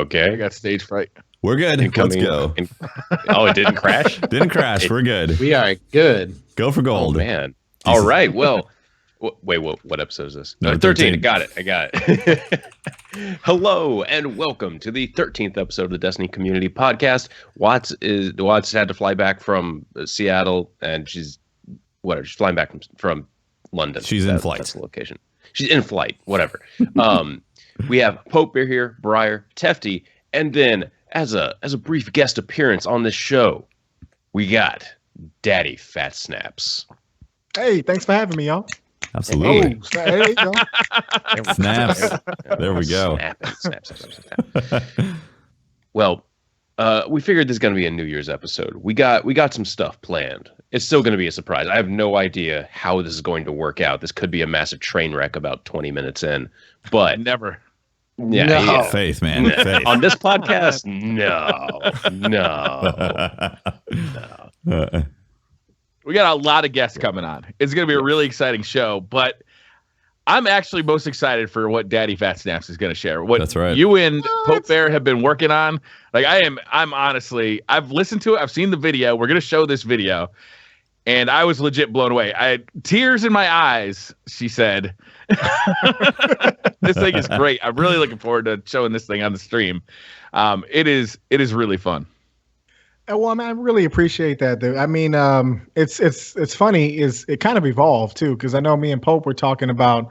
Okay. I got stage fright. We're good. Let's go. Oh, it didn't crash? Didn't crash. We're good. We are good. Go for gold. Oh, man. All right. Well, wait, what episode is this? No, 13. I got it. Hello, and welcome to the 13th episode of the Destiny Community Podcast. Watts had to fly back from Seattle, and she's flying back from London. She's in flight. That's the location. She's in flight, whatever. We have Pope Bear here, Briar, Tefty, and then as a brief guest appearance on this show, we got Daddyphatsnaps. Hey, thanks for having me, y'all. Absolutely. Oh, there you go. Snaps. There we go. Snap. Well, we figured this is going to be a New Year's episode. We got some stuff planned. It's still going to be a surprise. I have no idea how this is going to work out. This could be a massive train wreck about 20 minutes in, but Never. yeah, No. yeah. Faith, man. Faith. On this podcast, no. We got a lot of guests coming on. It's going to be a really exciting show, but I'm actually most excited for what Daddyphatsnaps is going to share. What That's right. you and Pope Bear have been working on. Like I'm honestly, I've listened to it. I've seen the video. We're going to show this video. And I was legit blown away. I had tears in my eyes, she said. This thing is great. I'm really looking forward to showing this thing on the stream. It is really fun. Well, I really appreciate that, dude. I mean, it's funny. It kind of evolved too, because I know me and Pope were talking about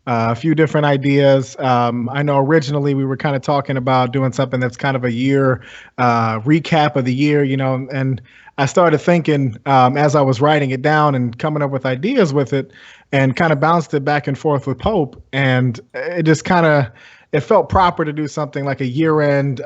a few different ideas. I know originally we were kind of talking about doing something that's kind of a year recap of the year, and I started thinking as I was writing it down and coming up with ideas with it, and kind of bounced it back and forth with Pope, and it just kind of. It felt proper to do something like a year-end,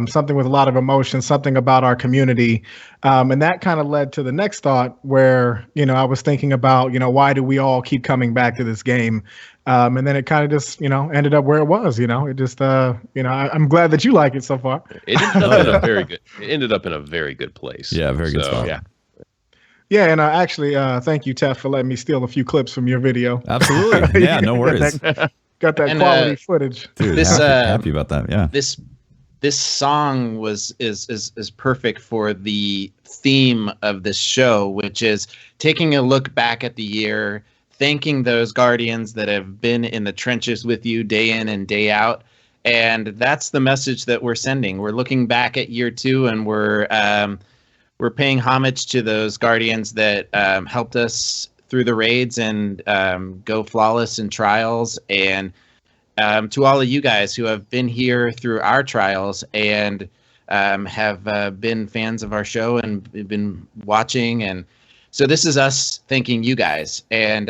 something with a lot of emotion, something about our community. And that kind of led to the next thought where, I was thinking about, why do we all keep coming back to this game? And then it kind of just, ended up where it was, it just, I'm glad that you like it so far. It ended up in a very good place. Yeah, very good spot. Yeah. Yeah, and actually, thank you, Tef, for letting me steal a few clips from your video. Absolutely. Yeah, no worries. Got that quality footage. Dude, This, happy about that. Yeah. This song is perfect for the theme of this show, which is taking a look back at the year, thanking those guardians that have been in the trenches with you day in and day out. And that's the message that we're sending. We're looking back at year 2, and we're paying homage to those guardians that helped us through the raids and go flawless in trials, and to all of you guys who have been here through our trials and have been fans of our show and been watching. And so this is us thanking you guys, and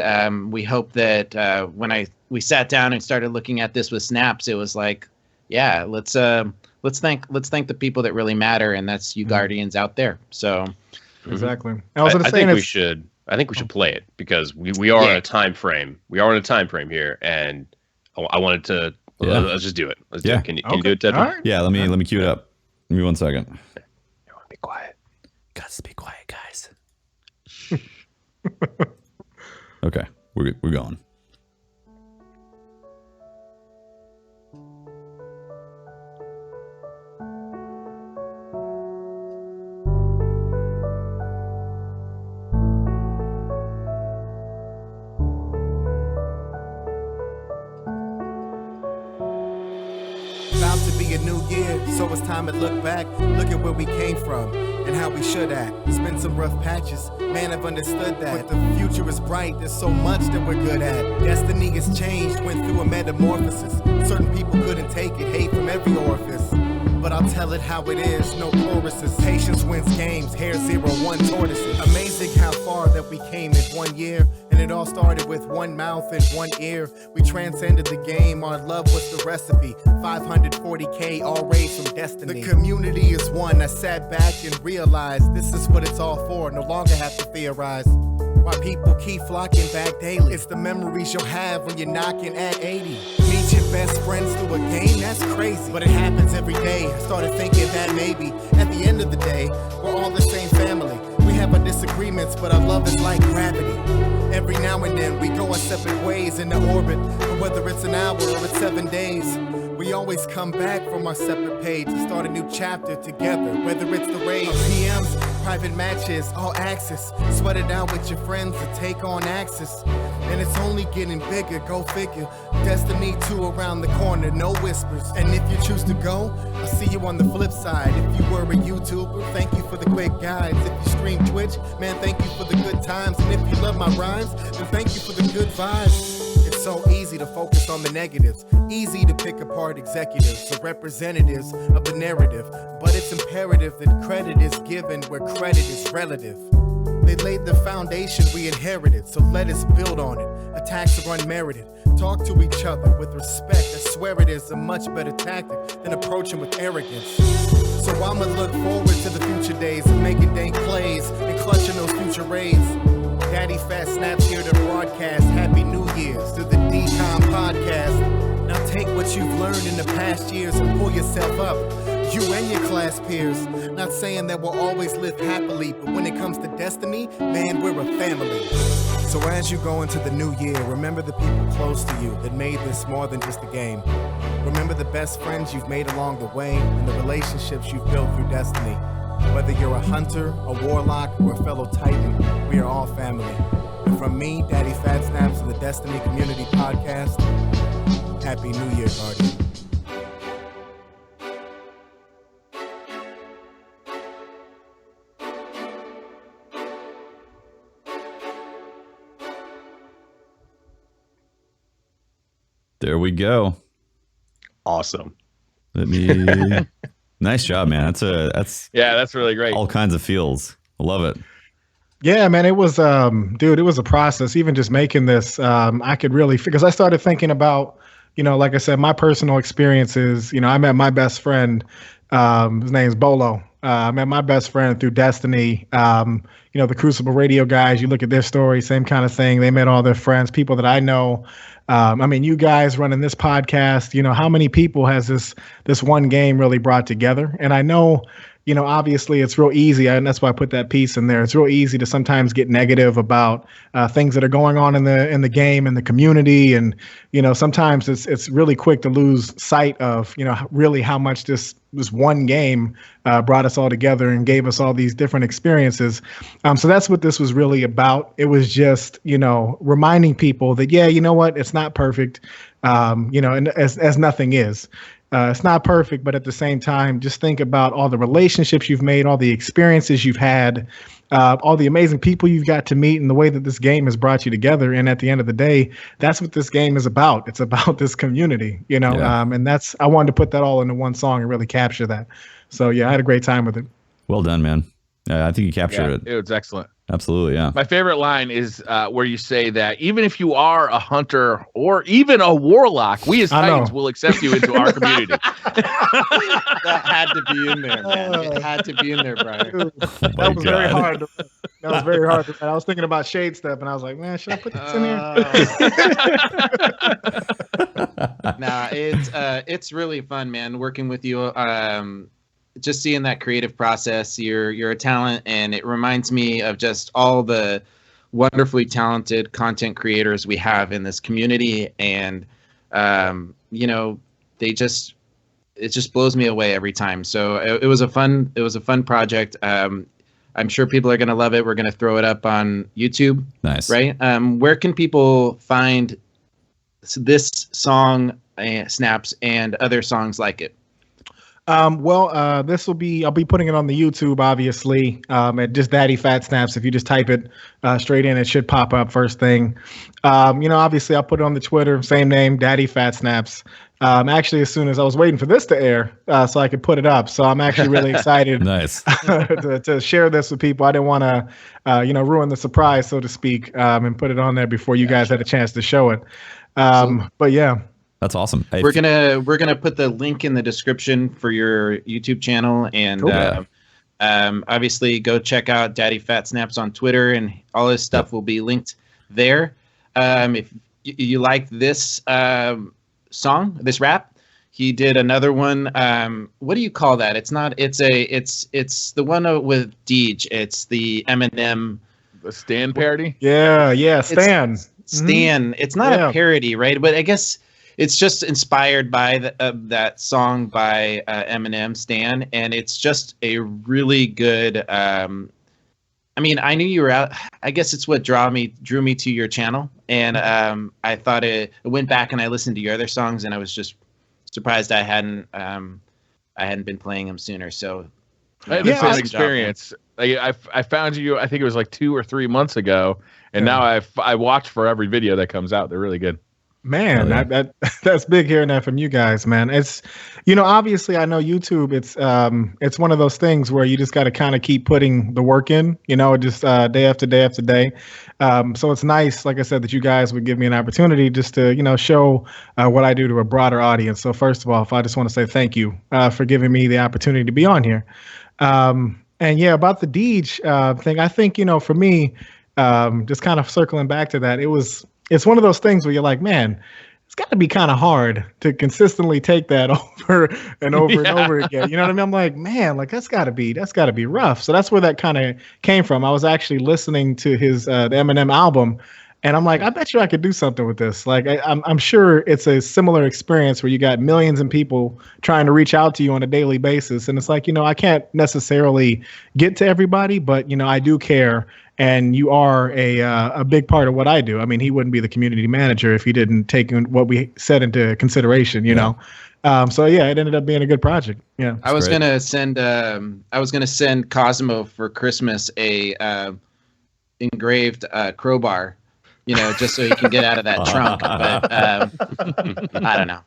we hope that when we sat down and started looking at this with Snaps, it was like, yeah, let's thank the people that really matter, and that's you guardians out there. So exactly. I think we should play it, because we are on a time frame. We are on a time frame here, and I wanted to. Yeah. Let's just do it. Let's do Yeah. it. Can you do it, Ted? All right. Yeah, let me cue it up. Give me 1 second. Everyone be quiet. Got to be quiet, guys. Okay, we're going. So it's time to look back, look at where we came from and how we should act. It's been some rough patches, man, I've understood that. But the future is bright, there's so much that we're good at. Destiny has changed, went through a metamorphosis. Certain people couldn't take it, hate from every orifice. But I'll tell it how it is, no choruses. Patience wins games, hair 0-1 tortoises. Amazing how far that we came in 1 year. And it all started with one mouth and one ear. We transcended the game, our love was the recipe. 540K all raised from destiny. The community is one. I sat back and realized this is what it's all for. No longer have to theorize. Why people keep flocking back daily. It's the memories you'll have when you're knocking at 80. Meet your best friends through a game, that's crazy. But it happens every day. I started thinking that maybe at the end of the day, we're all the same family. We have our disagreements, but our love is like gravity. Every now and then we go our separate ways in the orbit. But whether it's an hour or it's 7 days, We always come back from our separate page and start a new chapter together. Whether it's the rage, PMs, private matches, all access. Sweat it out with your friends to take on Axis. And it's only getting bigger, go figure. Destiny 2 around the corner, no whispers. And if you choose to go, I'll see you on the flip side. If you were a YouTuber, thank you for the quick guides. If you stream Twitch, man, thank you for the good times. And if you love my rhymes, then thank you for the good vibes. It's so easy to focus on the negatives, easy to pick apart executives or representatives of the narrative. But it's imperative that credit is given where credit is relative. They laid the foundation we inherited, so let us build on it. Attacks are unmerited. Talk to each other with respect. I swear it is a much better tactic than approaching with arrogance. So I'ma look forward to the future days of making dank plays and clutching those future rays. Daddyphatsnaps here to broadcast Happy New Year's through the DCOM podcast. Now take what you've learned in the past years and pull yourself up. You and your class peers. Not saying that we'll always live happily, but when it comes to destiny, man, we're a family. So as you go into the new year, remember the people close to you that made this more than just a game. Remember the best friends you've made along the way and the relationships you've built through destiny. Whether you're a hunter, a warlock, or a fellow titan, we are all family. And from me, Daddyphatsnaps of the Destiny Community Podcast, Happy New Year, Guardian. There we go. Awesome. Let me. Nice job, man. That's that's really great. all kinds of feels. I love it. Yeah, man, it was, dude, it was a process. Even just making this, I could really, because I started thinking about, like I said, my personal experiences. I met my best friend. His name's Bolo. I met my best friend through Destiny. The Crucible Radio guys, you look at their story, same kind of thing. They met all their friends, people that I know. You guys running this podcast, how many people has this one game really brought together? And I know, obviously it's real easy, and that's why I put that piece in there. It's real easy to sometimes get negative about things that are going on in the game and the community, and sometimes it's really quick to lose sight of really how much this one game brought us all together and gave us all these different experiences. So that's what this was really about. It was just reminding people that what, it's not perfect, and as nothing is. It's not perfect, but at the same time, just think about all the relationships you've made, all the experiences you've had, all the amazing people you've got to meet, and the way that this game has brought you together. And at the end of the day, that's what this game is about. It's about this community, and I wanted to put that all into one song and really capture that. So, yeah, I had a great time with it. Well done, man. I think you captured it. It was excellent. Absolutely, yeah. My favorite line is where you say that even if you are a hunter or even a warlock, we as Titans will accept you into our community. That had to be in there, man. It had to be in there, Brian. That was very hard. That was very hard. I was thinking about Shade Step, and I was like, man, should I put this in here? Nah, it's really fun, man, working with you. Just seeing that creative process, you're a talent, and it reminds me of just all the wonderfully talented content creators we have in this community, and it just blows me away every time. So it was a fun project. I'm sure people are gonna love it. We're gonna throw it up on YouTube. Nice. Right? Where can people find this song, Snaps, and other songs like it? I'll be putting it on the YouTube, obviously, at just Daddyphatsnaps. If you just type it straight in, it should pop up first thing. Obviously I'll put it on the Twitter, same name, Daddyphatsnaps. Actually, as soon as I was waiting for this to air, so I could put it up. So I'm actually really excited Nice. to share this with people. I didn't want to, ruin the surprise, so to speak, and put it on there before you guys had a chance to show it. But yeah. That's awesome. We're gonna put the link in the description for your YouTube channel, and cool. Obviously go check out Daddyphatsnaps on Twitter, and all his stuff will be linked there. If you like this song, this rap, he did another one. What do you call that? It's the one with Deej. It's the Eminem. The Stan parody. Yeah, Stan. Stan. It's not a parody, right? But I guess it's just inspired by that song by Eminem, Stan, and it's just a really good. I mean, I knew you were out. I guess it's what drew me to your channel, and I thought I went back and I listened to your other songs, and I was just surprised I hadn't been playing them sooner. So I had the same experience. Like, I found you, I think it was like 2 or 3 months ago, and now I watch for every video that comes out. They're really good. Man, that's big hearing that from you guys, man. It's, obviously I know YouTube, it's one of those things where you just got to kind of keep putting the work in, just day after day after day. So it's nice, like I said, that you guys would give me an opportunity just to, show what I do to a broader audience. So first of all, I just want to say thank you for giving me the opportunity to be on here. And yeah, about the Deej thing, I think, for me, just kind of circling back to that, it's one of those things where you're like, man, it's got to be kind of hard to consistently take that over and over and over again. You know what I mean? I'm like, man, like that's got to be rough. So that's where that kind of came from. I was actually listening to his the Eminem album, and I'm like, I bet you I could do something with this. Like, I'm sure it's a similar experience where you got millions of people trying to reach out to you on a daily basis, and it's like, I can't necessarily get to everybody, but I do care. And you are a big part of what I do. I mean, he wouldn't be the community manager if he didn't take what we said into consideration, know. So yeah, it ended up being a good project. Yeah. I was gonna send Cosmo for Christmas a engraved crowbar, just so he can get out of that trunk. But I don't know.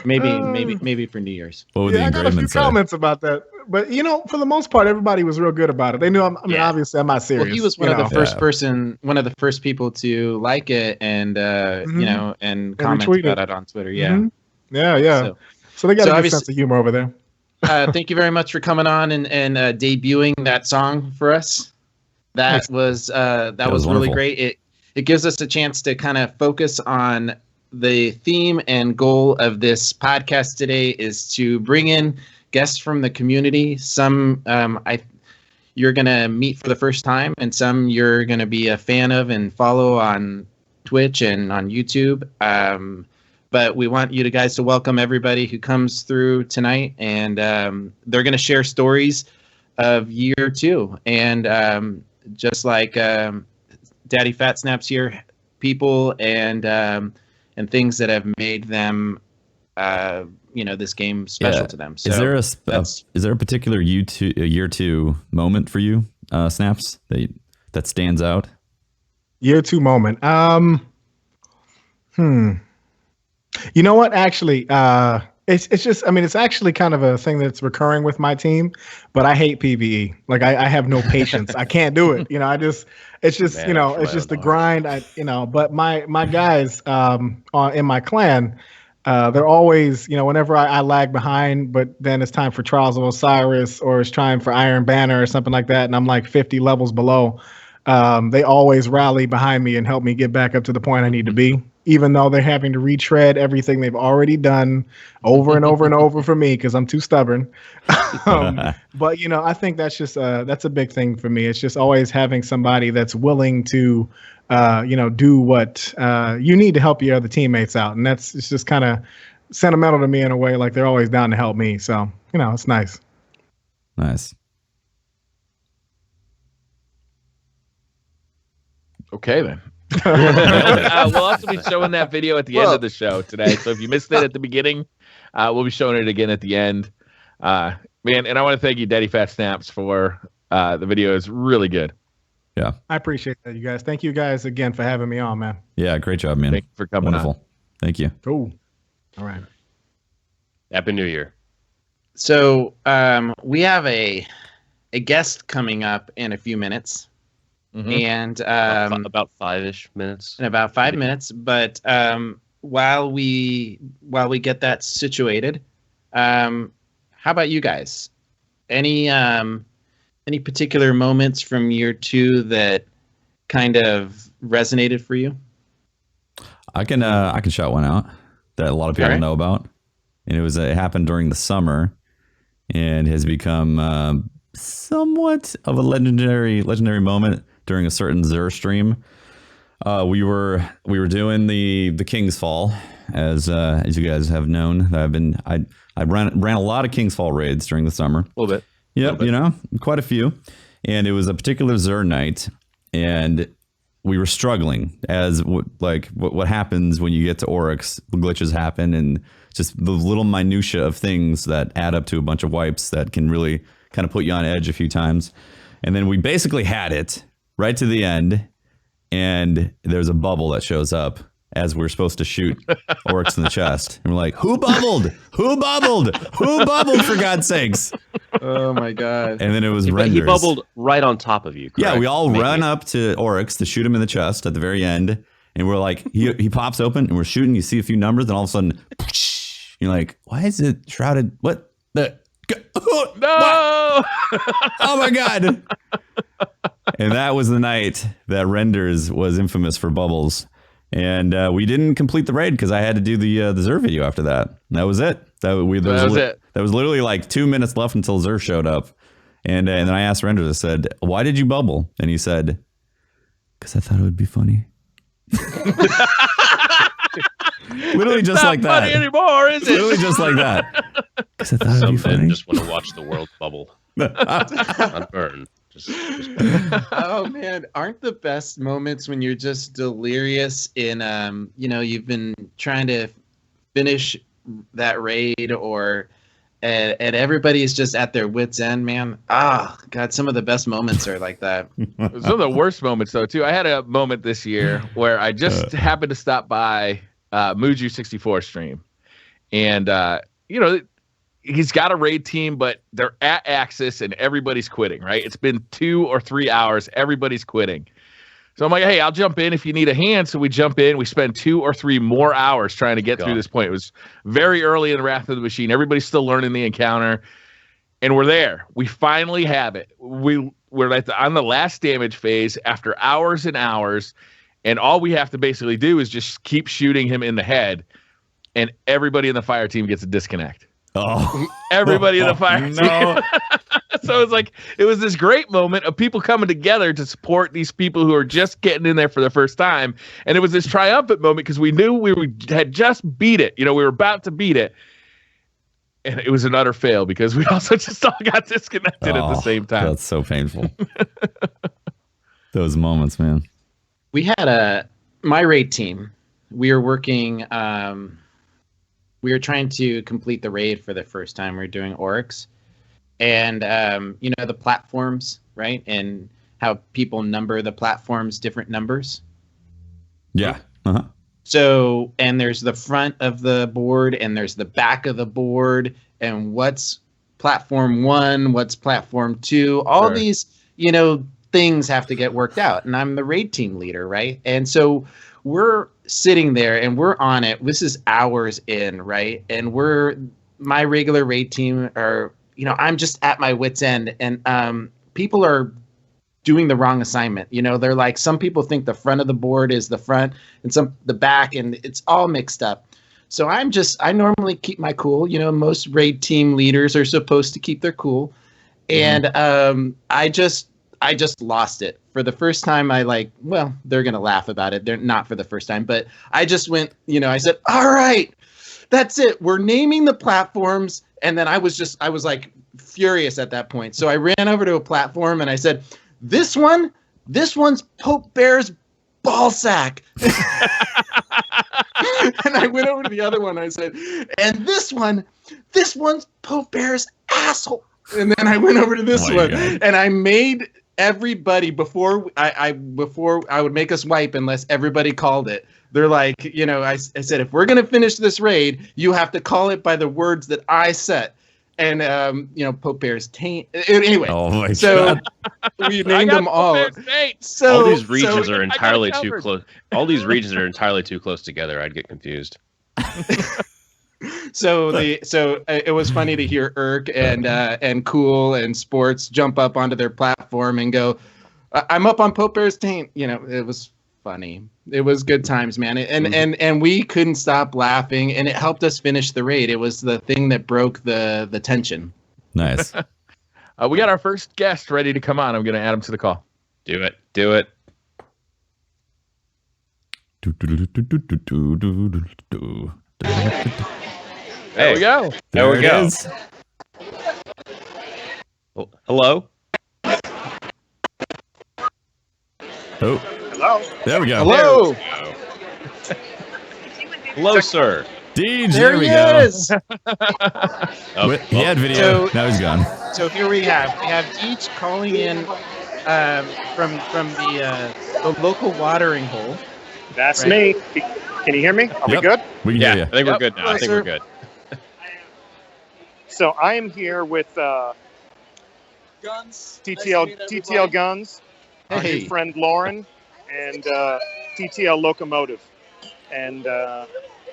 Maybe for New Year's. I got a few comments about that, but for the most part, everybody was real good about it. They knew. Obviously, I'm not serious. Well, he was one of the first people to like it and and comment about it on Twitter. Yeah, yeah. So they got a good sense of humor over there. Thank you very much for coming on and debuting that song for us. That was really great. It gives us a chance to kind of focus on. The theme and goal of this podcast today is to bring in guests from the community. Some you're going to meet for the first time, and some you're going to be a fan of and follow on Twitch and on YouTube. But we want you guys to welcome everybody who comes through tonight, and they're going to share stories of year 2. And just like Daddyphatsnaps here, people and things that have made them, this game special to them. So is there a particular year 2 moment for you, Snaps, that stands out? Year 2 moment. You know what? Actually, it's just. I mean, it's actually kind of a thing that's recurring with my team. But I hate PvE. Like I have no patience. I can't do it. It's just, it's just the grind. But my guys in my clan, they're always, whenever I lag behind, but then it's time for Trials of Osiris or it's time for Iron Banner or something like that, and I'm like 50 levels below, they always rally behind me and help me get back up to the point I need to be, even though they're having to retread everything they've already done over and over and over for me because I'm too stubborn. But, I think that's just that's a big thing for me. It's just always having somebody that's willing to, do what you need to help your other teammates out. And it's just kind of sentimental to me in a way, like they're always down to help me. So, it's nice. Nice. Okay, then. We'll also be showing that video at the end of the show today. So if you missed it at the beginning, we'll be showing it again at the end. Man, and I want to thank you, Daddyphatsnaps, for the video. Is really good. Yeah, I appreciate that, you guys. Thank you guys again for having me on, man. Yeah, great job, man. Thank you for coming. Wonderful. On. Thank you. Cool. All right. Happy New Year. So we have a guest coming up in a few minutes. Mm-hmm. And about 5-ish minutes. In about 5 minutes. But while we get that situated, how about you guys? Any particular moments from year 2 that kind of resonated for you? I can shout one out that a lot of people know about, and it happened during the summer, and has become somewhat of a legendary moment. During a certain Xur stream, we were doing the King's Fall, as you guys have known. I ran a lot of King's Fall raids during the summer. A little bit. Yep, you know, quite a few. And it was a particular Xur night, and we were struggling as what happens when you get to Oryx. Glitches happen, and just the little minutia of things that add up to a bunch of wipes that can really kind of put you on edge a few times. And then we basically had it right to the end, and there's a bubble that shows up as we're supposed to shoot Oryx in the chest. And we're like, who bubbled? Who bubbled? Who bubbled, for God's sakes? Oh my God. And then it was Renders. He bubbled right on top of you, correct? Yeah, we all run up to Oryx to shoot him in the chest at the very end. And we're like, he pops open and we're shooting. You see a few numbers, and all of a sudden, you're like, why is it shrouded? What the? No! Oh my God. And that was the night that Renders was infamous for bubbles. And we didn't complete the raid because I had to do the Xur video after that. And that was it. That was it. That was literally like 2 minutes left until Xur showed up. And then I asked Renders, I said, why did you bubble? And he said, because I thought it would be funny. Literally just like that. Not funny anymore, is it? Literally just like that. Because I thought it would be Some funny. men just want to watch the world bubble. Not burn. Just Oh man, aren't the best moments when you're just delirious in you've been trying to finish that raid and everybody is just at their wits end, man. God, some of the best moments are like that. Some of the worst moments though too. I had a moment this year where I just happened to stop by Muju64 stream, and he's got a raid team, but they're at Axis and everybody's quitting, right? It's been 2 or 3 hours. Everybody's quitting. So I'm like, hey, I'll jump in if you need a hand. So we jump in. We spend 2 or 3 more hours trying to get through this point. It was very early in Wrath of the Machine. Everybody's still learning the encounter. And we're there. We finally have it. We're on the last damage phase after hours and hours. And all we have to basically do is just keep shooting him in the head. And everybody in the fire team gets a disconnect. Oh, everybody in the fire team. So it's like, it was this great moment of people coming together to support these people who are just getting in there for the first time. And it was this triumphant moment because we knew we had just beat it. We were about to beat it. And it was an utter fail because we also just all got disconnected at the same time. That's so painful. Those moments, man. We had my raid team. We were working. We were trying to complete the raid for the first time. We were doing Oryx, and the platforms, right? And how people number the platforms, different numbers. Yeah. Uh-huh. So, and there's the front of the board, and there's the back of the board, and what's platform 1, what's platform 2. All these, things have to get worked out. And I'm the raid team leader, right? And so we're sitting there and we're on it. This is hours in, right? And my regular raid team are, I'm just at my wit's end, and people are doing the wrong assignment. They're like, some people think the front of the board is the front and some the back, and it's all mixed up. So I normally keep my cool. Most raid team leaders are supposed to keep their cool. And I just lost it. For the first time, they're going to laugh about it. They're not for the first time, but I just went, I said, all right, that's it. We're naming the platforms. And then I was like furious at that point. So I ran over to a platform and I said, this one's Pope Bear's ball sack. And I went over to the other one. I said, and this one's Pope Bear's asshole. And then I went over to this one, and I made everybody before I would make us wipe unless everybody called it. They're like, I said, if we're gonna finish this raid, you have to call it by the words that I set. And Pope Bear's taint. Anyway, God. We named them all. So all these regions are entirely too close. All these regions are entirely too close together. I'd get confused. So it was funny to hear Irk and Cool and Sports jump up onto their platform and go, "I'm up on Pope Bear's taint." It was funny. It was good times, man. And we couldn't stop laughing, and it helped us finish the raid. It was the thing that broke the tension. Nice. We got our first guest ready to come on. I'm going to add him to the call. Do it. There we go. There we go. Is. Oh, hello. Oh, Hello. there we go. Hello. Hello, sir. Deej, There we he go. is. Oh, He had video. So- Now he's gone. So here we have Deej calling in from the local watering hole. That's Right. me. Can you hear me? Are we Yep. good? We can Yeah, hear I think we're Yep. good now. I think Closer. we're good. So I am here with TTL Guns, our Hey. new friend Lauren, and TTL Locomotive. And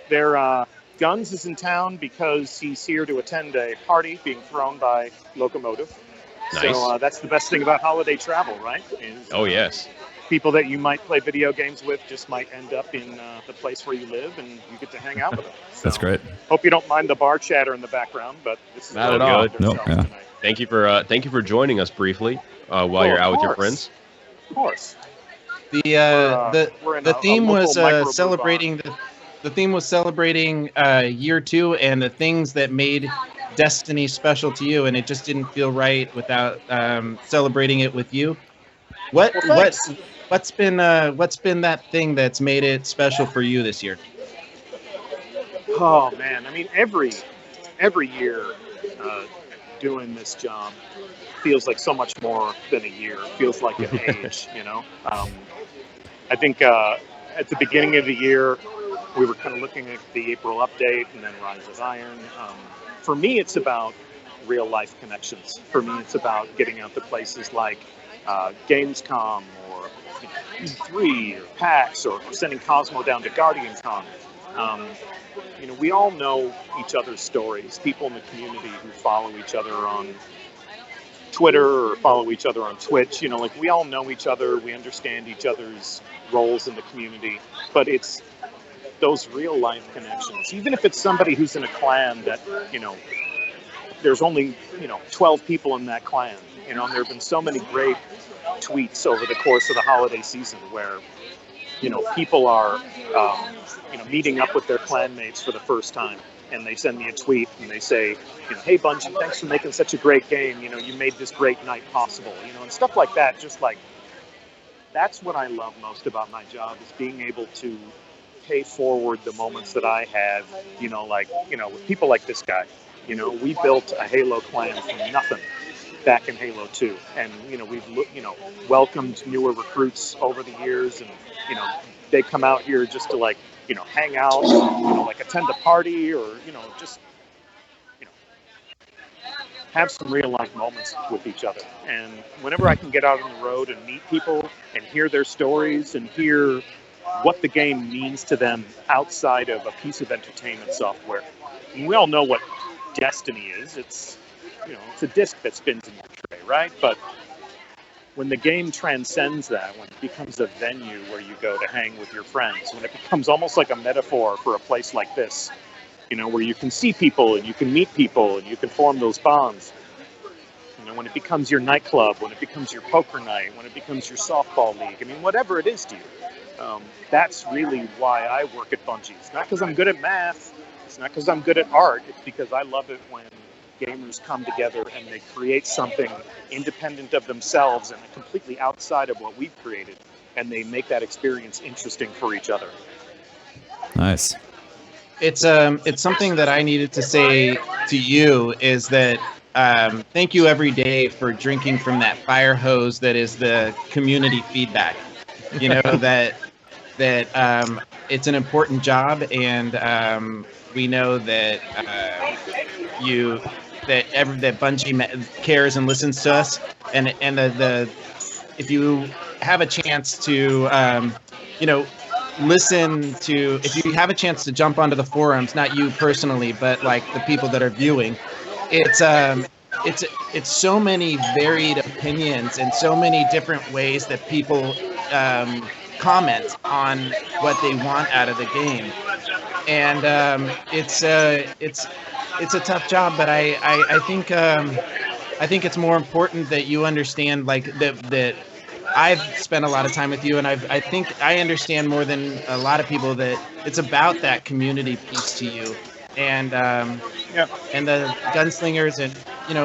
their Guns is in town because he's here to attend a party being thrown by Locomotive. Nice. So that's the best thing about holiday travel, right? Is, Oh, yes. people that you might play video games with just might end up in the place where you live, and you get to hang out with them. So, That's great. Hope you don't mind the bar chatter in the background, but this is Not what at all. we did Nope, ourselves yeah. tonight. Thank you for joining us briefly while Oh, you're of out with your course. friends. Of course. The We're in a theme was local microbrew bar. celebrating the theme was celebrating year 2 and the things that made Destiny special to you, and it just didn't feel right without celebrating it with you. What's been that thing that's made it special for you this year? Oh man, I mean every year doing this job feels like so much more than a year. It feels like an age, you know. I think at the beginning of the year we were kind of looking at the April update and then Rise of Iron. For me, it's about real life connections. For me, it's about getting out to places like Gamescom or E3 or PAX or sending Cosmo down to GuardianCon. We all know each other's stories. People in the community who follow each other on Twitter or follow each other on Twitch, we all know each other. We understand each other's roles in the community. But it's those real life connections. Even if it's somebody who's in a clan that, there's only, 12 people in that clan. And there have been so many great tweets over the course of the holiday season where, people are, meeting up with their clanmates for the first time. And they send me a tweet and they say, hey, Bungie, thanks for making such a great game. You made this great night possible, and stuff like that. Just like, that's what I love most about my job, is being able to pay forward the moments that I have, with people like this guy. We built a Halo clan from nothing back in Halo 2. And, we've, welcomed newer recruits over the years. And, they come out here just to, hang out, attend a party or, just, have some real life moments with each other. And whenever I can get out on the road and meet people and hear their stories and hear what the game means to them outside of a piece of entertainment software. And we all know what Destiny is. It's, it's a disc that spins in your tray, right? But when the game transcends that, when it becomes a venue where you go to hang with your friends, when it becomes almost like a metaphor for a place like this, where you can see people and you can meet people and you can form those bonds. When it becomes your nightclub, when it becomes your poker night, when it becomes your softball league, whatever it is to you. That's really why I work at Bungie. It's not because I'm good at math. It's not because I'm good at art. It's because I love it when gamers come together and they create something independent of themselves and completely outside of what we've created, and they make that experience interesting for each other. Nice. It's something that I needed to say to you is that thank you every day for drinking from that fire hose that is the community feedback. That it's an important job, and we know that that Bungie cares and listens to us, and if you have a chance to listen to, if you have a chance to jump onto the forums, not you personally, but like the people that are viewing, it's so many varied opinions and so many different ways that people comment on what they want out of the game, and it's a tough job, but I think it's more important that you understand that I've spent a lot of time with you, and I think I understand more than a lot of people that it's about that community piece to you, and and the gunslingers, and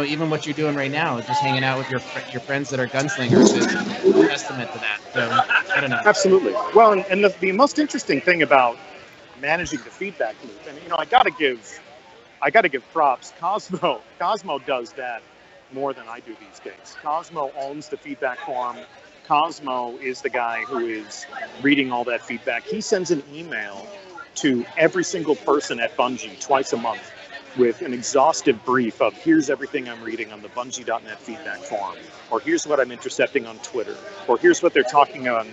even what you're doing right now, just hanging out with your friends that are gunslingers, is a testament to that. So I don't know. Absolutely. Well, and the most interesting thing about managing the feedback loop, and I got to give props. Cosmo does that more than I do these days. Cosmo owns the feedback forum. Cosmo is the guy who is reading all that feedback. He sends an email to every single person at Bungie twice a month with an exhaustive brief of here's everything I'm reading on the Bungie.net feedback forum, or here's what I'm intercepting on Twitter, or here's what they're talking on,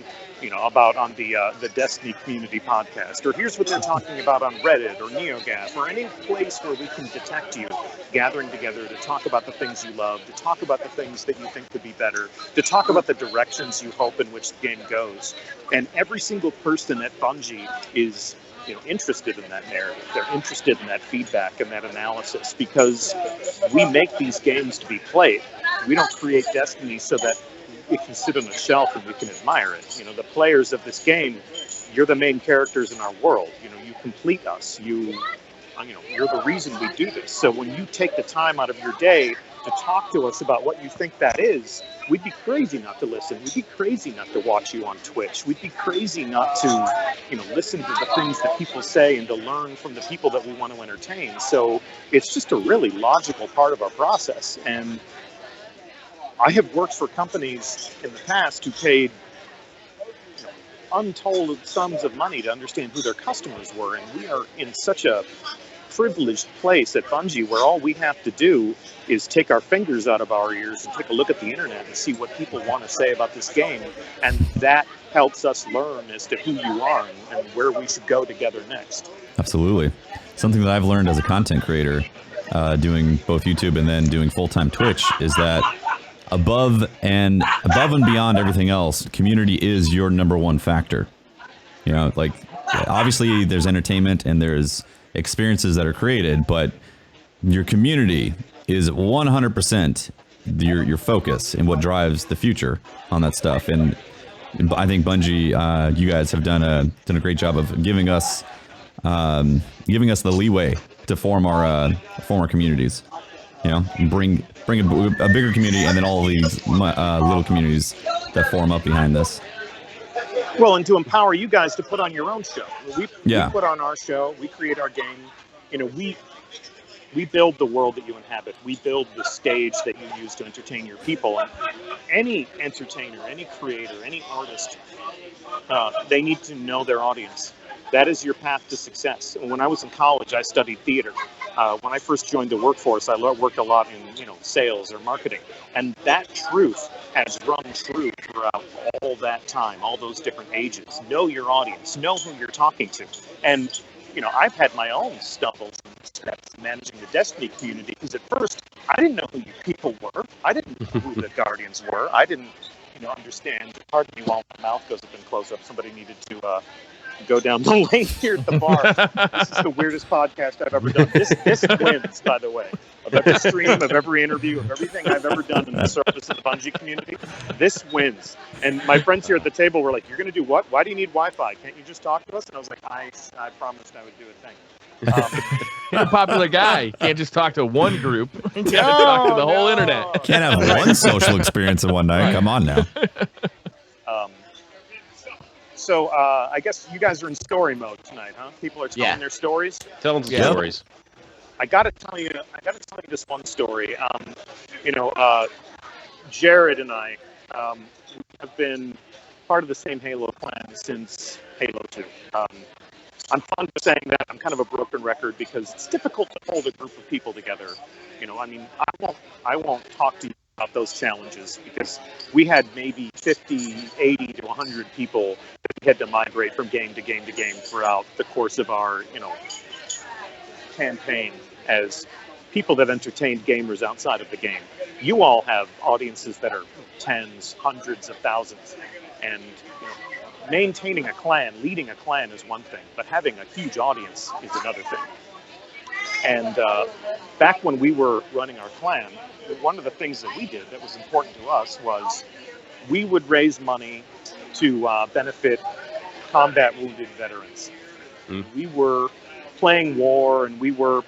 about on the Destiny community podcast, or here's what they're talking about on Reddit or NeoGAF, or any place where we can detect you gathering together to talk about the things you love, to talk about the things that you think could be better, to talk about the directions you hope in which the game goes. And every single person at Bungie is interested in that narrative. They're interested in that feedback and that analysis, because we make these games to be played. We don't create Destiny so that it can sit on a shelf and we can admire it. The players of this game, you're the main characters in our world. You complete us. You're the reason we do this. So when you take the time out of your day to talk to us about what you think that is, we'd be crazy not to listen. We'd be crazy not to watch you on Twitch. We'd be crazy not to, listen to the things that people say and to learn from the people that we want to entertain. So it's just a really logical part of our process. And I have worked for companies in the past who paid untold sums of money to understand who their customers were. And we are in such a privileged place at Bungie where all we have to do is take our fingers out of our ears and take a look at the internet and see what people want to say about this game, and that helps us learn as to who you are and where we should go together next. Absolutely. Something that I've learned as a content creator, doing both YouTube and then doing full-time Twitch, is that above and beyond everything else, community is your number one factor. Like, obviously there's entertainment and there's experiences that are created, but your community is 100% your focus and what drives the future on that stuff. And I think Bungie, you guys have done a great job of giving us the leeway to form our communities. Bring a bigger community, and then all of these little communities that form up behind this. Well, and to empower you guys to put on your own show. We put on our show. We create our game. We build the world that you inhabit. We build the stage that you use to entertain your people. And any entertainer, any creator, any artist, they need to know their audience. That is your path to success. And when I was in college, I studied theater. When I first joined the workforce, I worked a lot in sales or marketing, and that truth has rung true throughout all that time, all those different ages. Know your audience, know who you're talking to, and I've had my own stumbles and steps managing the Destiny community, because at first I didn't know who you people were. I didn't know who the Guardians were. I didn't understand. Pardon me while my mouth goes up in close up. Somebody needed to go down the lane here at the bar. This is the weirdest podcast I've ever done. This wins, by the way, of every stream, of every interview, of everything I've ever done in the service of the Bungie community. This wins. And my friends here at the table were like, "You're going to do what? Why do you need Wi-Fi? Can't you just talk to us?" And I was like, I promised I would do it. Thank you. You're a popular guy. You can't just talk to one group. You gotta talk to the whole internet. Can't have one social experience in one night. Come on now. So I guess you guys are in story mode tonight, huh? People are telling their stories. Telling some stories. I gotta tell you this one story. Jared and I have been part of the same Halo clan since Halo 2. I'm fond of saying that. I'm kind of a broken record because it's difficult to hold a group of people together. I won't talk to you about those challenges, because we had maybe 50, 80 to 100 people that we had to migrate from game to game to game throughout the course of our, campaign as people that entertained gamers outside of the game. You all have audiences that are tens, hundreds of thousands, and maintaining a clan, leading a clan is one thing, but having a huge audience is another thing. And back when we were running our clan, one of the things that we did that was important to us was we would raise money to benefit combat wounded veterans. We were playing war, and we were,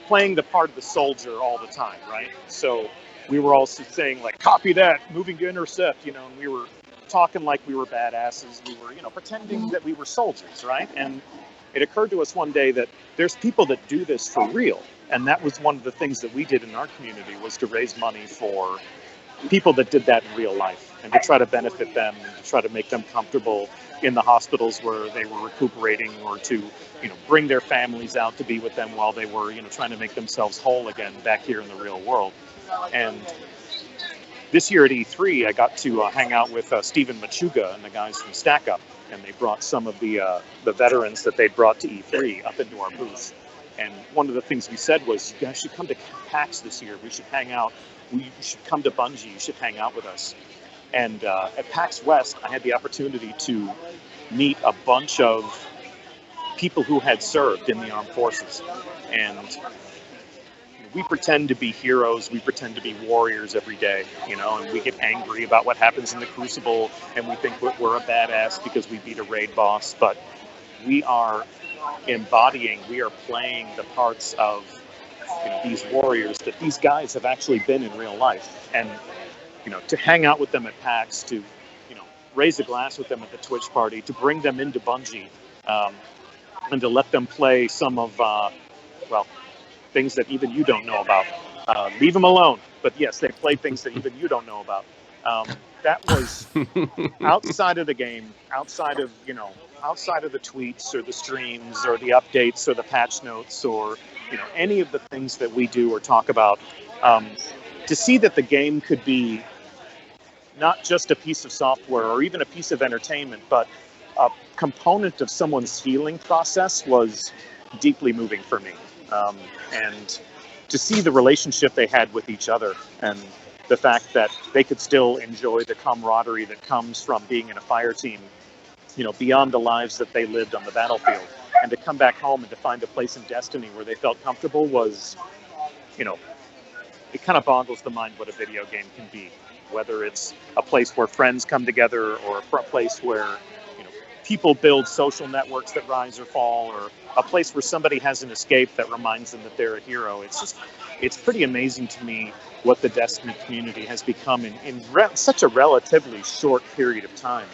playing the part of the soldier all the time, right? So we were also saying, like, copy that, moving to intercept, and we were talking like we were badasses. We were, pretending that we were soldiers, right? And it occurred to us one day that there's people that do this for real. And that was one of the things that we did in our community, was to raise money for people that did that in real life, and to try to benefit them, and to try to make them comfortable in the hospitals where they were recuperating, or to, bring their families out to be with them while they were, trying to make themselves whole again back here in the real world. And this year at E3, I got to hang out with Stephen Machuga and the guys from Stack Up, and they brought some of the veterans that they brought to E3 up into our booth. And one of the things we said was, you guys should come to PAX this year. We should hang out. You should come to Bungie. You should hang out with us. And at PAX West, I had the opportunity to meet a bunch of people who had served in the armed forces. And we pretend to be heroes. We pretend to be warriors every day, and we get angry about what happens in the Crucible, and we think we're a badass because we beat a raid boss. But we are we are playing the parts of these warriors that these guys have actually been in real life. And to hang out with them at PAX, to raise a glass with them at the Twitch party, to bring them into Bungie, and to let them play some of things that even you don't know about. Leave them alone. But yes, they play things that even you don't know about. That was outside of the game, outside of the tweets or the streams or the updates or the patch notes or any of the things that we do or talk about. To see that the game could be not just a piece of software or even a piece of entertainment, but a component of someone's healing process was deeply moving for me. And to see the relationship they had with each other, and the fact that they could still enjoy the camaraderie that comes from being in a fire team, beyond the lives that they lived on the battlefield, and to come back home and to find a place in Destiny where they felt comfortable was, it kind of boggles the mind what a video game can be. Whether it's a place where friends come together, or a place where people build social networks that rise or fall, or a place where somebody has an escape that reminds them that they're a hero. It's pretty amazing to me what the Destiny community has become in such a relatively short period of time.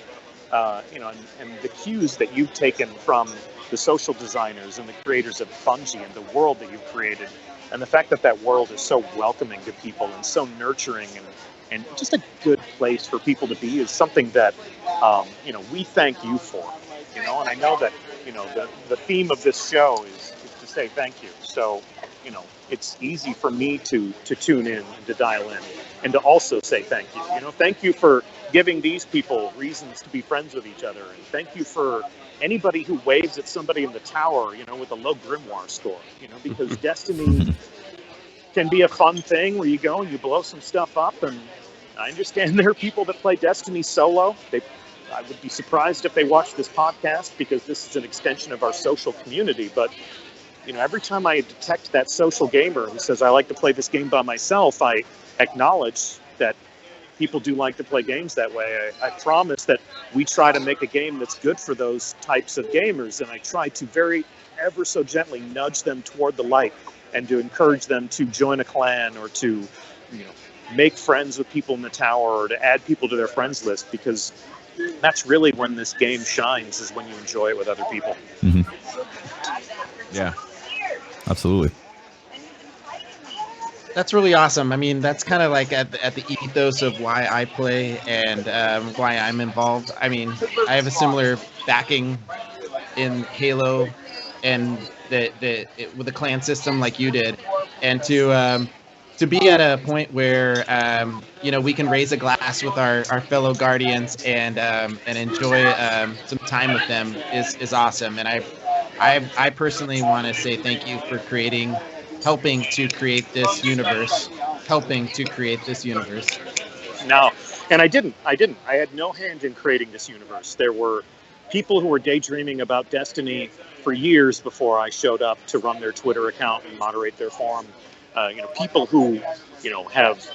And the cues that you've taken from the social designers and the creators of Bungie and the world that you've created, and the fact that that world is so welcoming to people and so nurturing and just a good place for people to be, is something that we thank you for. And I know that the theme of this show is to say thank you. So it's easy for me to tune in and to dial in and to also say thank you. Thank you for giving these people reasons to be friends with each other, and thank you for anybody who waves at somebody in the tower, with a low grimoire score, because Destiny can be a fun thing where you go and you blow some stuff up. And I understand there are people that play Destiny solo. I would be surprised if they watch this podcast, because this is an extension of our social community. But, every time I detect that social gamer who says, I like to play this game by myself, I acknowledge that people do like to play games that way. I promise that we try to make a game that's good for those types of gamers, and I try to ever so gently nudge them toward the light, and to encourage them to join a clan, or to make friends with people in the tower, or to add people to their friends list, because that's really when this game shines, is when you enjoy it with other people. Mm-hmm. Yeah, absolutely. That's really awesome. I mean, that's kind of like at the ethos of why I play and why I'm involved. I mean, I have a similar backing in Halo and with the clan system like you did, and to be at a point where we can raise a glass with our fellow guardians and enjoy some time with them is awesome. And I personally want to say thank you for helping to create this universe. No, and I didn't. I had no hand in creating this universe. There were people who were daydreaming about Destiny for years before I showed up to run their Twitter account and moderate their forum. People who, have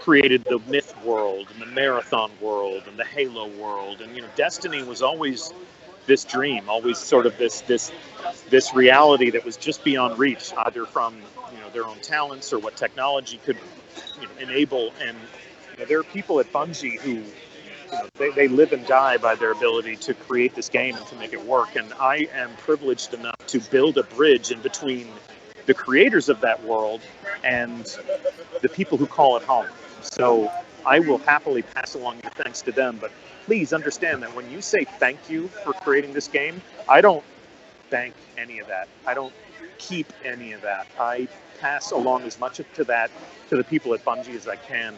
created the Myth world and the Marathon world and the Halo world, and Destiny was always this dream, always sort of this reality that was just beyond reach, either from their own talents or what technology could enable. And there are people at Bungie who they live and die by their ability to create this game and to make it work. And I am privileged enough to build a bridge in between the creators of that world and the people who call it home. So I will happily pass along your thanks to them, but please understand that when you say thank you for creating this game, I don't bank any of that. I don't keep any of that. I pass along as much to that to the people at Bungie as I can.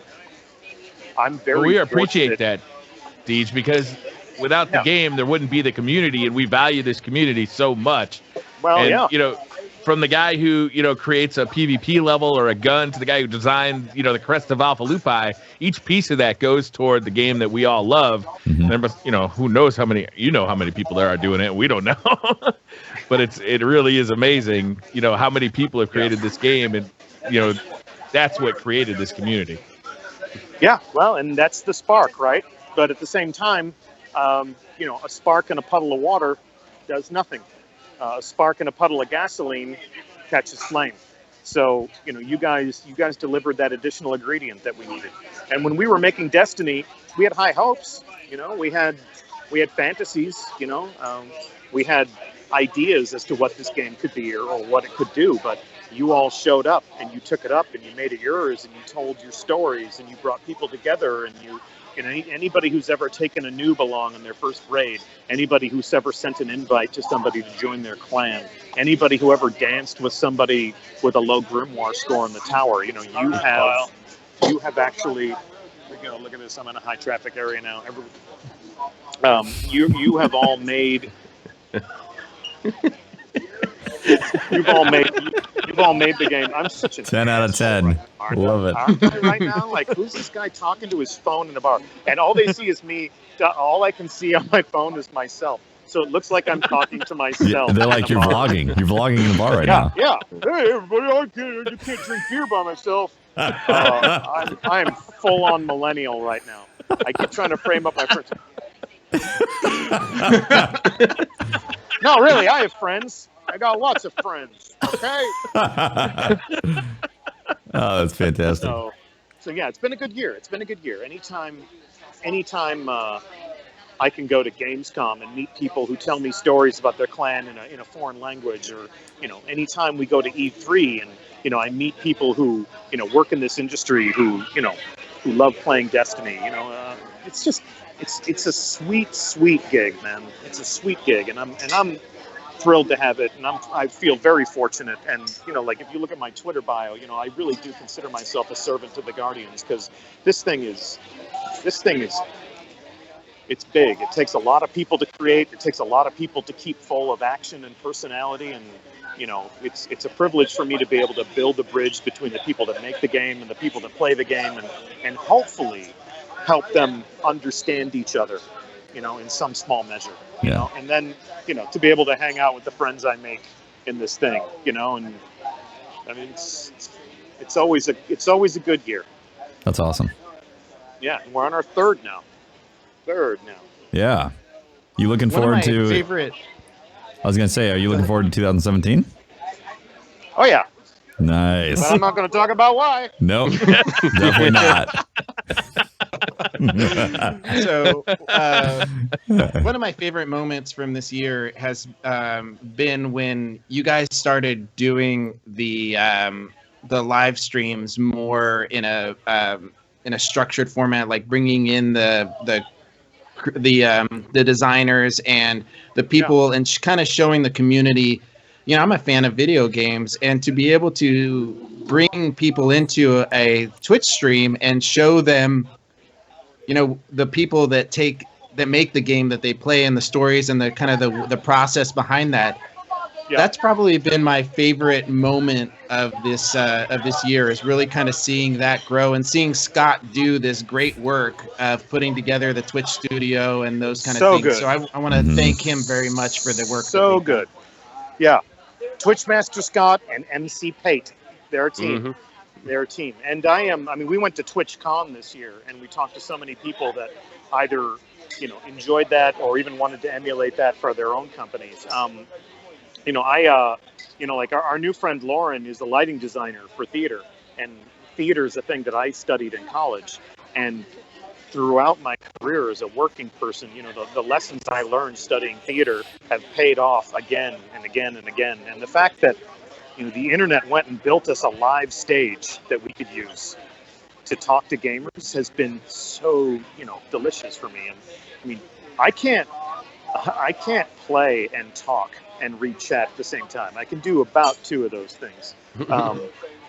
I'm very we appreciate fortunate. that, Deej, because without the game, there wouldn't be the community, and we value this community so much. Well, and, from the guy who, creates a PvP level or a gun to the guy who designed, the crest of Alpha Lupi, each piece of that goes toward the game that we all love. Mm-hmm. Who knows how many people there are doing it. We don't know. But it really is amazing, how many people have created this game, and, that's what created this community. Yeah, well, and that's the spark, right? But at the same time, a spark in a puddle of water does nothing. A spark in a puddle of gasoline catches flame. So, you guys delivered that additional ingredient that we needed. And when we were making Destiny, we had high hopes. We had fantasies. We had ideas as to what this game could be or what it could do. But you all showed up and you took it up and you made it yours and you told your stories and you brought people together and anybody who's ever taken a noob along in their first raid, anybody who's ever sent an invite to somebody to join their clan, anybody who ever danced with somebody with a low grimoire score in the tower, you have actually, look at this, I'm in a high traffic area now. You have all made You've all made the game. I'm such a 10 out of 10. Love it. Aren't I right now? Like, who's this guy talking to his phone in the bar? And all they see is me. All I can see on my phone is myself. So it looks like I'm talking to myself. They're like, you're vlogging. You're vlogging in the bar right now. Yeah. Hey, everybody, I can't drink beer by myself. I'm full on millennial right now. I keep trying to frame up my friends. No, really, I have friends. I got lots of friends. Okay. Oh, that's fantastic. So yeah, it's been a good year. Anytime I can go to Gamescom and meet people who tell me stories about their clan in a foreign language, or anytime we go to E3 and I meet people who work in this industry who love playing Destiny. It's a sweet gig, man. It's a sweet gig, and I'm thrilled to have it, and I feel very fortunate. And like, if you look at my Twitter bio, I really do consider myself a servant to the Guardians, because this thing is it's big. It takes a lot of people to create. It takes a lot of people to keep full of action and personality, and it's a privilege for me to be able to build a bridge between the people that make the game and the people that play the game, and hopefully help them understand each other, in some small measure, and then, to be able to hang out with the friends I make in this thing, and I mean, it's always a good year. That's awesome. Yeah. And we're on our third now. Yeah. You looking forward to favorite? I was going to say, are you looking forward to 2017? Oh yeah. Nice. But I'm not going to talk about why. Nope. Definitely not. So one of my favorite moments from this year has been when you guys started doing the live streams more in a structured format, like bringing in the designers and the people, and kind of showing the community. I'm a fan of video games, and to be able to bring people into a Twitch stream and show them, the people that make the game that they play, and the stories and the kind of the process behind that. Yeah. That's probably been my favorite moment of this year, is really kind of seeing that grow and seeing Scott do this great work of putting together the Twitch studio and those kind of things. Good. So I want to thank him very much for the work. So good. Yeah. Twitch Master Scott and MC Pate, they're a team. They're a team. And I mean, we went to TwitchCon this year, and we talked to so many people that either, enjoyed that or even wanted to emulate that for their own companies. Like our new friend Lauren is a lighting designer for theater, and theater is a thing that I studied in college. And throughout my career as a working person, the lessons I learned studying theater have paid off again and again and again. And the fact that, the internet went and built us a live stage that we could use to talk to gamers has been so, delicious for me. And I mean, I can't play and talk and read chat at the same time. I can do about 2 of those things.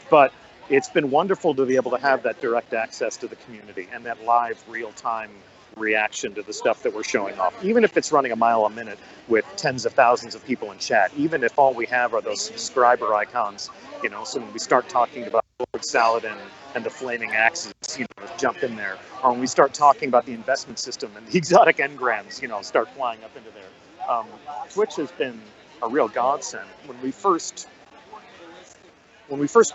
But it's been wonderful to be able to have that direct access to the community and that live real-time reaction to the stuff that we're showing off, even if it's running a mile a minute with tens of thousands of people in chat, even if all we have are those subscriber icons, so when we start talking about Lord Saladin and the flaming axes, jump in there, or when we start talking about the investment system and the exotic engrams, start flying up into there. Twitch has been a real godsend. When we first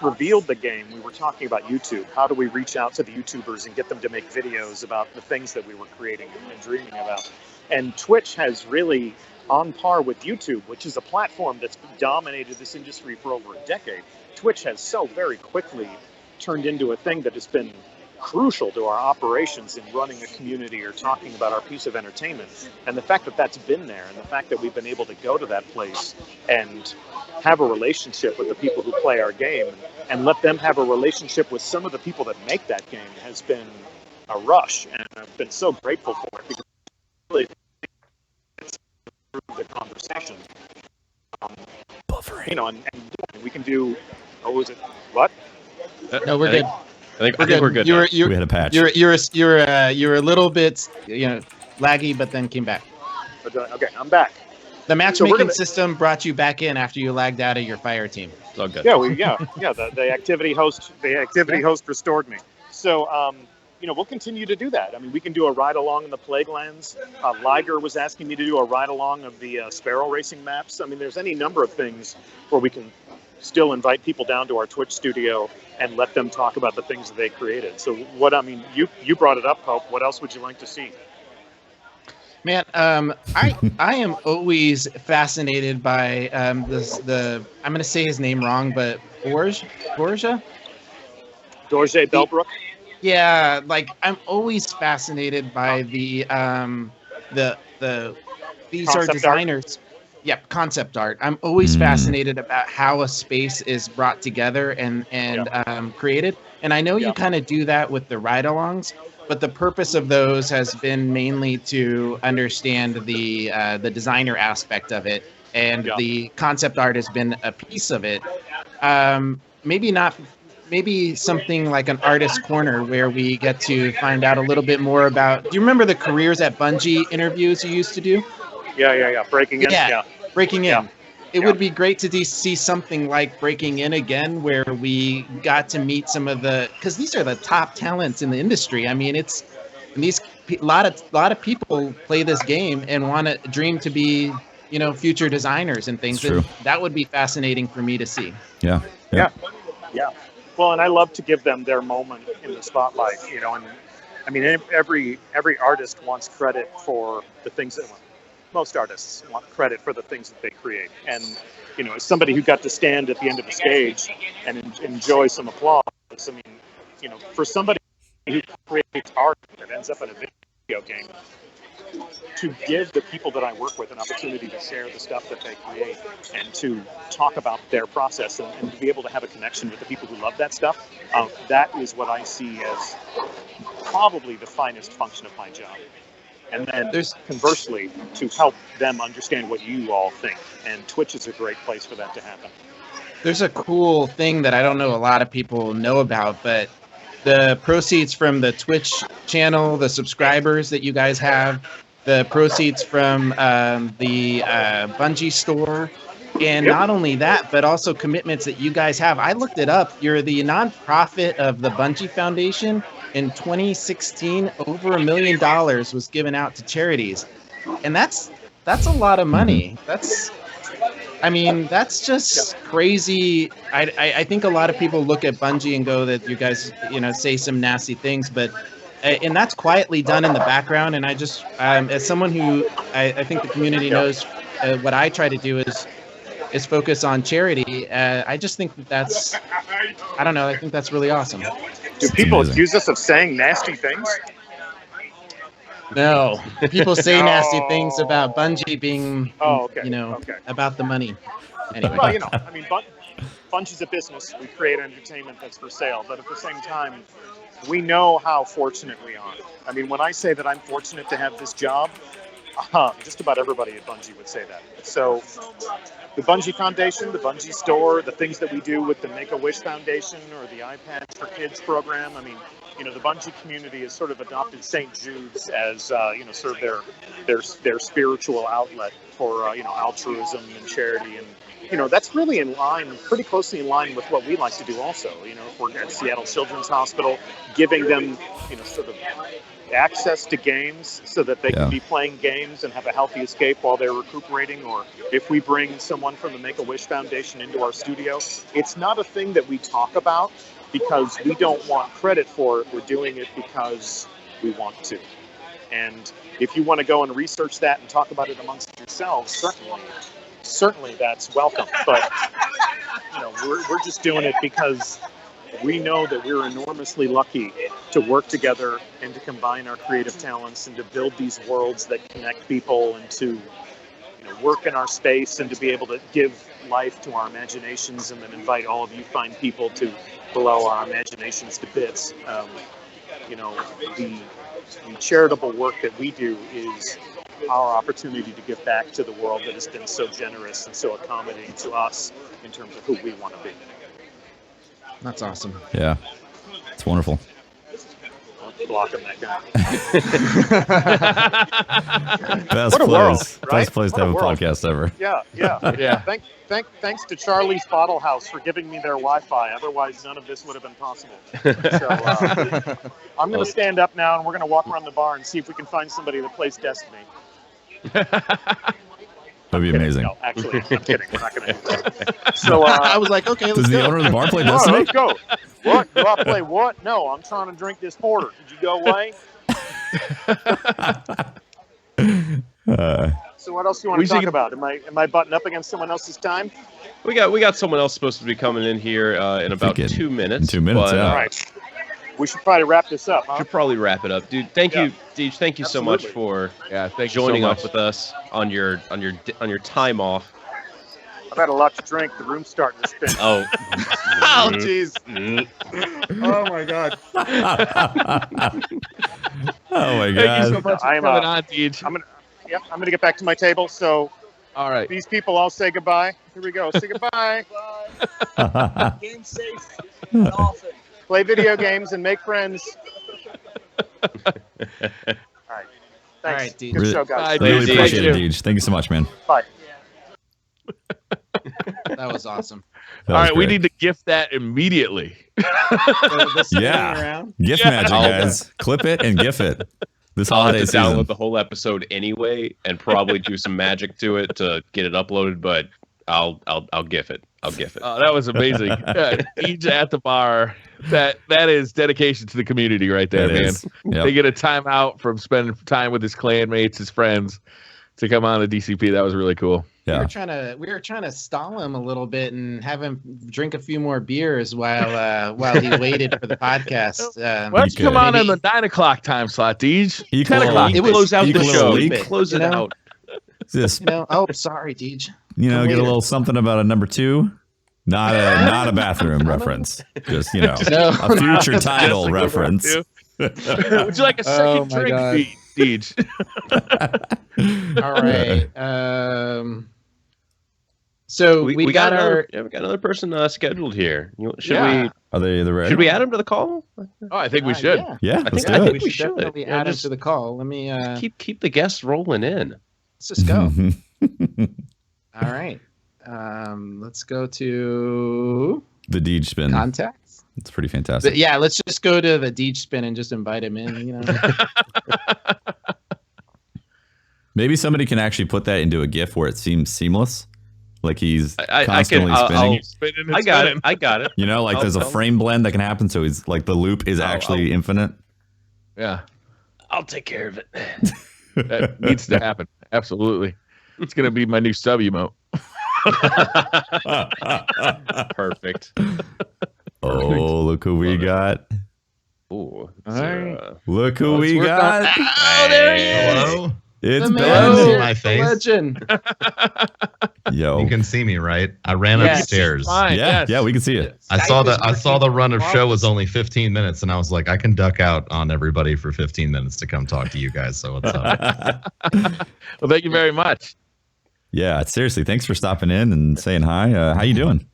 revealed the game, we were talking about YouTube. How do we reach out to the YouTubers and get them to make videos about the things that we were creating and dreaming about? And Twitch has really, on par with YouTube, which is a platform that's dominated this industry for over a decade, Twitch has so very quickly turned into a thing that has been crucial to our operations in running a community or talking about our piece of entertainment. And the fact that that's been there, and the fact that we've been able to go to that place and have a relationship with the people who play our game and let them have a relationship with some of the people that make that game has been a rush. And I've been so grateful for it because really it's the conversation. Buffering. And we can do, what? No, we're good. I think we're good. We had a patch. You're a little bit laggy, but then came back. Okay, I'm back. The matchmaking system brought you back in after you lagged out of your fire team. It's all good. Yeah, the activity host restored me. So we'll continue to do that. I mean, we can do a ride along in the Plaguelands. Liger was asking me to do a ride along of the Sparrow Racing maps. I mean, there's any number of things where we can still invite people down to our Twitch studio and let them talk about the things that they created. So you brought it up, Hope. What else would you like to see? Man, I am always fascinated by I'm gonna say his name wrong, but Dorje Belbrook. Yeah, like I'm always fascinated by these are designers. Yep, concept art. I'm always fascinated about how a space is brought together and created. And I know you kind of do that with the ride-alongs, but the purpose of those has been mainly to understand the designer aspect of it, and the concept art has been a piece of it. Maybe something like an artist corner where we get to find out a little bit more about. Do you remember the careers at Bungie interviews you used to do? Yeah. Breaking in. Yeah. Breaking in. It would be great to see something like Breaking In again, where we got to meet some of because these are the top talents in the industry. I mean, a lot of people play this game and want to dream to be, future designers and things. And that would be fascinating for me to see. Yeah. Well, and I love to give them their moment in the spotlight, and I mean, every artist wants credit for the things that. Most artists want credit for the things that they create. And, as somebody who got to stand at the end of the stage and enjoy some applause, I mean, for somebody who creates art that ends up in a video game, to give the people that I work with an opportunity to share the stuff that they create and to talk about their process and to be able to have a connection with the people who love that stuff, that is what I see as probably the finest function of my job. And then there's conversely to help them understand what you all think. And Twitch is a great place for that to happen. There's a cool thing that I don't know a lot of people know about, but the proceeds from the Twitch channel, the subscribers that you guys have, the proceeds from the Bungie store, and not only that, but also commitments that you guys have. I looked it up. You're the nonprofit of the Bungie Foundation. In 2016, over $1 million was given out to charities, and that's a lot of money. I mean, that's just crazy. I think a lot of people look at Bungie and go that you guys, say some nasty things, but and that's quietly done in the background. And I just, as someone who I think the community knows, what I try to do is focus on charity. I just think that's, I don't know. I think that's really awesome. Do people accuse us of saying nasty things? No, people say nasty things about Bungie being, okay. about the money. Anyway. Well, I mean, Bungie's a business. We create entertainment that's for sale, but at the same time, we know how fortunate we are. I mean, when I say that I'm fortunate to have this job, just about everybody at Bungie would say that. So the Bungie Foundation, the Bungie store, the things that we do with the Make-A-Wish Foundation or the iPads for Kids program, I mean, the Bungie community has sort of adopted St. Jude's as, sort of their spiritual outlet for, altruism and charity. And, that's really pretty closely in line with what we like to do also. If we're at Seattle Children's Hospital, giving them, sort of access to games so that they can be playing games and have a healthy escape while they're recuperating. Or if we bring someone from the Make-A-Wish Foundation into our studio, it's not a thing that we talk about because we don't want credit for it. We're doing it because we want to. And if you want to go and research that and talk about it amongst yourselves, certainly that's welcome. But we're just doing it because we know that we're enormously lucky to work together and to combine our creative talents and to build these worlds that connect people and to work in our space and to be able to give life to our imaginations and then invite all of you fine people to blow our imaginations to bits. The charitable work that we do is our opportunity to give back to the world that has been so generous and so accommodating to us in terms of who we want to be. That's awesome. Yeah, it's wonderful. Blocking that guy. Best What a place, world, right? best place to have a world. podcast ever. Yeah. Thanks to Charlie's Bottle House for giving me their Wi-Fi. Otherwise, none of this would have been possible. So I'm going to stand up now, and we're going to walk around the bar and see if we can find somebody that plays Destiny. That'd be amazing. No, actually, I'm kidding. We're not going to do that. So I was like, okay, let's Does go. the owner of the bar play All right, Destiny? let's go. What? Do I play what? No, I'm trying to drink this porter. Could you go away? So what else do you want to talk about? Am I butting up against someone else's time? We got someone else supposed to be coming in here in about 2 minutes. In 2 minutes, but, yeah. All right. We should probably wrap this up, huh? Should probably wrap it up, dude. Thank you, Deej. Thank you so much Absolutely. for joining up with us on your time off. I've had a lot to drink. The room's starting to spin. Oh, Oh, jeez. Oh my god. Oh my Thank you god. so much for coming on, Deej. I'm gonna get back to my table. So All right. these people all say goodbye. Here we go. Say goodbye. Game safe and often. Play video games and make friends. All right. Thanks. All right, Deej. Good show, guys. Bye, Really Deej. appreciate it, Thank you. Deej. Thank you so much, man. Bye. That was awesome. That All was right, we great. need to gift that immediately. Yeah. GIF magic, guys. Clip it and GIF it. This I'll have holiday to download season. the whole episode anyway, and probably do some magic to it to get it uploaded. But I'll GIF it. I'll GIF it. Oh, that was amazing. Deej at the bar. That is dedication to the community right there, It man. is. Yep. They get a time out from spending time with his clanmates, his friends, to come on the DCP. That was really cool. We Yeah. were trying to stall him a little bit and have him drink a few more beers while he waited for the podcast. Why don't you come on in the 9 o'clock time slot, Deej? You 10 can o'clock. It was- Close out you the can show. leak. Close it out. Just, Oh, sorry, Deej. get a later. little something about a number 2. Not a bathroom reference. Just, No, a future not title Just like reference. Would you like a second Oh, my drink, God. Deej? All right. So we got our. we got another person scheduled here. Should Yeah. Are they the ready? we add him to the call? Oh, I think we should. Yeah. Yeah, I let's think- do it. we should. definitely Yeah, add him just- to the call. Let me. Keep the guests rolling in. Let's just go. All right. Let's go to The Deej spin. contacts. It's pretty fantastic. But yeah, let's just go to the Deej spin and just invite him in. Maybe somebody can actually put that into a GIF where it seems seamless. Like he's I constantly can. spinning. Spinning and I got spinning. it. I got it. You know, like there's a frame blend that can happen. So he's like the loop is actually infinite. Yeah, I'll take care of it. that needs to happen. Absolutely. It's gonna be my new sub emote. Perfect. Oh, look who we got. Ooh. Look who we work got. Oh, there he is. Hello. It's The Can man, you see Ben. my the face? legend. Yo. You can see me, right? I ran Yes. upstairs. Fine. Yeah, yes. yeah, we can see it. I saw Skype the is the run of working show was only 15 minutes, and I was like, I can duck out on everybody for 15 minutes to come talk to you guys. So what's up? Well, thank you very much. Yeah, seriously, thanks for stopping in and saying hi. How you doing?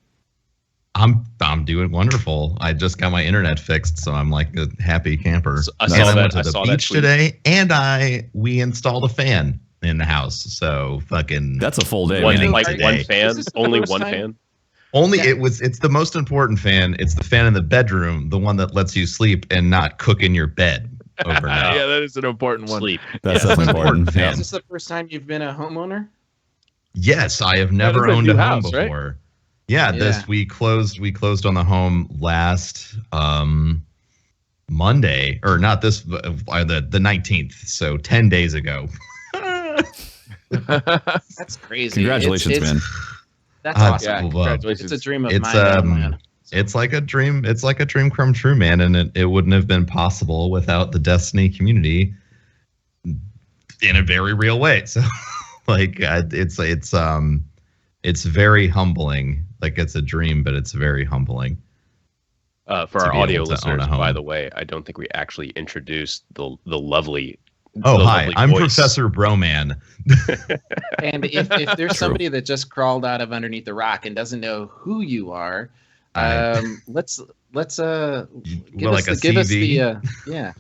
I'm doing wonderful. I just got my internet fixed, so I'm like a happy camper. I And saw I that. went to I the saw that beach tweet. today, and we installed a fan in the house. So fucking That's a full day, One, man. like Today. one fan, This is the only first one time- fan. only Yeah. it's the most important fan. It's the fan in the bedroom, the one that lets you sleep and not cook in your bed overnight. Yeah, that is an important one. Sleep. That's Yeah, definitely important. fan. Yeah. Is this the first time you've been a homonner? Yes, I have this never is a owned new a home house, right? before. Yeah, Yeah. we closed on the home last Monday, or not this the 19th, so 10 days ago. That's crazy. Congratulations, It's- man. That's Ah, awesome. Yeah, Well, congratulations. It's a dream of It's mine, man. it's like a dream. It's like a dream come true, man, and it wouldn't have been possible without the Destiny community in a very real way. So, like, it's very humbling. Like it's a dream, but it's very humbling. For To our be audio able to own a listeners, by home. the way, I don't think we actually introduced the lovely. Oh, the hi, lovely I'm voice. Professor Broman. And if there's somebody that just crawled out of underneath the rock and doesn't know who you are, let's give Well, us like a give us CV? the yeah.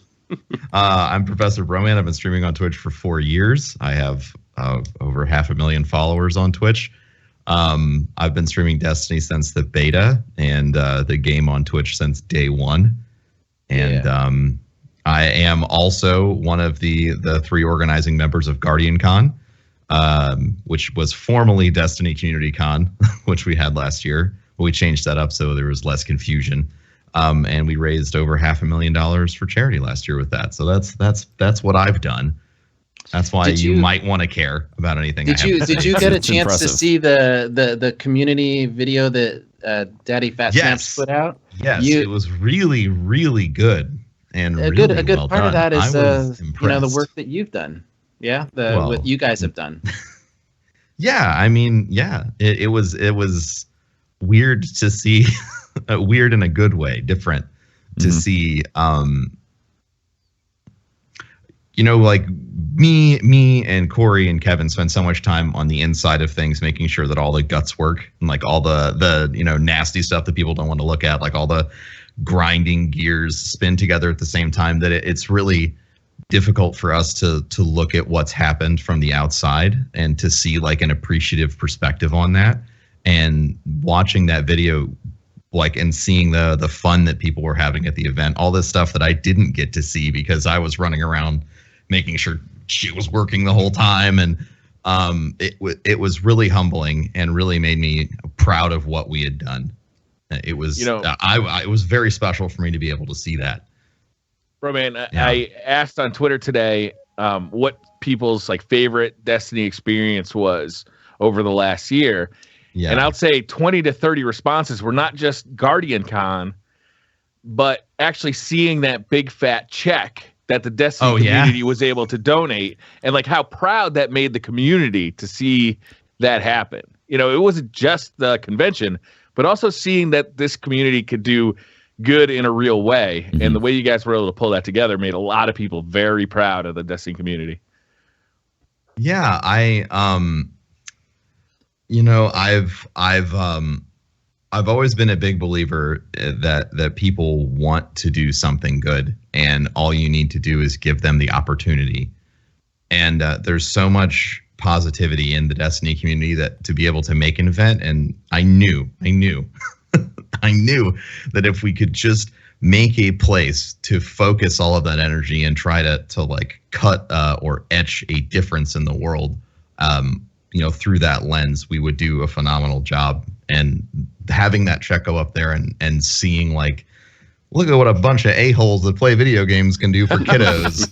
I'm Professor Broman. I've been streaming on Twitch for 4 years. I have over 500,000 followers on Twitch. I've been streaming Destiny since the beta and the game on Twitch since day one. And I am also one of the 3 organizing members of Guardian Con, which was formerly Destiny Community Con, which we had last year. We changed that up so there was less confusion. And we raised over $500,000 for charity last year with that. So that's what I've done. That's why you might want to care about anything. Did you get a It's chance impressive. to see the community video that Daddyphatsnaps Yes. put out? Yes, You- it was really, really good, and A really good well part of done. that is I was the impressed. work that you've done. Yeah, Well- what you guys have done. Yeah, I mean, yeah, it was weird to see, weird in a good way, different to see. Like me and Corey and Kevin spend so much time on the inside of things, making sure that all the guts work and like all the nasty stuff that people don't want to look at, like all the grinding gears spin together at the same time, that it's really difficult for us to look at what's happened from the outside and to see like an appreciative perspective on that. And watching that video, like, and seeing the fun that people were having at the event, all this stuff that I didn't get to see because I was running around making sure shit was working the whole time. And it was really humbling and really made me proud of what we had done. It was, it was very special for me to be able to see that. Broman, I asked on Twitter today what people's like favorite Destiny experience was over the last year. Yeah. And I'll say 20 to 30 responses were not just Guardian Con, but actually seeing that big fat check that the Destiny community was able to donate, and like how proud that made the community to see that happen. It wasn't just the convention, but also seeing that this community could do good in a real way. Mm-hmm. And the way you guys were able to pull that together made a lot of people very proud of the Destiny community. Yeah, I've always been a big believer that people want to do something good, and all you need to do is give them the opportunity. And there's so much positivity in the Destiny community that to be able to make an event, and I knew I knew that if we could just make a place to focus all of that energy and try to like cut or etch a difference in the world, through that lens, we would do a phenomenal job. And having that check go up there and seeing like, look at what a bunch of a-holes that play video games can do for kiddos.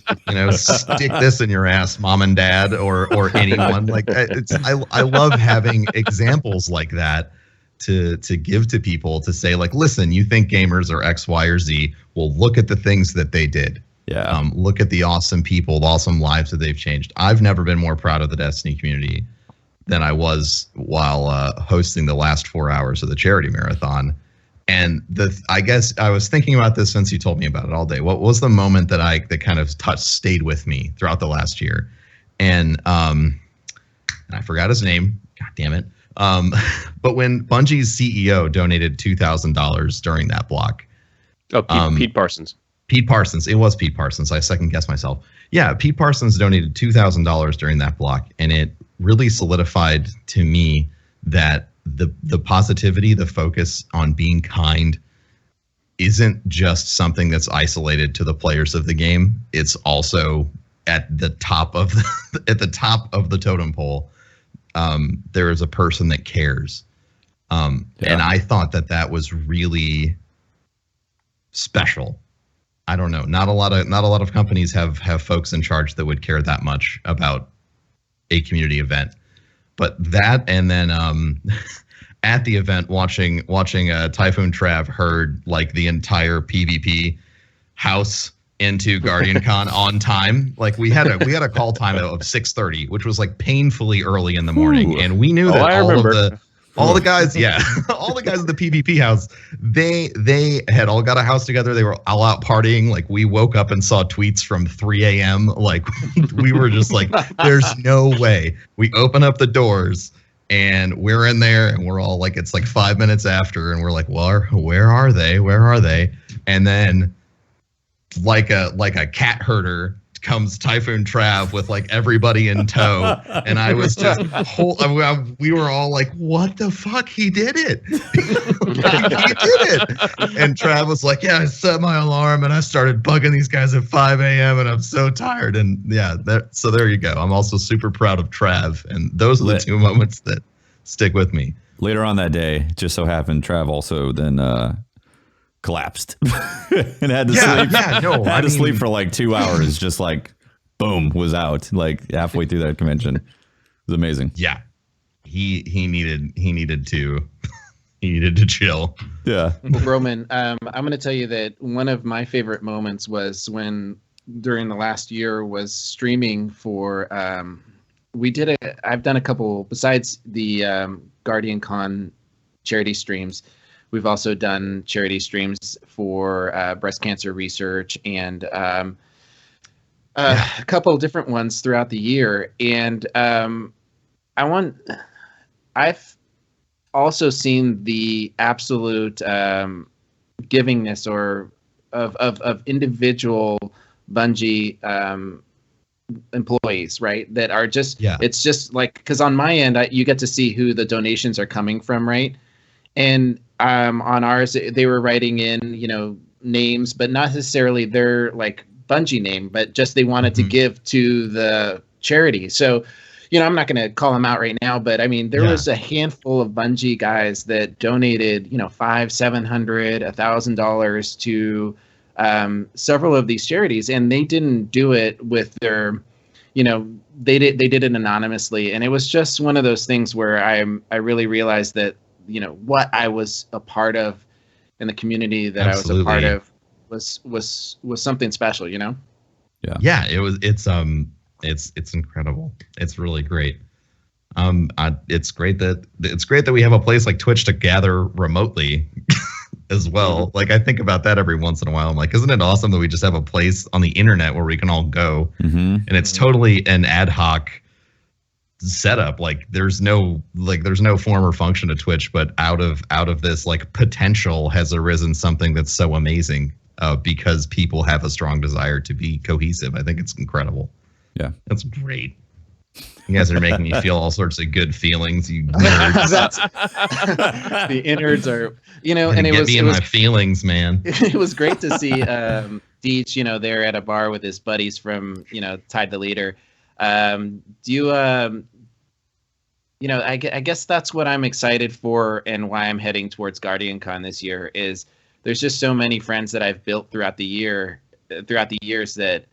Stick this in your ass, mom and dad, or anyone. Like I love having examples like that to give to people, to say like, listen, you think gamers are X, Y, or Z. Well, look at the things that they did. Yeah. Look at the awesome people, the awesome lives that they've changed. I've never been more proud of the Destiny community than I was while hosting the last 4 hours of the charity marathon. And I guess I was thinking about this since you told me about it all day. What was the moment that kind of stayed with me throughout the last year? And I forgot his name. God damn it. But when Bungie's CEO donated $2,000 during that block. Oh, Pete Parsons. Pete Parsons. It was Pete Parsons. I second guessed myself. Yeah, Pete Parsons donated $2,000 during that block, and it really solidified to me that the positivity, the focus on being kind, isn't just something that's isolated to the players of the game. It's also at the top of the totem pole. There is a person that cares, and I thought that was really special. I don't know. Not a lot of companies have folks in charge that would care that much about a community event. But that, and then at the event, watching Typhoon Trav herd like the entire PvP house into Guardian Con on time. Like we had a call time of 6:30, which was like painfully early in the morning, and we knew that all the guys at the PvP house, they had all got a house together. They were all out partying. Like we woke up and saw tweets from 3 a.m. Like we were just like, there's no way. We open up the doors and we're in there and we're all like, it's like 5 minutes after, and we're like, well, where are they? Where are they? And then like a cat herder comes Typhoon Trav with like everybody in tow, and I was just we were all like, what the fuck, he did it. He did it. And Trav was like, yeah, I set my alarm and I started bugging these guys at 5 a.m. and I'm so tired. And yeah, so there you go. I'm also super proud of Trav, and those are the two moments that stick with me. Later on that day, just so happened Trav also then collapsed and had to sleep. Had to sleep for like 2 hours. Just like, boom, was out like halfway through that convention. It was amazing. Yeah, he needed to chill. Yeah. Well, Broman, I'm going to tell you that one of my favorite moments was when during the last year was streaming for. I've done a couple besides the Guardian Con charity streams. We've also done charity streams for breast cancer research and a couple of different ones throughout the year. And I've also seen the absolute givingness of individual Bungie employees, right? That are just, it's just like, because on my end, you get to see who the donations are coming from, right? And on ours, they were writing in, names, but not necessarily their like Bungie name, but just they wanted to give to the charity. So, I'm not going to call them out right now, but I mean, there was a handful of Bungie guys that donated, $500, $700, $1,000 to several of these charities, and they didn't do it with their, they did it anonymously, and it was just one of those things where I really realized that what I was a part of in the community that I was a part of was something special, Yeah, it's incredible. It's really great. It's great that we have a place like Twitch to gather remotely as well. Like I think about that every once in a while. I'm like, isn't it awesome that we just have a place on the internet where we can all go? And it's totally an ad hoc setup. Like there's no form or function to Twitch, but out of this like potential has arisen something that's so amazing because people have a strong desire to be cohesive. I think it's incredible. Yeah, that's great. You guys are making me feel all sorts of good feelings, you nerds. The innards are, and it was my feelings, man. It was great to see Deej, there at a bar with his buddies from, Tide the Leader. I guess that's what I'm excited for, and why I'm heading towards GuardianCon this year. Is there's just so many friends that I've built throughout the years that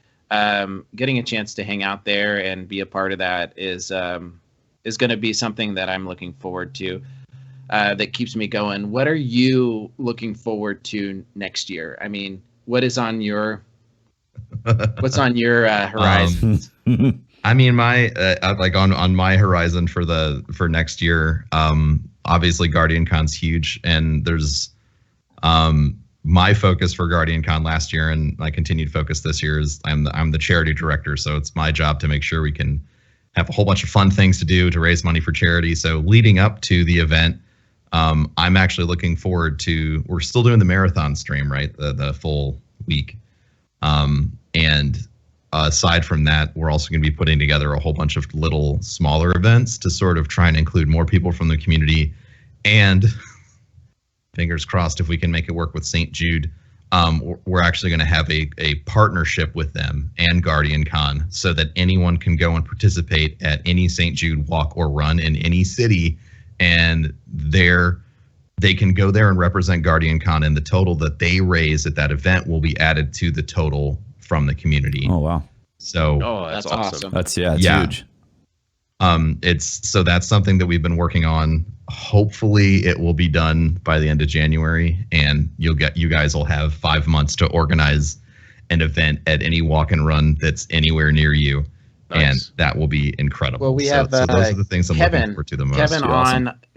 getting a chance to hang out there and be a part of that is going to be something that I'm looking forward to. That keeps me going. What are you looking forward to next year? I mean, what's on your horizon? I mean, my like on my horizon for next year, obviously GuardianCon's huge, and there's my focus for GuardianCon last year, and my continued focus this year is I'm the charity director, so it's my job to make sure we can have a whole bunch of fun things to do to raise money for charity. So leading up to the event, I'm actually looking forward to. We're still doing the marathon stream, right? The full week, and aside from that, we're also going to be putting together a whole bunch of little smaller events to sort of try and include more people from the community. And fingers crossed, if we can make it work with St. Jude, we're actually going to have a partnership with them and GuardianCon, so that anyone can go and participate at any St. Jude walk or run in any city, and they can go there and represent GuardianCon, and the total that they raise at that event will be added to the total from the community. Oh wow! So that's awesome. That's huge. That's something that we've been working on. Hopefully it will be done by the end of January, and you guys will have 5 months to organize an event at any walk and run that's anywhere near you. Nice. And that will be incredible. Well, we have so those are the things I'm looking forward to the most.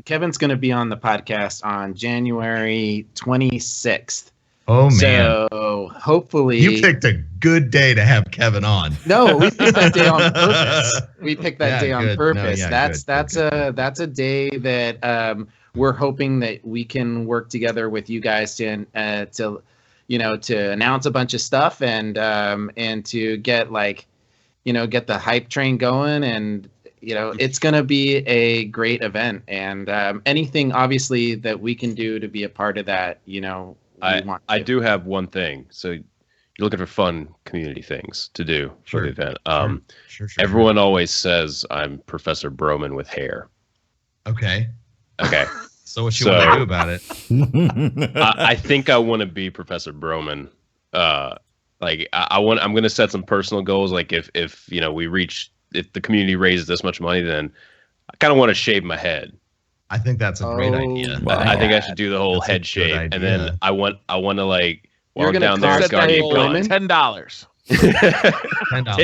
Kevin's going to be on the podcast on January 26th. Oh man! So hopefully you picked a good day to have Kevin on. No, we picked that day on purpose. We picked that day on purpose. No, that's a day that we're hoping that we can work together with you guys to announce a bunch of stuff and to get get the hype train going, and it's going to be a great event, and anything obviously that we can do to be a part of that, I do have one thing. So you're looking for fun community things to do for the event. Sure. Everyone always says I'm Professor Broman with hair. Okay. So what you want to do about it? I think I want to be Professor Broman. I'm going to set some personal goals. Like if the community raises this much money, then I kind of want to shave my head. I think that's a great idea. Wow. I think I should do the whole head shave, and then I want to while I'm down there. $10. $10.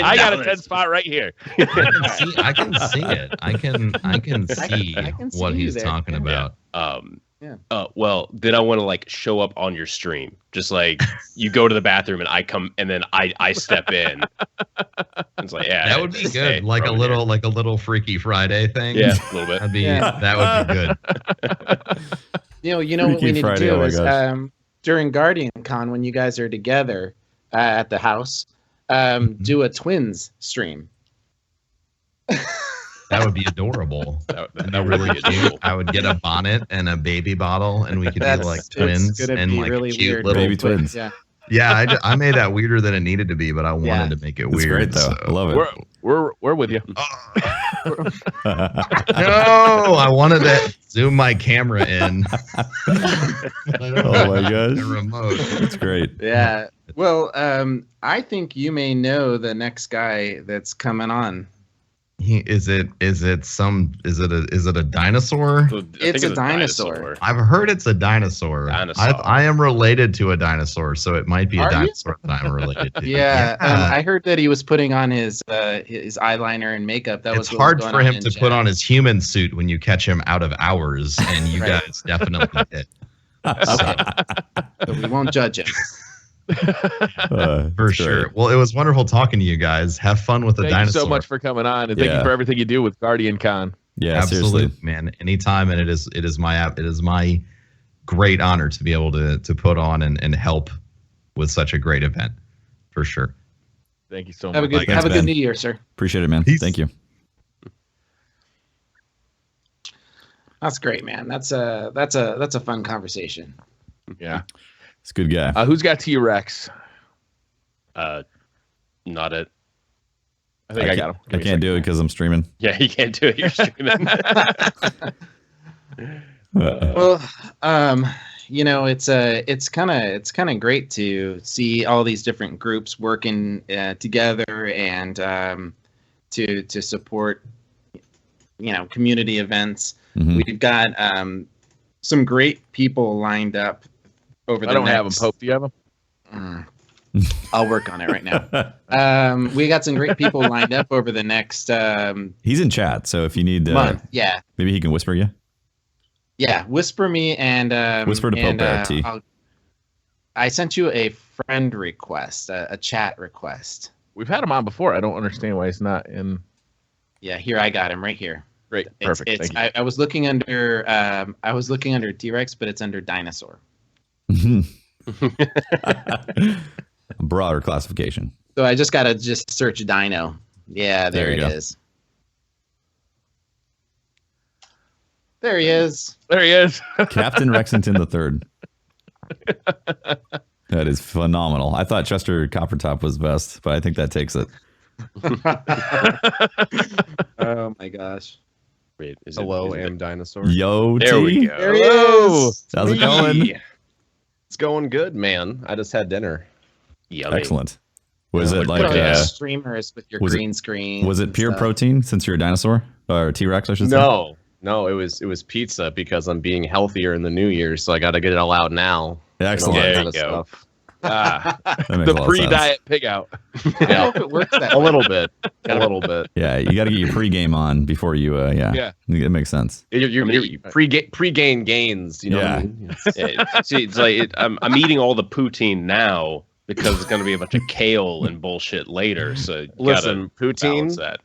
I got a 10 spot right here. I can see it. I can see what he's talking about. Well, then I want to show up on your stream. Just you go to the bathroom and I come, and then I step in. It's that would be good. A little Freaky Friday thing. Yeah, a little bit. That would be good. What we need to do is during GuardianCon, when you guys are together at the house, do a twins stream. That would be adorable. That really adorable. I would get a bonnet and a baby bottle, and we could be like twins and really cute weird. little baby twins. Yeah, I made that weirder than it needed to be, but I wanted to make it weird. Great though. I love it. We're with you. No, I wanted to zoom my camera in. Oh my gosh. The remote. That's great. Yeah. Well, I think you may know the next guy that's coming on. Is it a dinosaur? It's a dinosaur. I've heard it's a dinosaur. I am related to a dinosaur, so it might be a dinosaur that I'm related to. Yeah, I heard that he was putting on his eyeliner and makap. It's hard for him to put on his human suit when you catch him out of hours, and you guys definitely did. So we won't judge him. For sure. Well, it was wonderful talking to you guys. Have fun with the dinosaur. Thank you so much for coming on, and thank you for everything you do with GuardianCon. Yeah, absolutely, seriously. man. Anytime, and it is my great honor to be able to put on and help with such a great event, for sure. Thank you so much. Have a good New Year, sir. Appreciate it, man. Peace. Thank you. That's great, man. That's a fun conversation. Yeah. It's a good guy. Who's got TeeWrex? Not it. I think I got him. I can't do it because I'm streaming. Yeah, you can't do it. You're streaming. Well, it's kind of great to see all these different groups working together and to support community events. Mhm. We've got some great people lined up over the I don't have them. next. Pope, do you have them? I'll work on it right now. We got some great people lined up over the next He's in chat, so if you need month. Yeah. maybe he can whisper you. Yeah, whisper me and Whisper to and, Pope T. I sent you a friend request, a chat request. We've had him on before. I don't understand why he's not in. Yeah, here I got him right here. Great, perfect. Thank you. I was looking under TeeWrex, but it's under dinosaur. Broader classification. So I just gotta search dino. Yeah, there There it you go. is. There he is. There he is. Captain Rexington III. That is phenomenal. I thought Chester Coppertop was best, but I think that takes it. Oh my gosh. Wait, is Hello, it, M Dinosaur. Yo, There T. we go. There he Hello. is. How's it going? It's going good, man. I just had dinner. Yummy. Excellent. Was it Look like Put on your at streamers with your was it- green screen. was it and pure stuff. protein since you're a dinosaur or T-Rex I should say? No, it was pizza because I'm being healthier in the new year, so I got to get it all out now. Excellent. And all that There kind of you go. stuff. That makes The a lot of sense. pre-diet pig out. I don't know if it works that A way. little bit. A little bit. Yeah, you got to get your pregame on before you. Yeah. It makes sense. You're pre-gain gains, you know Yeah. what I mean? See, it's like I'm eating all the poutine now because it's going to be a bunch of kale and bullshit later. So you Listen, gotta balance poutine, that.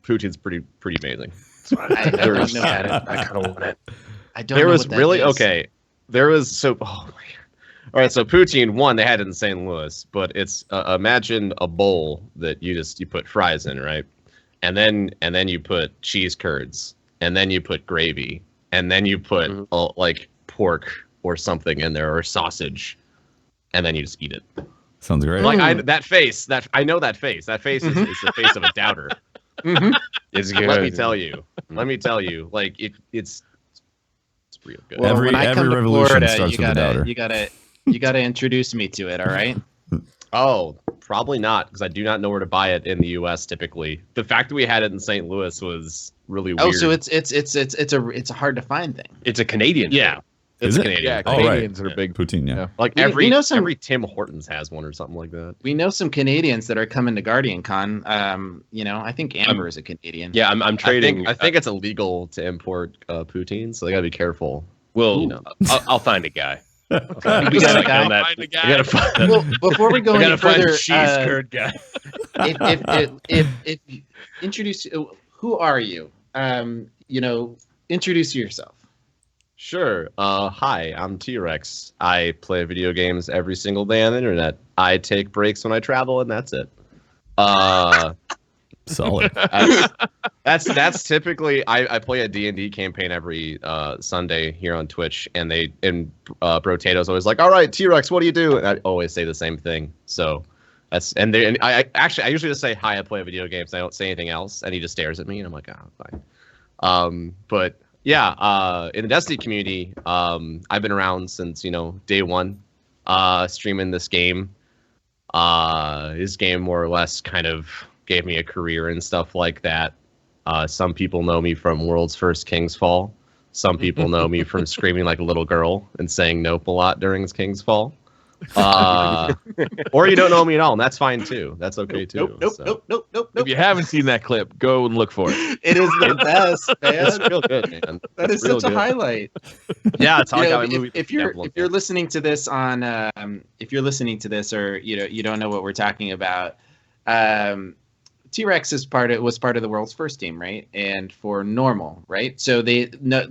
poutine's pretty amazing. I don't know. I kind of want it. I don't There know was what that really is. okay. There was oh my God. All right, so poutine one they had it in St. Louis, but it's imagine a bowl that you put fries in, right? And then you put cheese curds, and then you put gravy, and then you put like pork or something in there or sausage, and then you just eat it. Sounds great. Like I know that face. That face is the face of a doubter. It's good. Let me tell you. Like it's real good. Well, Every when I come to revolution Florida, starts with a doubter. you gotta introduce me to it. All right. Oh, probably not, because I do not know where to buy it in the U.S. Typically, the fact that we had it in St. Louis was really weird. Oh, so it's a hard to find thing. It's a Canadian. yeah, thing. it's Is it? Canadian. Yeah, Oh, right. Canadians are big. Poutine, yeah. Like We every know some- every Tim Hortons has one or something like that. We know some Canadians that are coming to Guardian Con. I think Amber is a Canadian. Yeah, I'm trading. I think it's illegal to import poutine, so they gotta be careful. Well, I'll find a guy. We got a guy. I gotta find. Well, before we go I any gotta find further, a cheese curd guy. if introduce, who are you? Introduce yourself. Sure. Hi, I'm TeeWrex. I play video games every single day on the internet. I take breaks when I travel, and that's it. Solid. That's typically I play a D&D campaign every Sunday here on Twitch, and Brotato's always like, all right, TeeWrex, what do you do? And I always say the same thing. So I usually just say hi, I play video games. I don't say anything else, and he just stares at me, and I'm like, fine. But yeah, in the Destiny community, I've been around since day one, streaming this game. This game more or less kind of gave me a career and stuff like that. Some people know me from World's First King's Fall. Some people know me from screaming like a little girl and saying nope a lot during King's Fall. Or you don't know me at all, and that's fine too. That's okay too. Nope. If you haven't seen that clip, go and look for it. It is the best, It's man. real good, man. That is real such a good. highlight. Yeah, it's how I You know, got my movie. if you're listening to this on if you're listening to this or you don't know what we're talking about, TeeWrex was part of the world's first team, right? And for normal, right? So the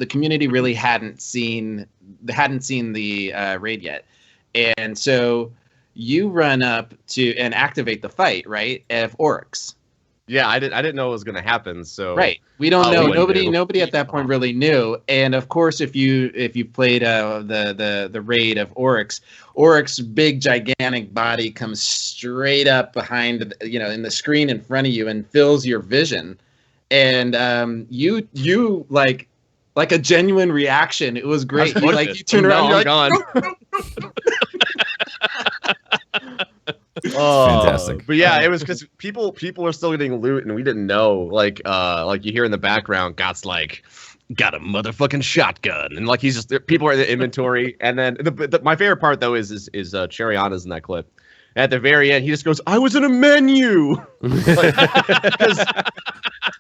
community really hadn't seen the raid yet, and so you run up to and activate the fight, right? Of orcs. Yeah, I didn't know it was gonna happen. So Right. We don't know. we Nobody at that point really knew. And of course, if you played the raid of Oryx's big gigantic body comes straight up behind, in the screen in front of you and fills your vision. And you like a genuine reaction. It was great. You turn around, you're like, gone. Fantastic. But yeah, it was because people are still getting loot, and we didn't know. Like you hear in the background, Got's like, got a motherfucking shotgun, and like he's just people are in the inventory. And then my favorite part though is Cheriana's in that clip. At the very end, he just goes, "I was in a menu." Because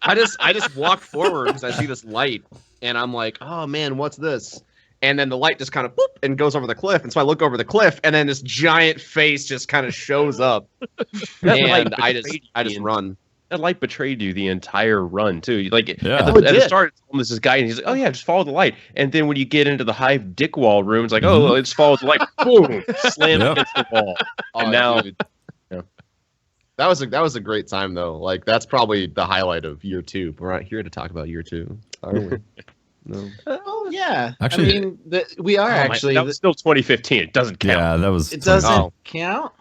I just walk forward because I see this light, and I'm like, "Oh man, what's this?" And then the light just kind of boop and goes over the cliff. And so I look over the cliff, and then this giant face just kind of shows up. And I just run. That light betrayed you the entire run too. Like at Yeah. the start, there's this guy, and he's like, "Oh yeah, just follow the light." And then when you get into the hive dick wall room, it's like, "Oh, well, just follow the light." Boom, slam against the wall. And now, dude. That was a great time though. Like that's probably the highlight of year 2. We're not here to talk about year 2, are we? No. Oh yeah. Actually- I mean, we are actually. that was still 2015. It doesn't count. Yeah, that was. It doesn't count.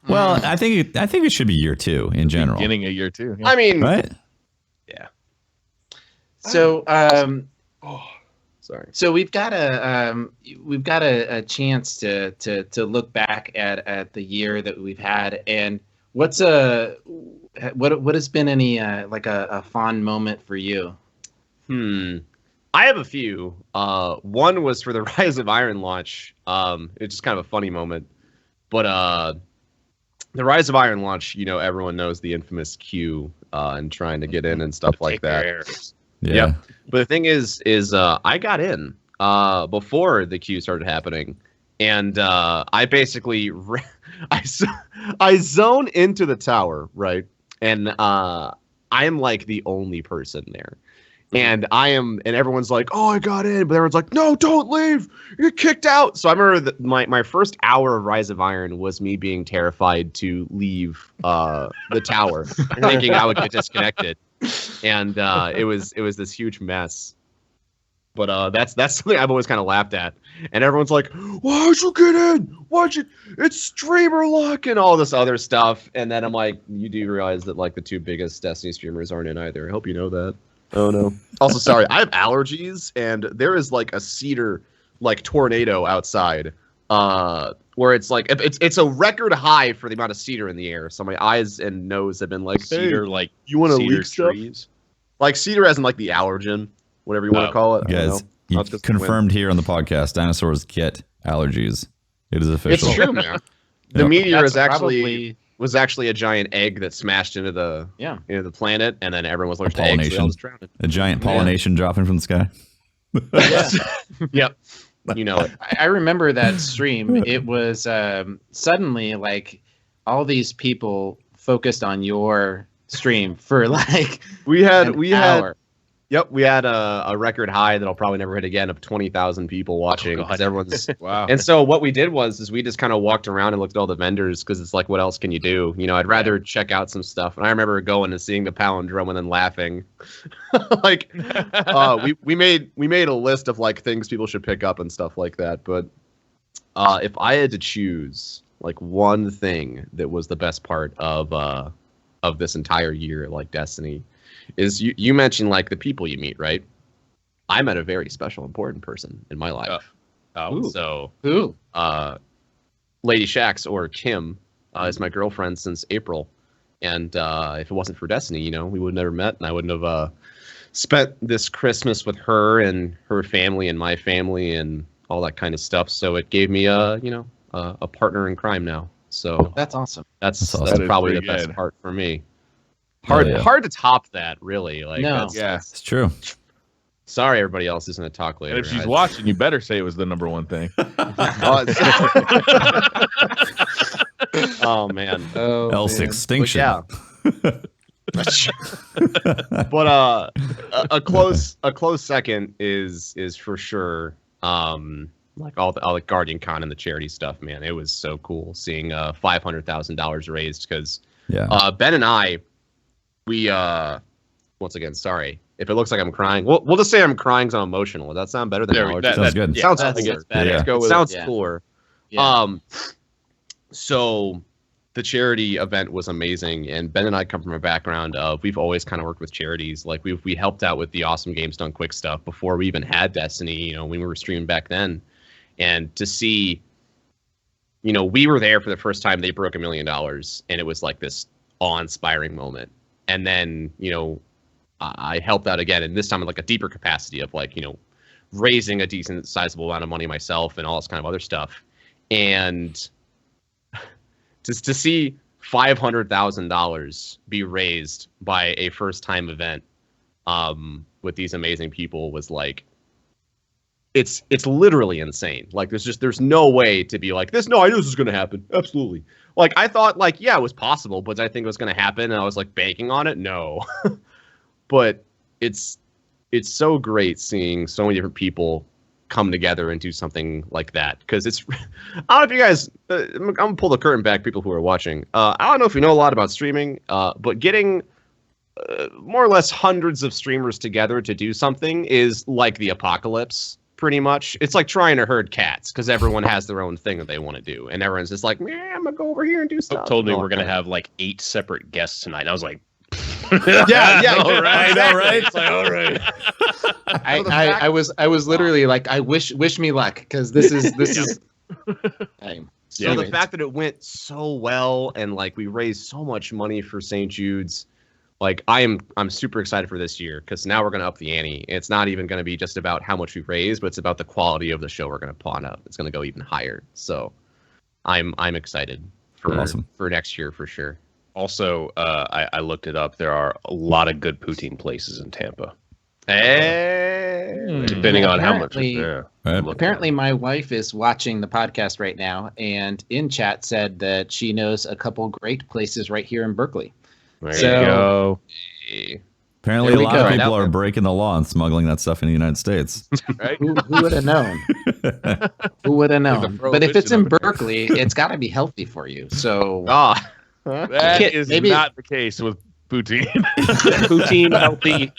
Well, I think it should be year 2 in general. Beginning of year 2. Yeah. I mean, Right? So, sorry. so we've got a chance to look back at the year that we've had, and what has been any like a fond moment for you? I have a few. One was for the Rise of Iron launch. It's just kind of a funny moment. But the Rise of Iron launch, everyone knows the infamous queue and trying to get in and stuff like that. Yeah. Yep. But the thing is I got in before the queue started happening. And I basically I zone into the tower, right? And I am like the only person there. And everyone's like, "Oh, I got in," but everyone's like, "No, don't leave. You're kicked out." So I remember that my first hour of Rise of Iron was me being terrified to leave the tower, thinking I would get disconnected, and it was this huge mess. But that's something I've always kind of laughed at, and everyone's like, "Why'd you get in? It's streamer lock and all this other stuff." And then I'm like, "You do realize that like the 2 biggest Destiny streamers aren't in either? I hope you know that." Oh no. Also, sorry, I have allergies, and there is like a cedar like tornado outside, where it's like it's a record high for the amount of cedar in the air. So my eyes and nose have been like, Cedar, "Hey, like you want to cedar leak stuff?" trees. Like cedar as in like the allergen, whatever you want to call it. I don't Guys, know. you That's just confirmed here on the podcast, dinosaurs get allergies. It is official. It's true, man. The Yep. meteor That's is actually probably- was actually a giant egg that smashed into the the planet, and then everyone was allergic to eggs. So they all just drowned. A giant pollination dropping from the sky. Yep, you know it. I remember that stream. It was suddenly like all these people focused on your stream for like We had an hour. we had a record high that I'll probably never hit again of 20,000 people watching because everyone's Wow. And so what we did was we just kind of walked around and looked at all the vendors because it's like, what else can you do? I'd rather check out some stuff. And I remember going and seeing the palindrome and then laughing. Like, we made a list of like things people should pick up and stuff like that. But if I had to choose like one thing that was the best part of this entire year, like Destiny, is you mentioned like the people you meet, right? I met a very special, important person in my life. Oh, So Who? Lady Shax, or Kim, is my girlfriend since April. And if it wasn't for Destiny, we would have never met, and I wouldn't have spent this Christmas with her and her family and my family and all that kind of stuff. So it gave me a partner in crime now. So That's awesome. That's awesome. that's That is probably the pretty best good. part for me. Hell yeah. Hard to top that, really. Like, No. that's- Yeah. It's true. Sorry, everybody else is going to talk later. And if she's watching, you better say it was the number one thing. Oh man. Else extinction. Yeah. But a close second is for sure like all the Guardian Con and the charity stuff, man. It was so cool seeing $500,000 raised because Yeah. Ben and I we once again, sorry if it looks like I'm crying. We'll just say I'm crying because I'm emotional. Does that sound better than allergies? Sounds good. Yeah, sounds That's cooler. better. Let's go with sounds cooler. Yeah. So the charity event was amazing, and Ben and I come from a background of we've always kind of worked with charities. Like we helped out with the Awesome Games Done Quick stuff before we even had Destiny. You know, when we were streaming back then, and to see, you know, we were there for the first time they broke $1 million, and it was like this awe-inspiring moment. And then, you know, I helped out again, and this time in like a deeper capacity of like, you know, raising a decent sizable amount of money myself and all this kind of other stuff. And just to see $500,000 be raised by a first time event with these amazing people was like, it's literally insane. Like there's no way to be like this. No, I knew this was going to happen. Absolutely. Like I thought like, yeah, it was possible, but I think it was going to happen. And I was like banking on it. No, but it's so great seeing so many different people come together and do something like that. Cause it's, I don't know if you guys, I'm gonna pull the curtain back, people who are watching. I don't know if you know a lot about streaming, but getting more or less hundreds of streamers together to do something is like the apocalypse. Pretty much. It's like trying to herd cats because everyone has their own thing that they want to do. And everyone's just like, man, I'm going to go over here and do stuff. Told me we're going to have like 8 separate guests tonight. And I was like, yeah. All right. Exactly. I know, right? It's like, all right. I was literally like, I wish me luck because this is. So the fact that it went so well and like we raised so much money for St. Jude's, like I'm super excited for this year because now we're going to up the ante. It's not even going to be just about how much we raise, but it's about the quality of the show we're going to pawn up. It's going to go even higher. So I'm excited for next year for sure. Also, I looked it up. There are a lot of good poutine places in Tampa. Depending on how much. Apparently, my wife is watching the podcast right now, and in chat said that she knows a couple great places right here in Berkeley. There you go. Apparently, a lot of people are breaking the law and smuggling that stuff in the United States. Right? Who would have known? Who would have known? But if it's in Berkeley, it's got to be healthy for you. So, that is not the case with poutine. Poutine healthy.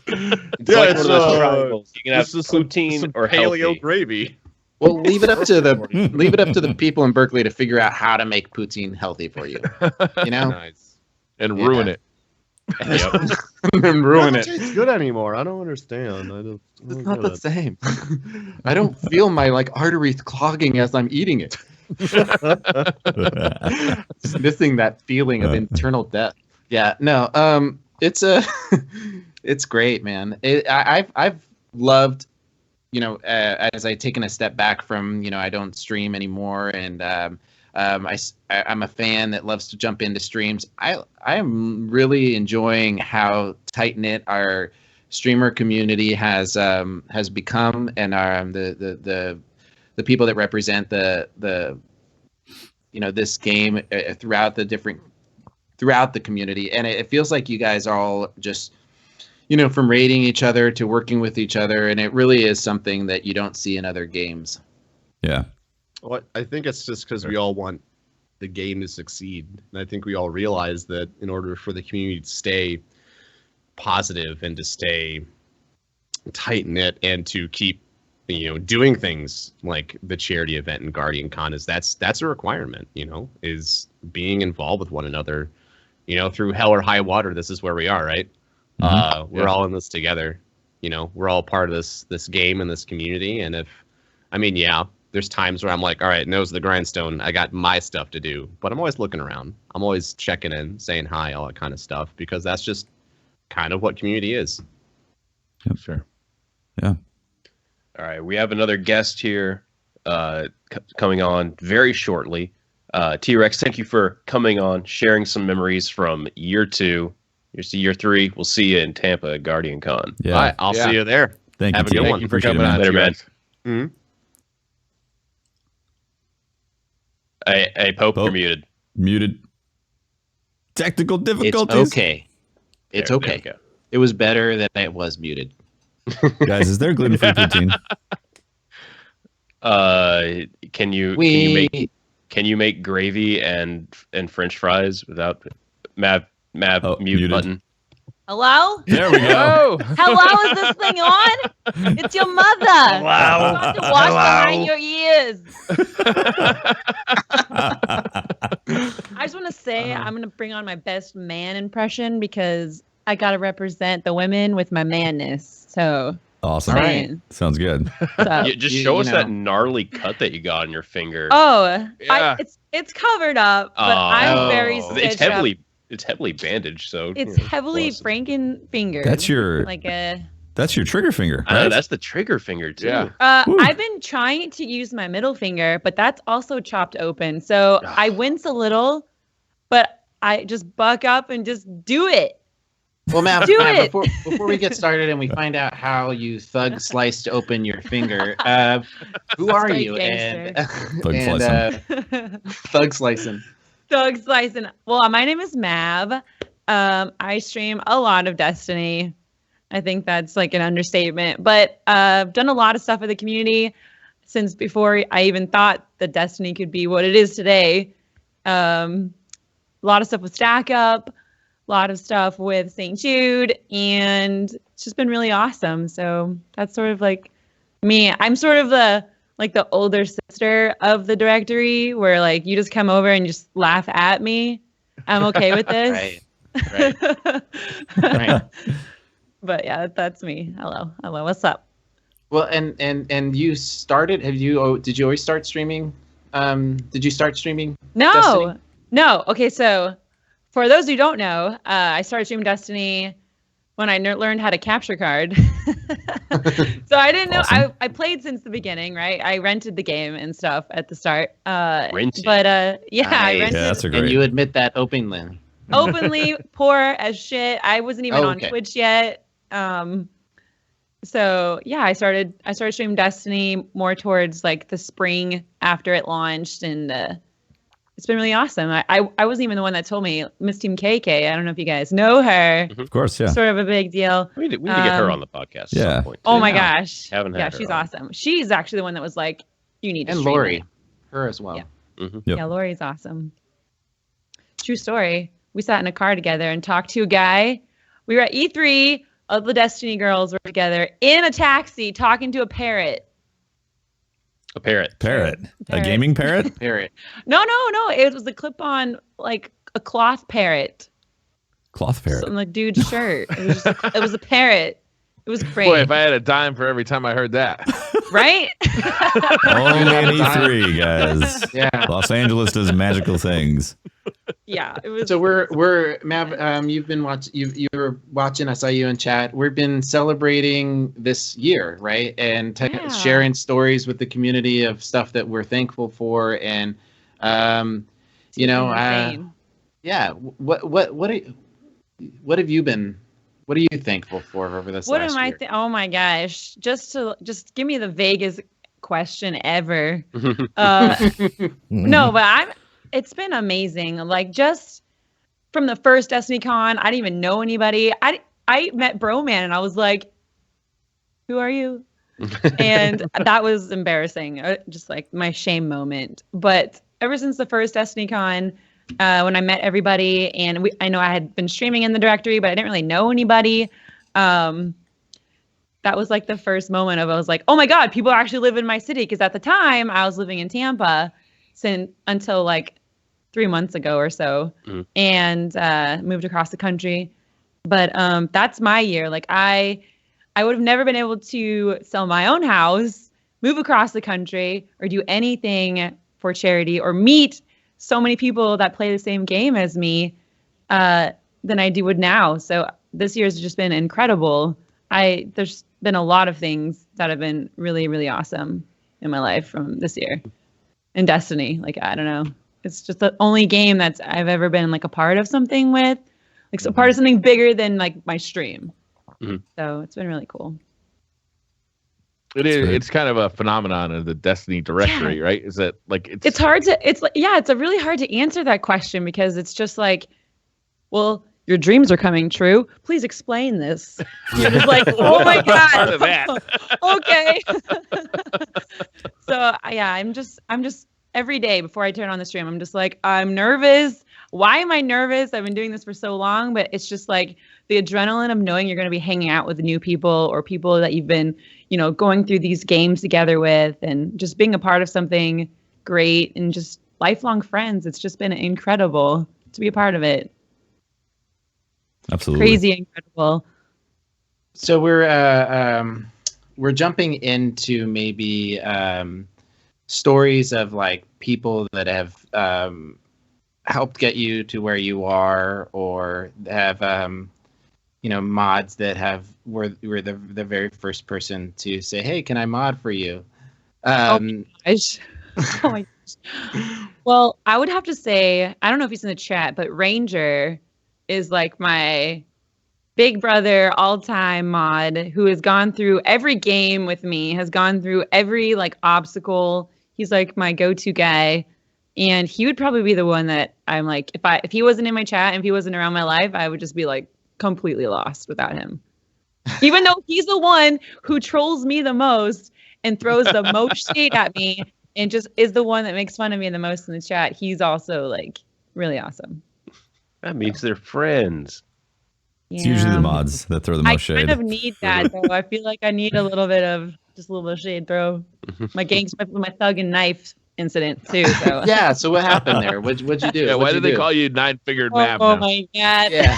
It's like one of those triangles. You can have poutine some or paleo healthy. gravy. Well, leave it up to the people in Berkeley to figure out how to make poutine healthy for you. You know. Nice. And ruin it. And ruin it. It tastes good anymore. I don't understand. It's not the same. I don't feel my like arteries clogging as I'm eating it. Just missing that feeling of internal death. Yeah, no. It's it's great, man. I've loved, you know, as I've taken a step back from, you know, I don't stream anymore, and I'm a fan that loves to jump into streams. I am really enjoying how tight knit our streamer community has become, and the people that represent the you know, this game throughout the community. And it feels like you guys are all just, you know, from raiding each other to working with each other, and it really is something that you don't see in other games. Yeah. Well, I think it's just because we all want the game to succeed. And I think we all realize that in order for the community to stay positive and to stay tight-knit and to keep, you know, doing things like the charity event and Guardian Con, is that's a requirement, you know, is being involved with one another, you know, through hell or high water. This is where we are, right? We're all in this together. You know, we're all part of this game and this community. And there's times where I'm like, all right, nose to the grindstone. I got my stuff to do, but I'm always looking around. I'm always checking in, saying hi, all that kind of stuff, because that's just kind of what community is. Yep. Sure. Yeah. All right, we have another guest here coming on very shortly. TeeWrex, thank you for coming on, sharing some memories from year 2. Here's to year 3. We'll see you in Tampa at Guardian Con. Yeah. All right, I'll see you there. Thank Have you. a good one. Thank you for Appreciate coming it, on. Later, man. TeeWrex. Hey, Pope, you're muted. Muted. Technical difficulties. It's okay. It's There okay. we go. It was better that it was muted. Guys, is there gluten-free poutine? Can you make gravy and French fries without Mav Oh, mute muted. button? Hello? There we go. Hello, is this thing on? It's your mother. Hello. You have to wash behind your ears. I just want to say I'm going to bring on my best man impression because I got to represent the women with my manness. So Awesome. Right. Sounds good. So, Just show us that gnarly cut that you got on your finger. oh, Yeah. it's covered up, but I'm very Oh. it's stitched up. heavily bandaged, so It's you know, heavily plus- Franken fingered. That's your like a. that's your trigger finger, I know, right? that's the trigger finger too. Yeah. Woo. I've been trying to use my middle finger, but that's also chopped open. So I wince a little, but I just buck up and just do it. Well, Mav, Do it. before we get started and we find out how you thug sliced open your finger, who are Straight you? And, Thug and thug slicing. Thug slicing. Well, my name is Mav. I stream a lot of Destiny. I think that's like an understatement. But I've done a lot of stuff with the community since before I even thought that Destiny could be what it is today. A lot of stuff with Stack Up, a lot of stuff with St. Jude, and it's just been really awesome. So that's sort of like me. I'm sort of the older sister of the directory where like you just come over and just laugh at me. I'm okay with this. Right. But yeah, that's me. Hello. What's up? Well, and you started. Did you always start streaming? Did you start streaming? Destiny? No. Okay, so for those who don't know, I started streaming Destiny when I learned how to capture card. So I didn't know. Awesome. I played since the beginning, right? I rented the game and stuff at the start. Rented? But yeah, I Nice. rented Yeah, that's a great. And you admit that openly. openly, poor as shit. I wasn't even on Okay. Twitch yet. So yeah, I started streaming Destiny more towards like the spring after it launched, and it's been really awesome. I wasn't even the one that told me. Miss Team KK. I don't know if you guys know her. Of course, yeah. Sort of a big deal. We need to get her on the podcast. yeah. At some point, Oh too. my gosh. Haven't had Yeah, her she's on. awesome. She's actually the one that was like, you need to And stream Lori, it. her as well. Yeah. Yep. Yeah, Lori's awesome. True story. We sat in a car together and talked to a guy. We were at E3. All the Destiny girls were together in a taxi talking to a parrot. A parrot. Parrot. A Parrot. gaming parrot? Parrot. No. It was a clip-on, like a cloth parrot Cloth parrot. on the dude's shirt. It was just it was a parrot. It was great, Boy, if I had a dime for every time I heard that. right? Only in E3, guys. Yeah. Los Angeles does magical things. Yeah, it was. So we're Mav. You've been you were watching. I saw you in chat. We've been celebrating this year, right? And Yeah. sharing stories with the community of stuff that we're thankful for. And you know, insane. yeah. What have you been? What are you thankful for over this What last am I? year? Oh my gosh! Just give me the vaguest question ever. No, but it's been amazing. Like just from the first Destiny Con, I didn't even know anybody. I met Broman and I was like, "Who are you?" And that was embarrassing. Just like my shame moment. But ever since the first Destiny Con, when I met everybody, and I know I had been streaming in the directory, but I didn't really know anybody. That was like the first moment of I was like, oh my God, people actually live in my city. Because at the time I was living in Tampa until like 3 months ago or so, and moved across the country. But that's my year. Like I would have never been able to sell my own house, move across the country, or do anything for charity or meet so many people that play the same game as me than I would now. So this year's just been incredible. There's been a lot of things that have been really, really awesome in my life from this year. And Destiny, like, I don't know. It's just the only game that's I've ever been like a part of something with, like so part of something bigger than like my stream. So it's been really cool. It's kind of a phenomenon of the Destiny directory, right? Is that like It's hard to it's a really hard to answer that question because it's just like, well, your dreams are coming true. Please explain this. You're just like, oh my God. part of that. Okay. So yeah, I'm just every day before I turn on the stream, I'm just like, I'm nervous. why am I nervous? I've been doing this for so long, but it's just like the adrenaline of knowing you're going to be hanging out with new people or people that you've been, going through these games together with, and just being a part of something great and just lifelong friends. It's just been incredible to be a part of it. Absolutely. Crazy incredible. So we're jumping into maybe stories of like people that have helped get you to where you are, or have mods that were the very first person to say, hey, can I mod for you? Oh my gosh. Oh my gosh. Well, I would have to say, I don't know if he's in the chat, but Ranger is like my big brother all-time mod who has gone through every game with me, has gone through every like obstacle. He's like my go-to guy, and he would probably be the one that I'm like, if he wasn't in my chat and if he wasn't around my life, I would just be like completely lost without him. Even though he's the one who trolls me the most and throws the most shade at me and just is the one that makes fun of me the most in the chat, he's also like really awesome. That means they're friends. It's usually the mods that throw the most shade. I kind of need that, though. I feel like I need a little bit of shade throw. My my thug and knife incident too. So yeah. So what happened there? What'd you do? Yeah, why did they call you Nine-Fingered Mav? Oh my god. Yeah.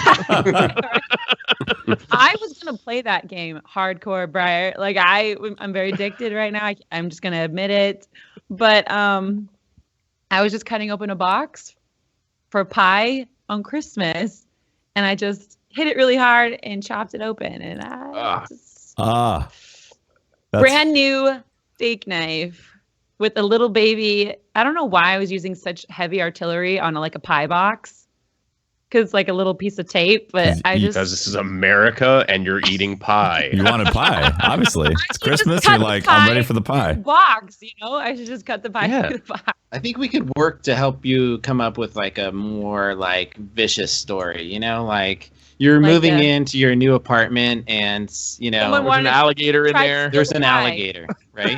I was gonna play that game hardcore, Briar. Like I'm very addicted right now. I'm just gonna admit it. But I was just cutting open a box for pie on Christmas, and I just hit it really hard and chopped it open, and brand new steak knife with a little baby. I don't know why I was using such heavy artillery on a pie box, because like a little piece of tape, but because this is America and you're eating pie. You wanted pie, obviously. It's Christmas. You're like, I'm ready for the pie. Box, I should just cut the pie through the box. I think we could work to help you come up with like a more like vicious story. Like you're moving into your new apartment, and there's an alligator in there. There's an alligator, right?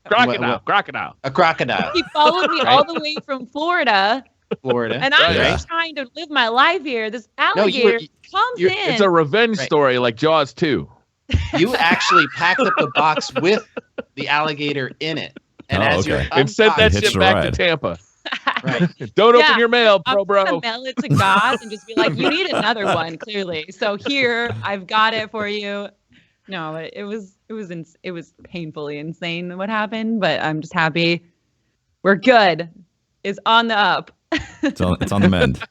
Crocodile. A crocodile. He followed me all the way from Florida. And I'm trying to live my life here. This alligator comes in. It's a revenge story like Jaws 2. You actually packed up the box with the alligator in it. And and sent that shit back to Tampa. Right. Don't open your mail, bro. I'm mail it to God and just be like, you need another one, clearly. So here, I've got it for you. No, it was painfully insane what happened, but I'm just happy. We're good. It's on the up. It's on the mend.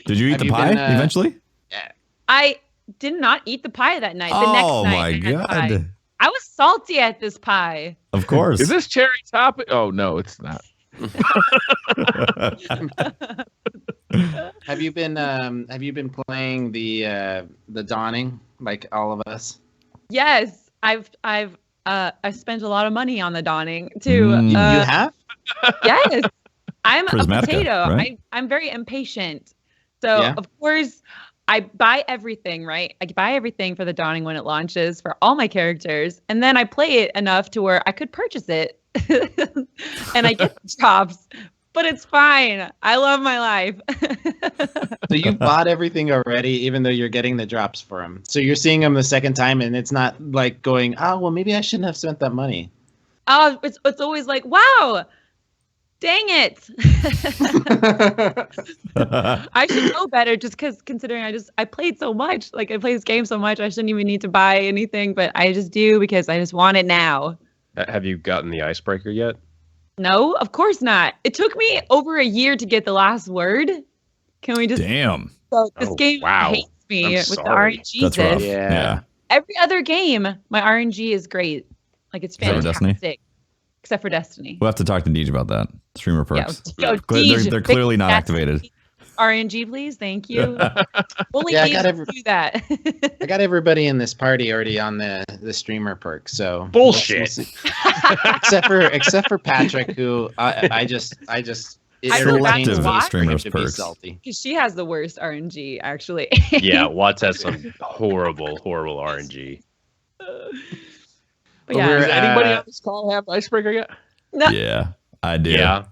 Did you eat the pie eventually? Yeah. I did not eat the pie that night. The next night. Oh my god! I was salty at this pie. Of course. Is this cherry topping? Oh no, it's not. Have you been playing the Dawning like all of us? Yes, I've spent a lot of money on the Dawning too. You have? Yes. I'm Prismatica, a potato. right? I'm very impatient. So of course I buy everything, right? I buy everything for the Dawning when it launches for all my characters, and then I play it enough to where I could purchase it. And I get the drops, but it's fine. I love my life. So you bought everything already, even though you're getting the drops for them. So you're seeing them the second time, and it's not like going, oh, well, maybe I shouldn't have spent that money. Oh, it's always like, wow, dang it. I should know better, just because considering I played so much. Like I play this game so much, I shouldn't even need to buy anything, but I just do because I just want it now. Have you gotten the icebreaker yet? No, of course not. It took me over a year to get the last word. Can we just... Damn. So this game hates me with the RNG. That's rough. Yeah. Every other game, my RNG is great. Like it's fantastic. Except for Destiny. We'll have to talk to Deej about that. Streamer perks. Deej, they're clearly not activated. RNG, please. Thank you. Only Deej do that. I got everybody in this party already on the streamer perk. So bullshit. Except for Patrick, who I just selective streamers perks. Because she has the worst RNG, actually. Yeah, Watts has some horrible RNG. But yeah. Does anybody on this call have icebreaker yet? No. Yeah, I do. Yeah.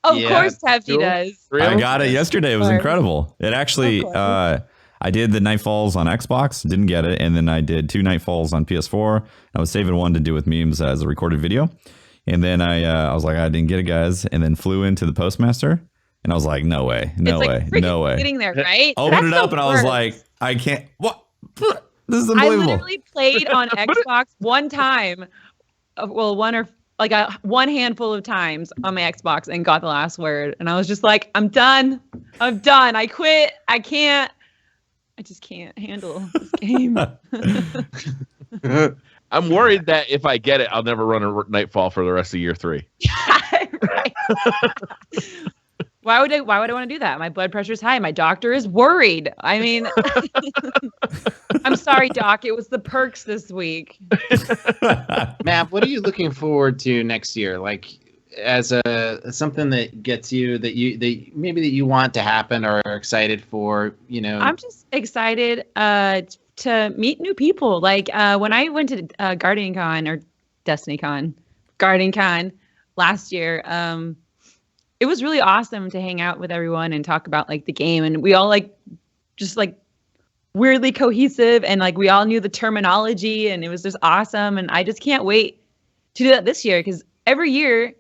Of Yeah. course, Hefty Cool. does. I got it yesterday. It was Of course. incredible. It actually, Of course. I did the Nightfalls on Xbox, didn't get it, and then I did 2 Nightfalls on PS4. I was saving one to do with memes as a recorded video, and then I was like, I didn't get it, guys, and then flew into the postmaster, and I was like, no way, no It's way, like freaking no way. Getting there, right? Opened it That's up, the and I was worst. like, I can't. What? This is I unbelievable. literally played on Xbox one time. Well, one handful of times on my Xbox and got the last word. And I was just like, I'm done. I quit. I just can't handle this game. I'm worried that if I get it, I'll never run a Nightfall for the rest of year 3. Right. Why would I want to do that? My blood pressure's high. My doctor is worried. I mean, I'm sorry, Doc. It was the perks this week. Matt, what are you looking forward to next year? Like, as something that gets you that you want to happen or are excited for. I'm just excited to meet new people. Like when I went to GuardianCon or DestinyCon, GuardianCon last year. It was really awesome to hang out with everyone and talk about like the game, and we all just weirdly cohesive, and like we all knew the terminology, and it was just awesome. And I just can't wait to do that this year, because every year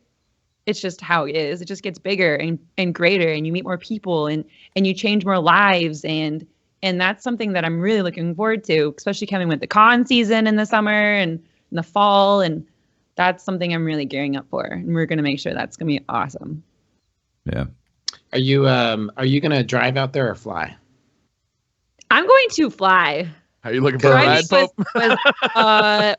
it's just how it is. It just gets bigger and greater, and you meet more people, and you change more lives, and that's something that I'm really looking forward to, especially coming with the con season in the summer and in the fall, and that's something I'm really gearing up for, and we're gonna make sure that's gonna be awesome. Yeah. Are you gonna drive out there or fly? I'm going to fly. Are you looking for a ride, Pope?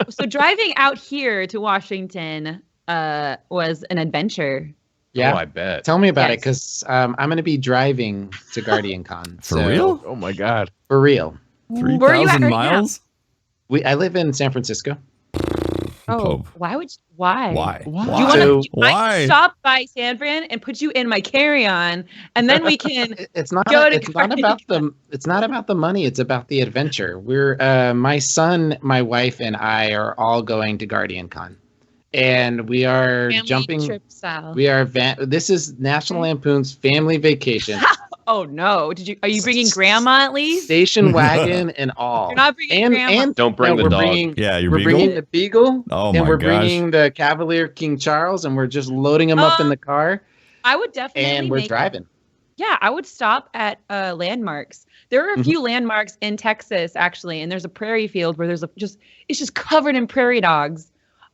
So driving out here to Washington was an adventure. Yeah, Oh, I bet. Tell me about it, Yes. because I'm going to be driving to GuardianCon. For real? Oh my God. For real. Where are you at 3,000 right miles? I live in San Francisco. Oh, Pope. why? Why? You want So- to? I can stop by San Fran and put you in my carry-on, and then we can. It's not. Go to It's not about the. It's not about the money. It's about the adventure. We're my son, my wife, and I are all going to GuardianCon, and we are family jumping. trip style. We are. This is National Lampoon's Family Vacation. Oh no! Are you bringing grandma at least? Station wagon and all. You're not bringing grandma. And Don't bring the we're dog. bringing. Yeah, your We're beagle? bringing the Beagle. Oh and my we're gosh. bringing the Cavalier King Charles, and we're just loading them up in the car, I would definitely. and we're driving. Yeah, I would stop at landmarks. There are a few landmarks in Texas actually, and there's a prairie field where it's just covered in prairie dogs.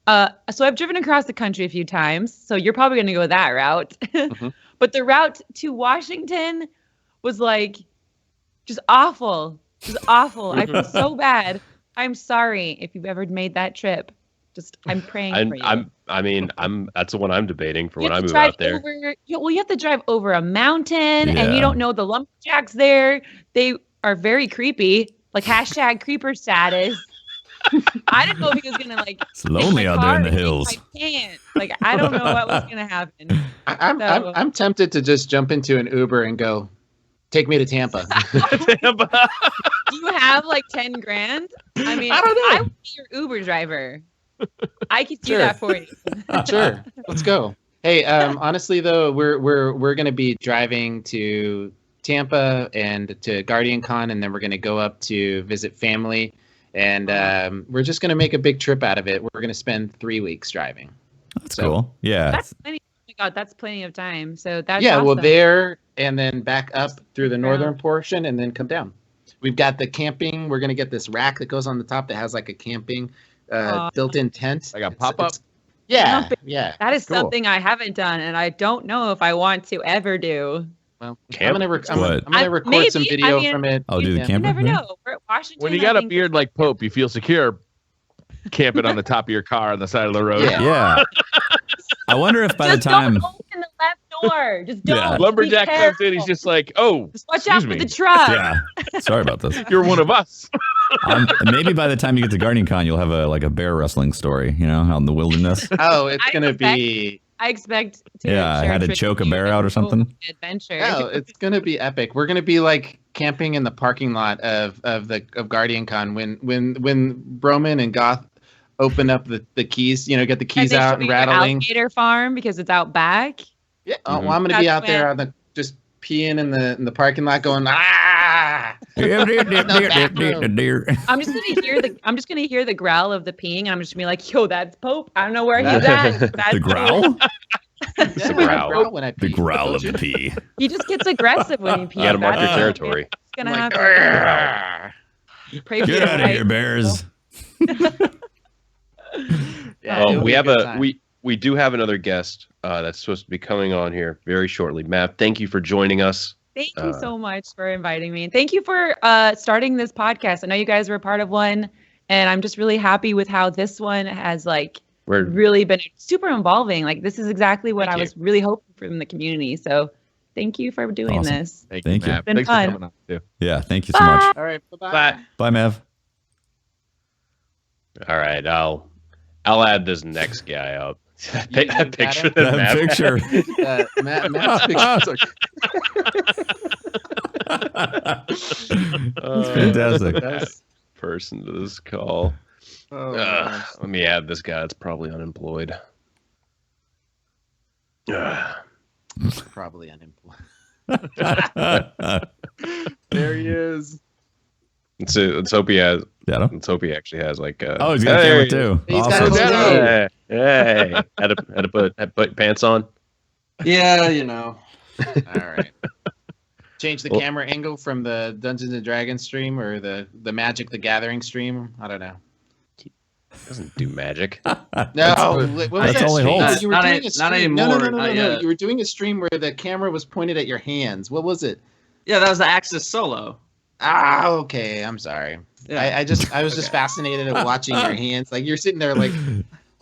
So I've driven across the country a few times, so you're probably going to go that route. But the route to Washington was just awful. Just awful. I feel so bad. I'm sorry if you've ever made that trip. I'm praying for you. That's the one I'm debating for You when I have to move drive out there. you have to drive over a mountain, and Yeah. you don't know the lumberjacks there. They are very creepy, # creeper status. I didn't know if he was gonna It's lonely out there in the hills. I can't. I don't know what was gonna happen. I'm tempted to just jump into an Uber and go, take me to Tampa. Do you have 10 grand? I mean, I don't know. I would be your Uber driver. I could do Sure. that for you. Sure, let's go. Hey, honestly though, we're gonna be driving to Tampa and to GuardianCon, and then we're gonna go up to visit family, and we're just gonna make a big trip out of it. We're gonna spend 3 weeks driving. That's cool. Yeah. That's plenty. Oh my God, that's plenty of time. So that's Yeah, awesome. well, there and then back up through the Around. northern portion, and then come down. We've got the camping. We're gonna get this rack that goes on the top that has a camping built-in tent. Like a pop-up? Yeah, Camping. yeah. That is Cool. something I haven't done, and I don't know if I want to ever do. Well, Camp? I'm gonna What? record some maybe, video I mean, from it. Oh, do the Yeah. You camper? never Yeah. know. We're at Washington. When you I got a think- beard like Pope, you feel secure camping on the top of your car on the side of the road. Yeah. Yeah. I wonder if by the Just time. don't open the left door. Just don't. Yeah. Just be Lumberjack comes in, he's careful. just like, oh, Just watch out excuse for me. the truck. Yeah. Sorry about this. You're one of us. Maybe by the time you get to GuardianCon, you'll have a bear wrestling story, out in the wilderness. Oh, it's I gonna expect- be. I expect to. Yeah, I share had to trips choke a with you bear and out or go something. Adventure. Oh, it's gonna be epic. We're gonna be camping in the parking lot of GuardianCon when Broman and Goth open up the keys. Get the keys they out show and you your rattling. alligator farm because it's out back. Yeah. Oh, well, I'm gonna be out there on the just peeing in the parking lot, going ah. I'm just gonna hear the growl of the peeing, and I'm just gonna be like, "Yo, that's Pope. I don't know where he's at." That's The growl? The growl. when I The pee. growl of the pee. He just gets aggressive when he pees. You gotta mark your That's territory. what's gonna Like, happen. Pray for Get your out of life. here, bears. Yeah, it'll we be a have good a time. we do have another guest that's supposed to be coming on here very shortly. Matt, thank you for joining us. Thank you so much for inviting me. And thank you for starting this podcast. I know you guys were a part of one, and I'm just really happy with how this one has really been super involving. Like, this is exactly what I was really hoping from the community. So thank you for doing Awesome. this. Thank Thank you. Matt. It's been Thanks fun. for coming on too. Yeah, thank you so much. All right. Bye-bye. Bye. Bye, Mav. All right, I'll add this next guy up. You that picture Datto? that Matt picture. Matt's picture. That's fantastic. That's- person to this call. oh, gosh. Let me add this guy that's probably unemployed. Probably unemployed. There he is. Let's hope he has. Datto? Let's hope he actually has like. Oh, he's got a camera too. He's got Awesome. his own. Hey, had to put pants on. Yeah, you know. All right. Change the camera angle from the Dungeons and Dragons stream or the Magic the Gathering stream. I don't know. Doesn't do magic. No, what was that's that only stream? Holtz. You were Not doing a- a stream. not anymore, No. not yet. You were doing a stream where the camera was pointed at your hands. What was it? Yeah, that was the Axis Solo. Ah, okay. I'm sorry. Yeah. I was just fascinated at watching your hands. Like, you're sitting there like,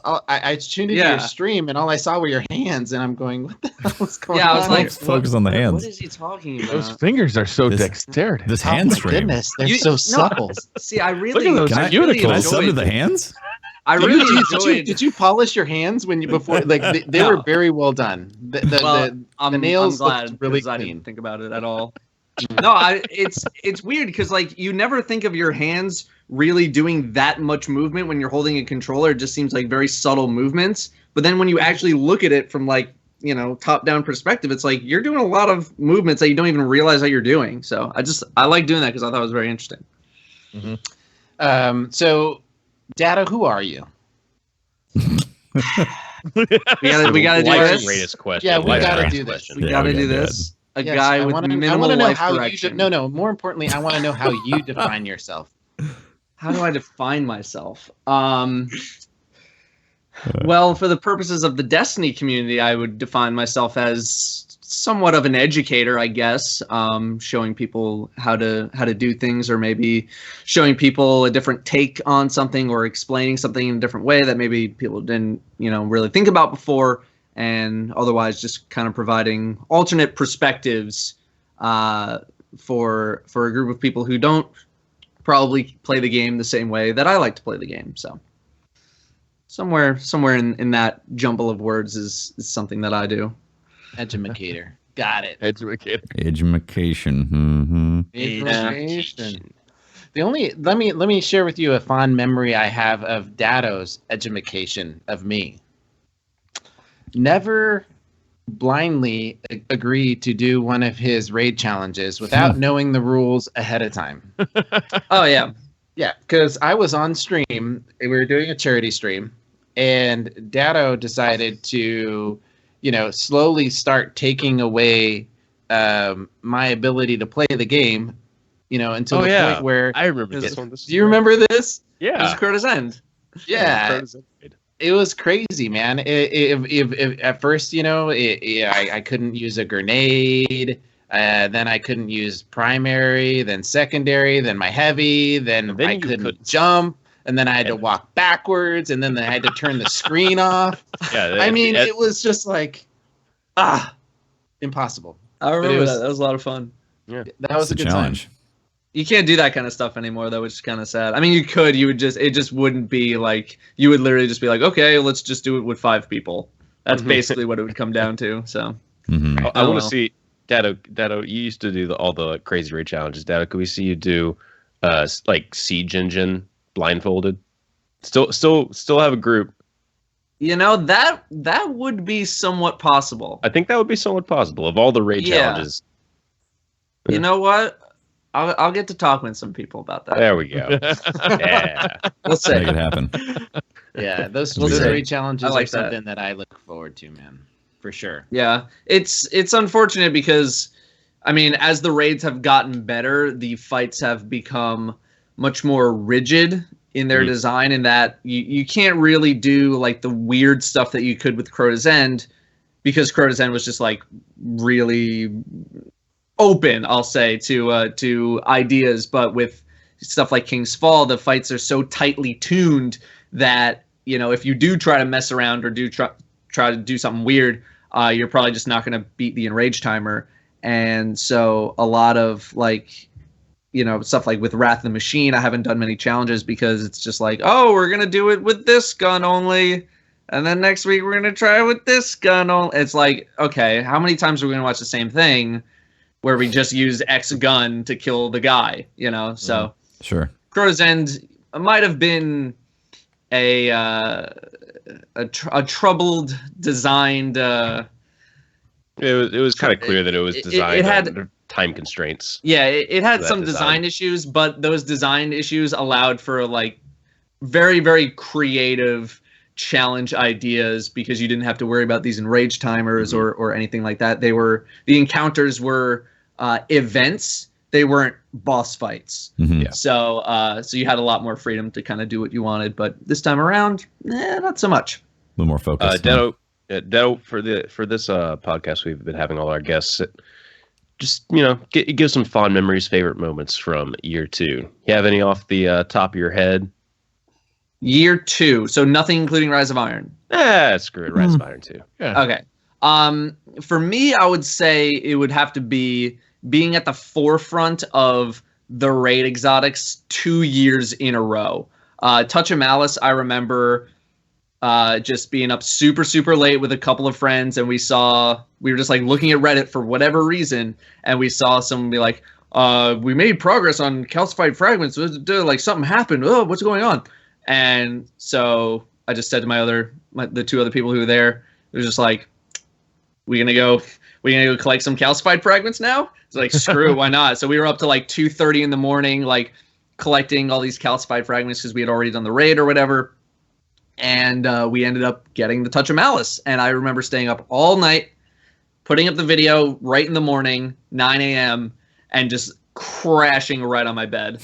oh, I tuned into your stream and all I saw were your hands, and I'm going, what the hell is going on? Yeah, I was like, Let's focus on the hands. What is he talking about? Those fingers are so This- dexterity. This Oh hand my stream. goodness, they're You- so no, supple. See, I really, Look at those Can I, cuticles. can I sub to the hands? I really enjoyed. Did you polish your hands when you before? Like they No. were very well done. The nails I'm glad looked really 'cause I clean. didn't think about it at all. No, it's weird because like you never think of your hands really doing that much movement when you're holding a controller. It just seems like very subtle movements. But then when you actually look at it from like, you know, top down perspective, it's like you're doing a lot of movements that you don't even realize that you're doing. So I like doing that because I thought it was very interesting. So, Datto, who are you? We gotta do Life's this. greatest question. Yeah, we Life's gotta greatest do this. question. We Yeah, gotta we do gotta do this. A Yes, guy I with wanna minimal know life how direction. you. No. More importantly, I want to know how you define yourself. How do I define myself? Well, for the purposes of the Destiny community, I would define myself as somewhat of an educator, I guess, showing people how to do things, or maybe showing people a different take on something, or explaining something in a different way that maybe people didn't, really think about before, and otherwise just kind of providing alternate perspectives for a group of people who don't probably play the game the same way that I like to play the game. So somewhere in that jumble of words is something that I do. Educator. Got it. Educated. Education. Mm-hmm. Education. Let me share with you a fond memory I have of Datto's education of me. Never blindly agree to do one of his raid challenges without knowing the rules ahead of time. Oh yeah. Yeah, because I was on stream. We were doing a charity stream, and Datto decided to, slowly start taking away my ability to play the game, until the point where. I remember this one. Do you remember this? It was Curtis End. Yeah. It was crazy, man. If at first, I couldn't use a grenade. Then I couldn't use primary, then secondary, then my heavy, then I couldn't jump, and then I had to walk backwards, and then I had to turn the screen off. Yeah, I mean, it was just like, impossible. I remember that. That was a lot of fun. Yeah, that was a good challenge. time. You can't do that kind of stuff anymore, though, which is kind of sad. I mean, you could. It just wouldn't be like, you would literally just be like, okay, let's just do it with 5 people. That's basically what it would come down to. So, I want to see Datto. You used to do all the crazy raid challenges. Datto, could we see you do, like Siege Engine blindfolded? Still have a group. You know, that would be somewhat possible. I think that would be somewhat possible of all the raid challenges. You know what? I'll get to talk with some people about that. There we go. Yeah. We'll see. Make it happen. Yeah, those We'll see. raid challenges I like are something that I look forward to, man. For sure. Yeah, it's unfortunate because, I mean, as the raids have gotten better, the fights have become much more rigid in their design, in that you can't really do like the weird stuff that you could with Crota's End, because Crota's End was just like really open, I'll say, to ideas. But with stuff like King's Fall, the fights are so tightly tuned that, you know, if you do try to mess around or do try to do something weird, you're probably just not going to beat the enrage timer. And so a lot of, like, you know, stuff like with Wrath of the Machine, I haven't done many challenges because it's just like, oh, we're going to do it with this gun only, and then next week we're going to try it with this gun only. It's like, okay, how many times are we going to watch the same thing where we just use X gun to kill the guy, you know? So Sure. Crota's End might have been a troubled designed. It was kind of clear that it was designed. It had under time constraints. Yeah, it had that some design issues, but those design issues allowed for like very, very creative challenge ideas, because you didn't have to worry about these enrage timers or anything like that. The encounters were events. They weren't boss fights. Yeah. So you had a lot more freedom to kind of do what you wanted. But this time around, not so much. A little more focused. Datto, for this podcast, we've been having all our guests just, you know, give some fond memories, favorite moments from year 2. You have any off the top of your head? Year 2, so nothing including Rise of Iron. Screw it, Rise of Iron 2. Yeah. Okay. For me, I would say it would have to be being at the forefront of the raid exotics 2 years in a row. Touch of Malice, I remember just being up super, super late with a couple of friends, and we were just like looking at Reddit for whatever reason, and we saw someone be like, we made progress on calcified fragments, like something happened, oh, what's going on? And so I just said to the 2 other people who were there, it was just like, we're gonna go collect some calcified fragments now? It's like, screw it, why not? So we were up to like 2:30 in the morning, like collecting all these calcified fragments because we had already done the raid or whatever. And we ended up getting the Touch of Malice. And I remember staying up all night, putting up the video right in the morning, 9 a.m., and just crashing right on my bed.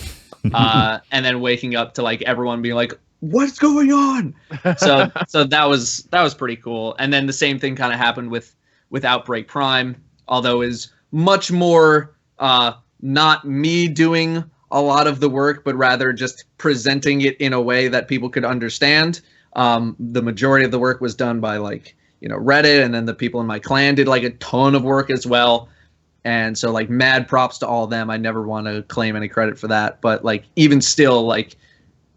And then waking up to like everyone being like, what's going on? So that was pretty cool. And then the same thing kind of happened with Outbreak Prime, although is much more not me doing a lot of the work, but rather just presenting it in a way that people could understand. The majority of the work was done by like, you know, Reddit, and then the people in my clan did like a ton of work as well. And so like mad props to all of them. I never want to claim any credit for that, but like even still, like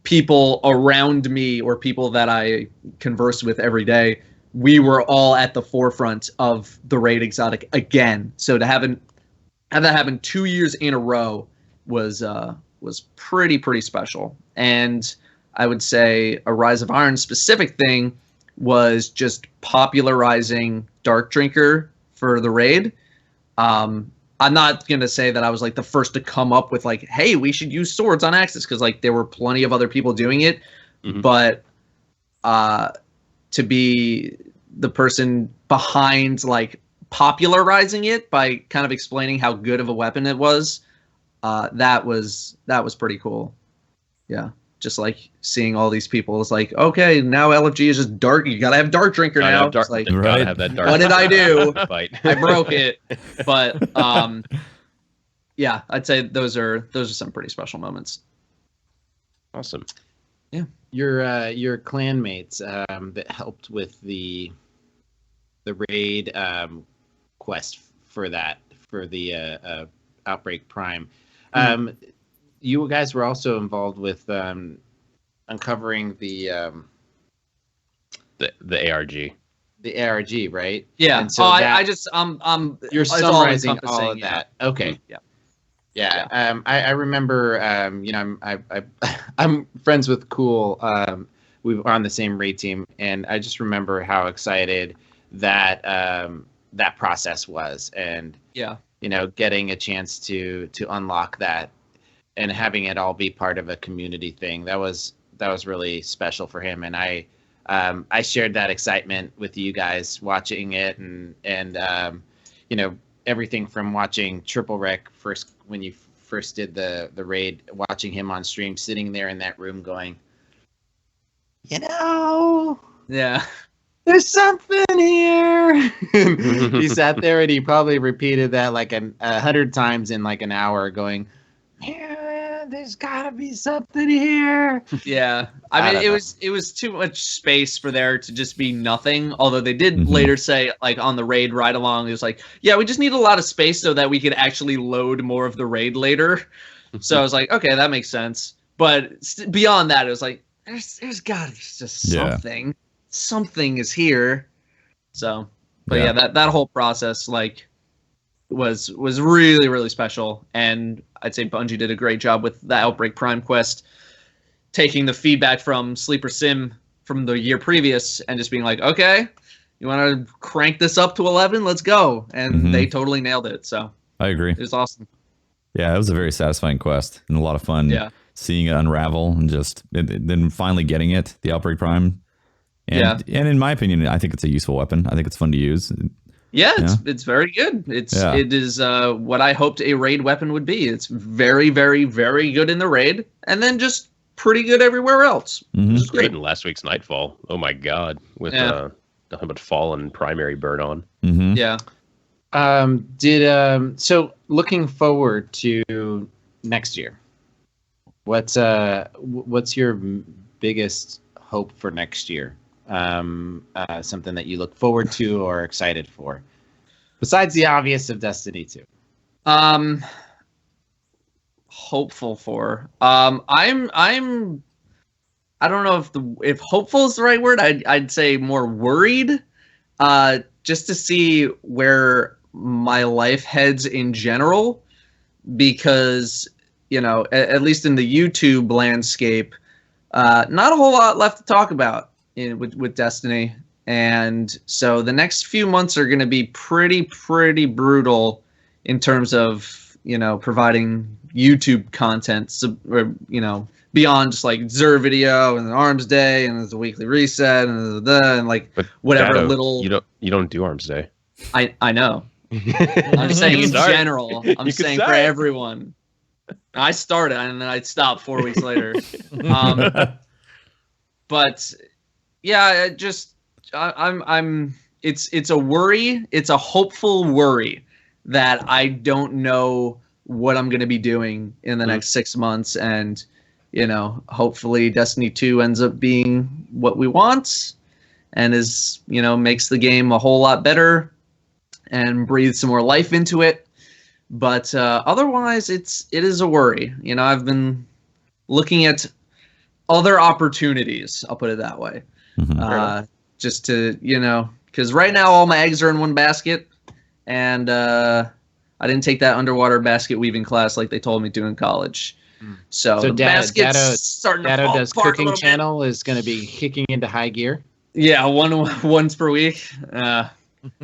people around me or people that I converse with every day, we were all at the forefront of the raid exotic again. So to have that happen 2 years in a row was pretty special. And I would say a Rise of Iron specific thing was just popularizing Dark Drinker for the raid. I'm not going to say that I was like the first to come up with like, hey, we should use swords on Axis, because like there were plenty of other people doing it. But to be the person behind like popularizing it by kind of explaining how good of a weapon it was, that was pretty cool. Yeah. Just like seeing all these people, it's like, okay, now LFG is just dark. You gotta have Dark Drinker now. It's like, gotta have that dark. What did I do? Fight. I broke it. But yeah, I'd say those are some pretty special moments. Awesome. Yeah. Your clanmates that helped with the raid quest for the Outbreak Prime. You guys were also involved with uncovering the ARG. The ARG, right? Yeah. And so you're summarizing all of that. Okay. Yeah. I remember. I'm friends with Cool. we were on the same raid team, and I just remember how excited that that process was, and Yeah. you know, getting a chance to unlock that and having it all be part of a community thing. That was really special for him, and I shared that excitement with you guys watching it, and you know, everything from watching Triplewreck first when you first did the raid, watching him on stream, sitting there in that room going, you know, Yeah. there's something here. He sat there and he probably repeated that like 100 times in like an hour, going, man, there's gotta be something here. Yeah. I I mean, don't it was too much space for there to just be nothing. Although they did Mhm. later say, like on the raid ride along, it was like, yeah, we just need a lot of space so that we could actually load more of the raid later. So I was like, okay, that makes sense. But beyond that, it was like, there's gotta be just Yeah. something. Something is here. So, but Yeah. yeah, that whole process like was really, really special. And I'd say Bungie did a great job with the Outbreak Prime quest, taking the feedback from Sleeper Sim from the year previous and just being like, okay, you want to crank this up to 11? Let's go. And Mhm. they totally nailed it. So I agree. it was awesome. Yeah, it was a very satisfying quest and a lot of fun Yeah. seeing it unravel and just then finally getting it, the Outbreak Prime. And, and in my opinion, I think it's a useful weapon. I think it's fun to use. Yeah, it's very good. It is what I hoped a raid weapon would be. It's very, very, very good in the raid, and then just pretty good everywhere else. Mhm. It was great in last week's Nightfall. Oh my god, with nothing but fallen primary burn on. Mhm. Yeah. So looking forward to next year, what's your biggest hope for next year? Something that you look forward to or excited for, besides the obvious of Destiny 2? Hopeful for. I'm I don't know if hopeful is the right word. I'd say more worried. Just to see where my life heads in general, because you know, at least in the YouTube landscape, not a whole lot left to talk about with Destiny, and so the next few months are going to be pretty brutal in terms of, you know, providing YouTube content, or, you know, beyond just like Zer video and Arms Day and there's a weekly reset and like But whatever Datto, little. you don't do Arms Day. I know. I'm saying in Start. general. I'm You could saying for start. everyone. I started and then I'd stop 4 weeks later. But yeah, I'm it's a worry. It's a hopeful worry that I don't know what I'm going to be doing in the next 6 months, and you know, hopefully Destiny 2 ends up being what we want and is, you know, makes the game a whole lot better and breathes some more life into it. But otherwise, it is a worry. You know, I've been looking at other opportunities. I'll put it that way. Just to, you know, because right now all my eggs are in one basket, and I didn't take that underwater basket weaving class like they told me to in college. So the basket's starting to fall Datto's apart a cooking little bit. channel is going to be kicking into high gear. Yeah, once per week.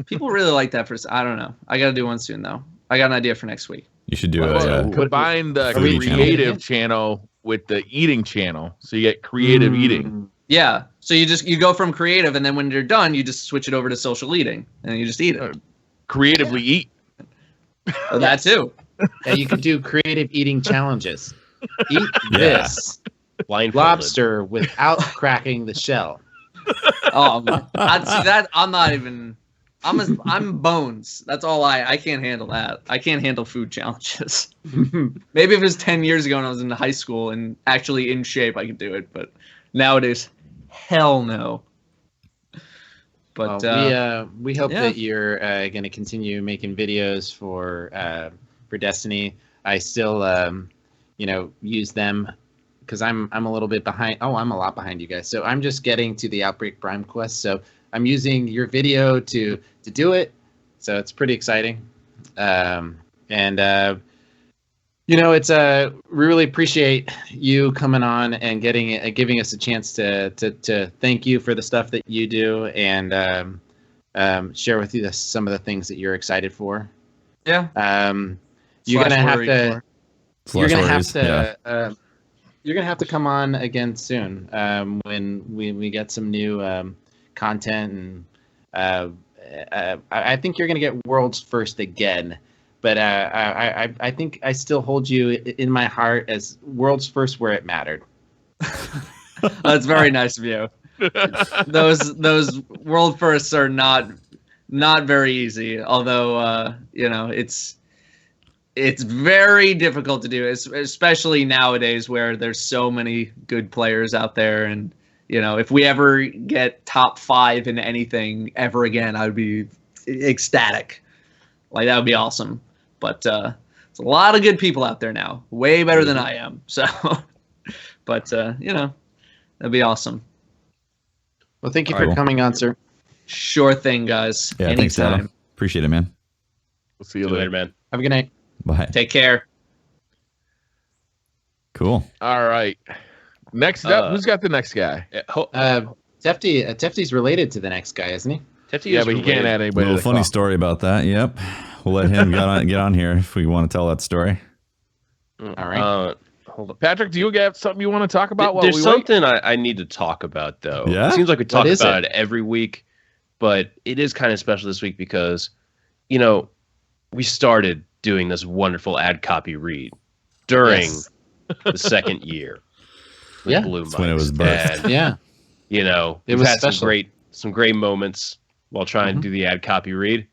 People really like that. I don't know. I got to do one soon though. I got an idea for next week. You should do Well, a combine the foodie channel. creative channel with the eating channel, so you get creative eating. Yeah. So you go from creative, and then when you're done, you just switch it over to social eating, and you just eat it. Creatively eat. Oh, that too. Yeah, you could do creative eating challenges. Eat Yeah. this Blindfolded. lobster without cracking the shell. Oh, I'd see that. I'm not even. I'm bones. That's all I can't handle that. I can't handle food challenges. Maybe if it was 10 years ago and I was in high school and actually in shape, I could do it. But nowadays, hell no. But we hope yeah. that you're going to continue making videos for Destiny. I still you know, use them because I'm a little bit behind. Oh, I'm a lot behind you guys. So I'm just getting to the Outbreak Prime quest. So I'm using your video to do it. So it's pretty exciting. And It's we really appreciate you coming on and giving us a chance to thank you for the stuff that you do and share with you some of the things that you're excited for. Yeah. You're gonna have to. You're gonna have Stories, to. yeah. You're gonna have to come on again soon when we get some new content, and I think you're gonna get world's first again. But I think I still hold you in my heart as world's first where it mattered. That's very nice of you. Those world firsts are not very easy. Although it's very difficult to do, especially nowadays where there's so many good players out there. And if we ever get top 5 in anything ever again, I would be ecstatic. Like, that would be awesome. But there's a lot of good people out there now, way better than I am. So, but that'd be awesome. Well, thank you for coming on, sir. Sure thing, guys. Yeah, thanks, Adam. Appreciate it, man. We'll see you later, man. Have a good night. Bye. Take care. Cool. All right. Next up, who's got the next guy? Tefty's related to the next guy, isn't he? Tefty Yeah, is but he can't related. add anybody. Little to the funny call. story about that. Yep. We'll let him get on here if we want to tell that story. All right. Hold up. Patrick, do you have something you want to talk about while There's we wait? something I need to talk about, though. Yeah? It seems like we talk is about it? it every week, but it is kind of special this week because, we started doing this wonderful ad copy read during Yes. the second year. With Yeah. Blue That's when it Mics. was birthed. And, Yeah. It It we've was had special. some great moments while trying to do the ad copy read.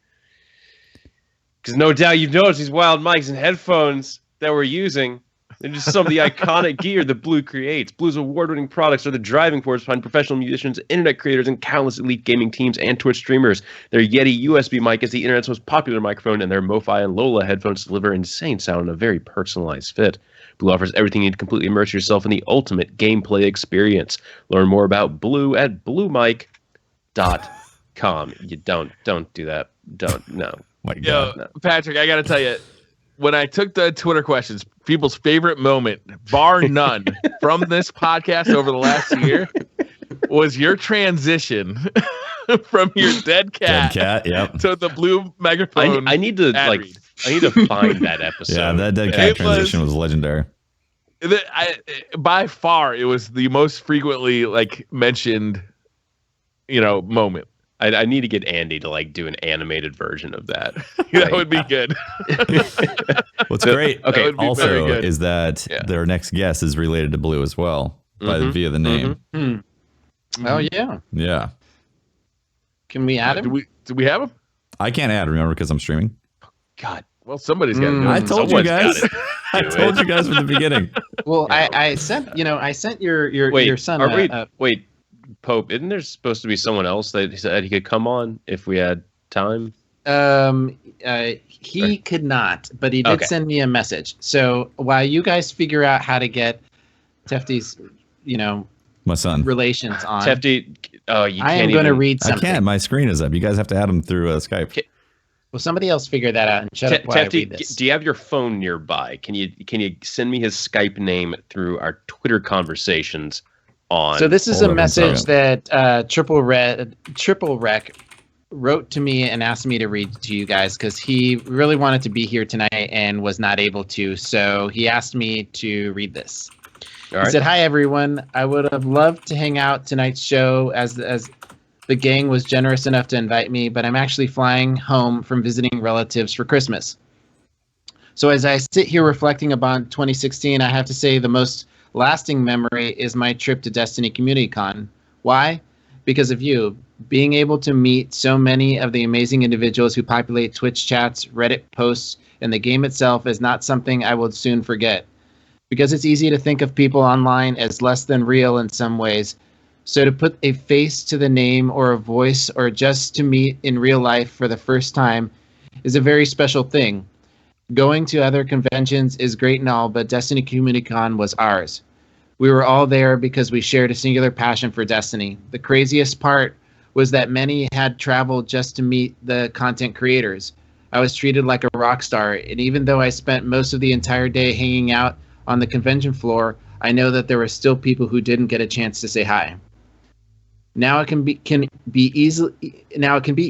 Because no doubt you've noticed these wild mics and headphones that we're using. They're just some of the iconic gear that Blue creates. Blue's award-winning products are the driving force behind professional musicians, internet creators, and countless elite gaming teams and Twitch streamers. Their Yeti USB mic is the internet's most popular microphone, and their MoFi and Lola headphones deliver insane sound and a very personalized fit. Blue offers everything you need to completely immerse yourself in the ultimate gameplay experience. Learn more about Blue at bluemic.com. You don't do that. No. My Yo, God. Patrick, I got to tell you, when I took the Twitter questions, people's favorite moment, bar none, from this podcast over the last year was your transition from your dead cat, Yep. to the Blue megaphone. I need to ad read. I need to find that episode. Yeah, that dead cat transition was legendary. By far, it was the most frequently mentioned, moment. I need to get Andy to do an animated version of that. That would be good. What's great Okay, would be very also good. is that their next guest is related to Blue as well via the name. Oh yeah. Yeah. Can we add him? Do we have him? I can't add, remember, because I'm streaming. God, Well, somebody's got to do it. I told you Someone's guys. gotta I do told it. you guys from the beginning. Well, I sent your son. Are we, wait, Pope, isn't there supposed to be someone else that he said he could come on if we had time? He could not, but he did Okay. send me a message. So while you guys figure out how to get Tefty's, My son. relations on, Tefty, oh, you I can't am going to even- read I something. can't. My screen is up. You guys have to add him through Skype. Well, somebody else figure that out and shut up while I read Tefty, this. do you have your phone nearby? Can you send me his Skype name through our Twitter conversations on? So this is Hold a on one message second. that Triplewreck wrote to me and asked me to read to you guys because he really wanted to be here tonight and was not able to. So he asked me to read this. All He right. said, "Hi everyone. I would have loved to hang out tonight's show as the gang was generous enough to invite me, but I'm actually flying home from visiting relatives for Christmas. So as I sit here reflecting upon 2016, I have to say the most lasting memory is my trip to Destiny Community Con. Why? Because of you. Being able to meet so many of the amazing individuals who populate Twitch chats, Reddit posts, and the game itself is not something I will soon forget. Because it's easy to think of people online as less than real in some ways. So to put a face to the name or a voice or just to meet in real life for the first time is a very special thing. Going to other conventions is great and all, but Destiny Community Con was ours. We were all there because we shared a singular passion for Destiny. The craziest part was that many had traveled just to meet the content creators. I was treated like a rock star, and even though I spent most of the entire day hanging out on the convention floor, I know that there were still people who didn't get a chance to say hi. Now it can be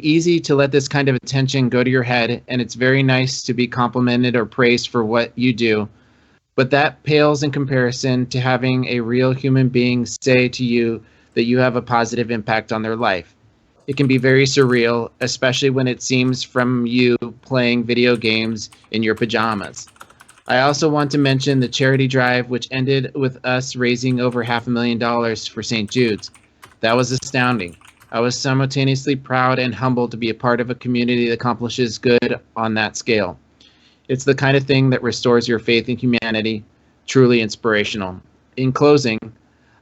easy to let this kind of attention go to your head, and it's very nice to be complimented or praised for what you do. But that pales in comparison to having a real human being say to you that you have a positive impact on their life. It can be very surreal, especially when it seems from you playing video games in your pajamas. I also want to mention the charity drive, which ended with us raising over $500,000 for St. Jude's. That was astounding. I was simultaneously proud and humbled to be a part of a community that accomplishes good on that scale. It's the kind of thing that restores your faith in humanity, truly inspirational. In closing,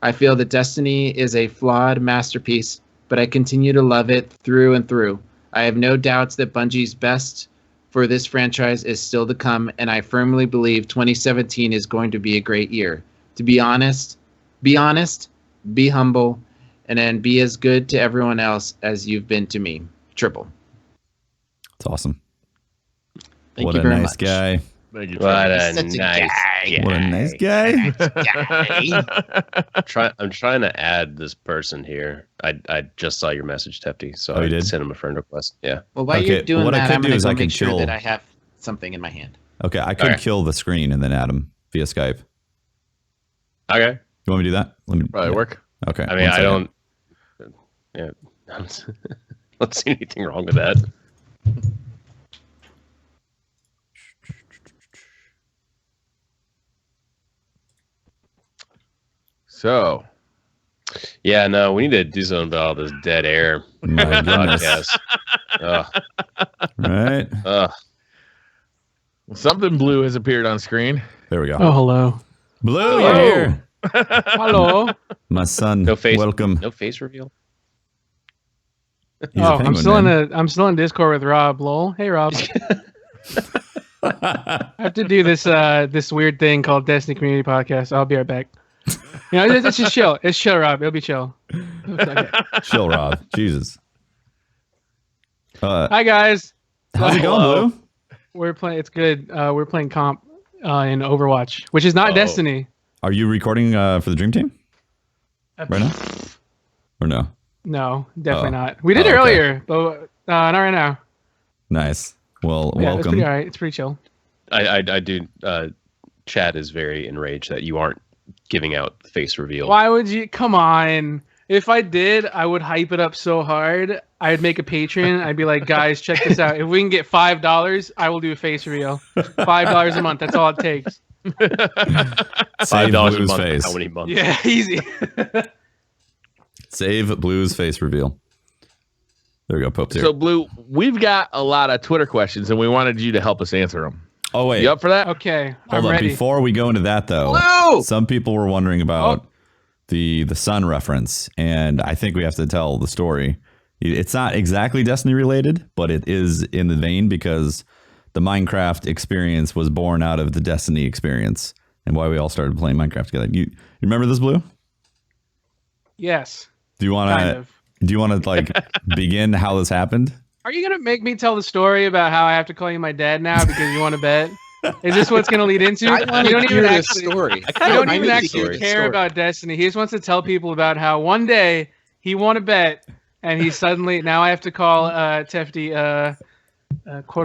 I feel that Destiny is a flawed masterpiece, but I continue to love it through and through. I have no doubts that Bungie's best for this franchise is still to come, and I firmly believe 2017 is going to be a great year. To be honest, be humble, and then be as good to everyone else as you've been to me. Triple. It's awesome. Thank you very nice much. Guy. Thank you. What a Such a nice guy. What a nice guy. I'm trying to add this person here. I just saw your message, Tefty, so Oh, you I did? sent him a friend request. Yeah. Well, while Okay, you're doing what I that, could I'm do going is to I go can make sure kill- that I have something in my hand. Okay, I could Okay. kill the screen and then add him via Skype. Okay. You want me to do that? Let me Probably work. Okay. I mean, one I second. don't. Yeah. I don't see anything wrong with that. So, Yeah, no, we need to do something about all this dead air My goodness. podcast. Ugh, Right. ugh. something blue has appeared on screen. There we go. Oh, hello. Blue, Hello. you're here. Hello. My son. No face. Welcome. No face reveal. He's a I'm penguin, still man. I'm still in Discord with Rob. Lol. Hey, Rob. I have to do this this weird thing called Destiny Community Podcast. I'll be right back. You know, it's just chill. It's chill, Rob. It'll be chill. Okay. Chill, Rob. Jesus. Hi guys. How's it Hello. going, Blue? We're playing. It's good. We're playing comp in Overwatch, which is not Oh. Destiny. Are you recording for the Dream Team right now? Or no? No, definitely Oh. not. We did Oh, okay. earlier, but not right now. Nice. Well, Yeah, it's welcome. pretty alright. It's pretty chill. I do. Chad is very enraged that you aren't giving out face reveal. Why would you? Come on. If I did, I would hype it up so hard. I'd make a Patreon. I'd be like, guys, check this out. If we can get $5, I will do a face reveal. $5 a month. That's all it takes. Save $5 a Blue's month. face. How many months? Yeah, easy. Save Blue's face reveal. There we go, Pope's here. So, Blue, we've got a lot of Twitter questions, and we wanted you to help us answer them. oh, wait. You up for that? Okay, Hold I'm up. ready. Before we go into that, though, Hello! some people were wondering about Oh. the sun reference, and I think we have to tell the story. It's not exactly Destiny related, but it is in the vein because the Minecraft experience was born out of the Destiny experience and why we all started playing Minecraft together. You remember this, Blue? Yes, Do you want kind to of. like begin how this happened? Are you gonna make me tell the story about how I have to call you my dad now because you want to bet? Is this what's gonna lead into? I want You to don't hear even this actually. story. You don't I even need to actually hear this care story. about Destiny. He just wants to tell people about how one day he won a bet and he suddenly now I have to call Tefty quote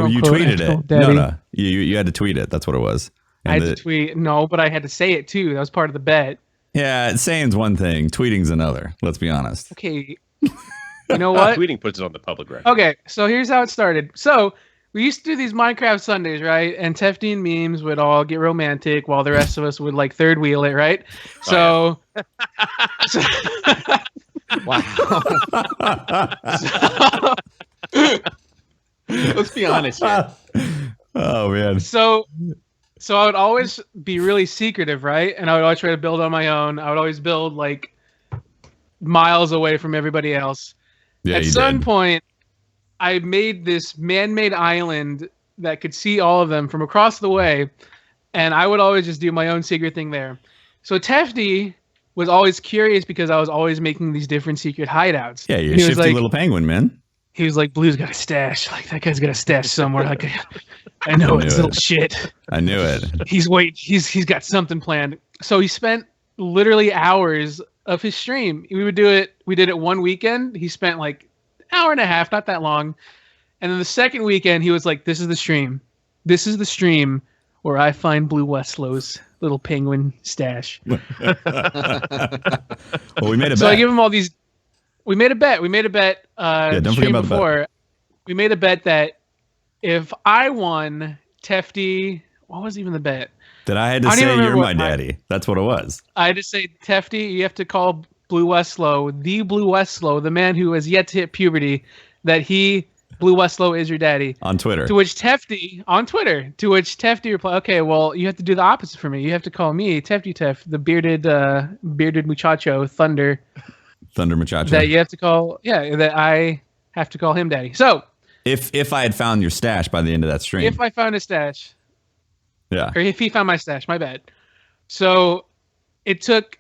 Well, unquote you tweeted actual it. daddy. No. You had to tweet it. That's what it was. I And had to tweet no, but I had to say it too. That was part of the bet. yeah, saying's one thing, tweeting's another. Let's be honest. Okay. You know what? Tweeting puts it on the public record. Okay, so here's how it started. So we used to do these Minecraft Sundays, right? And Tefty and Memes would all get romantic while the rest of us would like third wheel it, right? So, Let's be honest here. Oh man. so I would always be really secretive, right? And I would always try to build on my own. I would always build like miles away from everybody else. Yeah, At you some did. point, I made this man-made island that could see all of them from across the way, and I would always just do my own secret thing there. So Tefty was always curious because I was always making these different secret hideouts. Yeah, you're a He was shifty like, little penguin, man. he was like, Blue's got a stash. Like, that guy's got a stash somewhere. Like, I know it's little shit. I knew it. He's got something planned. So he spent literally hours of his stream. We did it one weekend. He spent like an hour and a half, not that long. And then the second weekend, he was like, this is the stream. This is the stream where I find Blue Westlo's little penguin stash. Well, we made a bet. So I give him all these. We made a bet. Don't forget about before. We made a bet that if I won, Tefty, what was even the bet? That I had to say you're my daddy. That's what it was. I had to say, Tefty, you have to call Blue Weslo, the Blue Weslo, the man who has yet to hit puberty, that Blue Weslo is your daddy. On Twitter. To which Tefty replied, okay, well, you have to do the opposite for me. You have to call me Tefty Tef, the bearded muchacho, Thunder muchacho. That you have to call, that I have to call him daddy. So if I had found your stash by the end of that stream. If I found a stash. Yeah. Or if he found my stash, my bad. So it took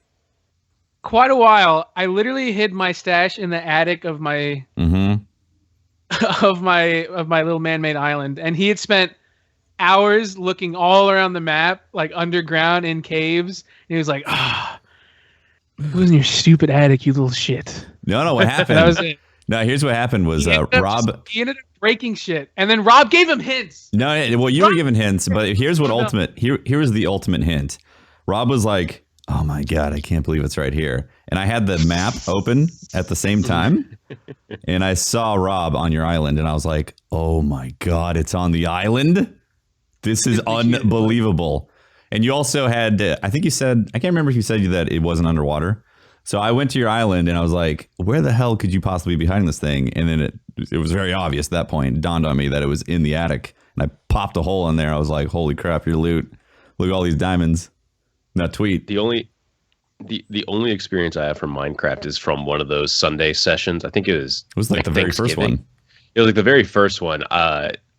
quite a while. I literally hid my stash in the attic of my of my little man-made island, and he had spent hours looking all around the map, like underground in caves. And he was like, it was in your stupid attic, you little shit. No, what happened? That was it. No, here's what happened was Rob. He ended up breaking shit, and then Rob gave him hints. No, well, you were given hints, but here's what here was the ultimate hint. Rob was like, "Oh my god, I can't believe it's right here," and I had the map open at the same time, and I saw Rob on your island, and I was like, "Oh my god, it's on the island! This is unbelievable!" And you also had, I think you said, I can't remember if you said that it wasn't underwater. So I went to your island and I was like, where the hell could you possibly be hiding this thing? And then it was very obvious at that point. It dawned on me that it was in the attic. And I popped a hole in there. I was like, holy crap, your loot. Look at all these diamonds. That tweet. The only experience I have from Minecraft is from one of those Sunday sessions. I think it was like the very first one. It was like the very first one.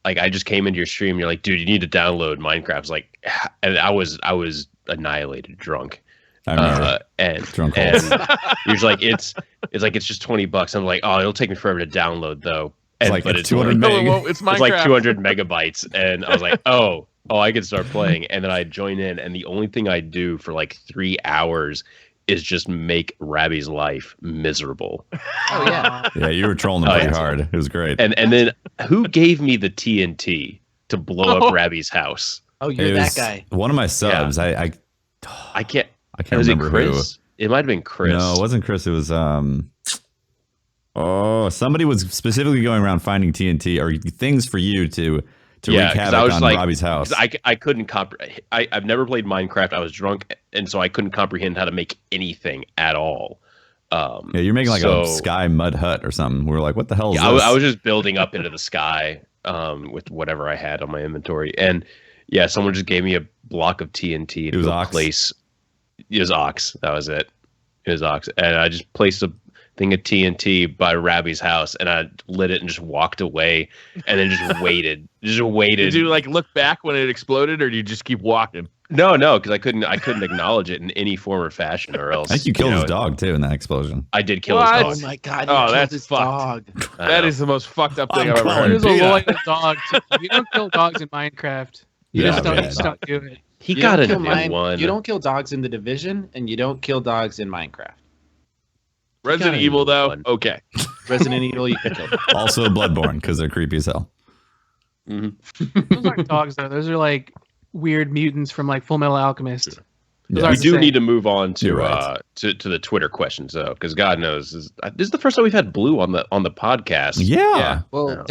Like I just came into your stream. You're like, dude, you need to download Minecraft. I was like, and I was annihilated, drunk. And you're like, it's just $20. I'm like, oh, it'll take me forever to download though. But it's 200 meg. It's like 200 megabytes, and I was like, oh, I can start playing. And then I join in, and the only thing I do for like 3 hours is just make Rabby's life miserable. Oh yeah, yeah, you were trolling him pretty hard. It was great. And then who gave me the TNT to blow up Rabby's house? Oh, you're that guy. One of my subs. Yeah. I can't remember Chris? It might have been Chris. No, it wasn't Chris. It was somebody was specifically going around finding TNT or things for you to wreak havoc on Robbie's house. I couldn't comprehend. I've never played Minecraft. I was drunk, and so I couldn't comprehend how to make anything at all. Yeah, you're making like a sky mud hut or something. We were like, what the hell is this? I was just building up into the sky with whatever I had on my inventory. And yeah, someone just gave me a block of TNT to go place. It was Ox. That was it. It was Ox. And I just placed a thing of TNT by Rabby's house, and I lit it and just walked away, and then just waited. Did you like look back when it exploded, or do you just keep walking? No, because I couldn't acknowledge it in any form or fashion, or else. I think you killed his dog too in that explosion. I did kill his dog. Oh my god! That's fucked. Dog. That is the most fucked up thing I've ever heard. There's a loyal dog. You don't kill dogs in Minecraft. You just don't do it. He got a new one. You don't kill dogs in The Division, and you don't kill dogs in Minecraft. Resident Evil, though, okay. Resident Evil, you can kill them. Also Bloodborne, because they're creepy as hell. Mm-hmm. Those aren't dogs, though. Those are like weird mutants from like Full Metal Alchemist. Yeah. We do need to move on to the Twitter questions, though, because God knows this is the first time we've had Blue on the podcast. Yeah. Well,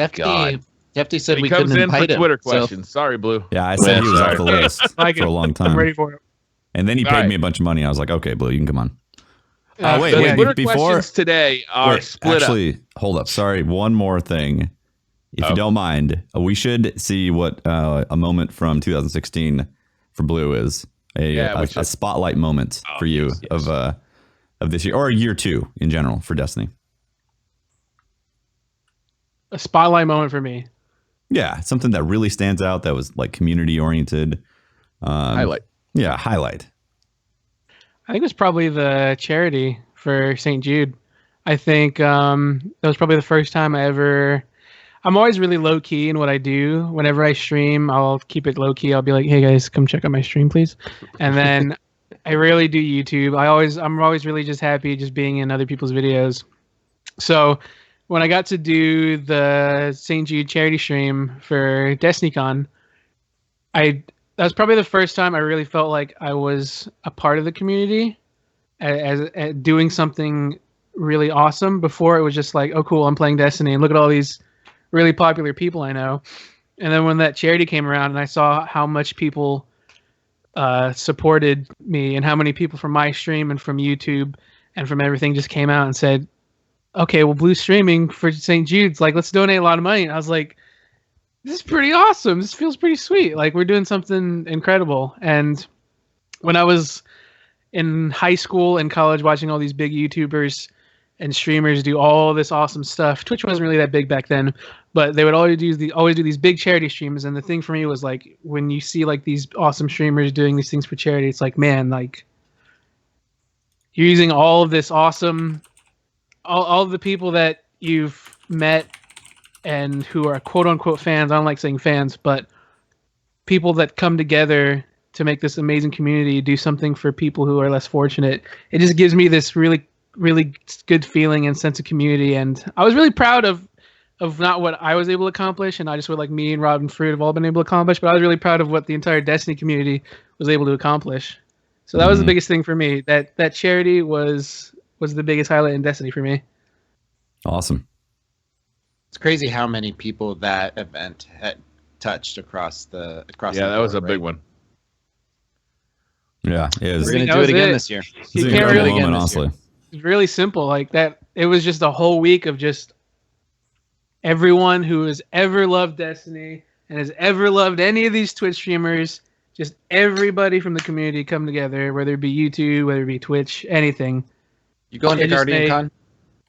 Defty said he we comes couldn't in for invite him. Twitter questions. Sorry, Blue. Yeah, I said he was off the list for a long time. I'm ready for it. And then he paid me a bunch of money. I was like, okay, Blue, you can come on. Twitter questions today are split up. Hold up. Sorry, one more thing. If you don't mind, we should see what a moment from 2016 for Blue is. A spotlight moment for you of this year, or year 2 in general for Destiny. A spotlight moment for me. Yeah, something that really stands out that was like community oriented. Highlight. Yeah, highlight. I think it was probably the charity for St. Jude. I think that was probably the first time I'm always really low key in what I do. Whenever I stream, I'll keep it low key. I'll be like, "Hey guys, come check out my stream, please." And then I rarely do YouTube. I'm always really just happy just being in other people's videos. So when I got to do the St. Jude charity stream for DestinyCon, that was probably the first time I really felt like I was a part of the community, as doing something really awesome. Before it was just like, "Oh cool, I'm playing Destiny and look at all these really popular people I know." And then when that charity came around and I saw how much people supported me and how many people from my stream and from YouTube and from everything just came out and said, "Okay, well, Blue streaming for St. Jude's, like, let's donate a lot of money." And I was like, this is pretty awesome. This feels pretty sweet. Like, we're doing something incredible. And when I was in high school and college watching all these big YouTubers and streamers do all this awesome stuff, Twitch wasn't really that big back then, but they would always do these big charity streams. And the thing for me was, like, when you see like these awesome streamers doing these things for charity, it's like, man, like, you're using all of this awesome, all of the people that you've met and who are quote unquote fans. I don't like saying fans, but people that come together to make this amazing community do something for people who are less fortunate. It just gives me this really, really good feeling and sense of community. And I was really proud of not what I was able to accomplish, and I just would like me and Rob and Fruit have all been able to accomplish, but I was really proud of what the entire Destiny community was able to accomplish. So that was the biggest thing for me. That charity was the biggest highlight in Destiny for me. Awesome. It's crazy how many people that event had touched across the Yeah, that was a big one. Yeah, it was. We're gonna do it again this year. It's an incredible moment, honestly. It's really simple like that. It was just a whole week of just everyone who has ever loved Destiny and has ever loved any of these Twitch streamers, just everybody from the community come together, whether it be YouTube, whether it be Twitch, anything. You going to Guardian Con?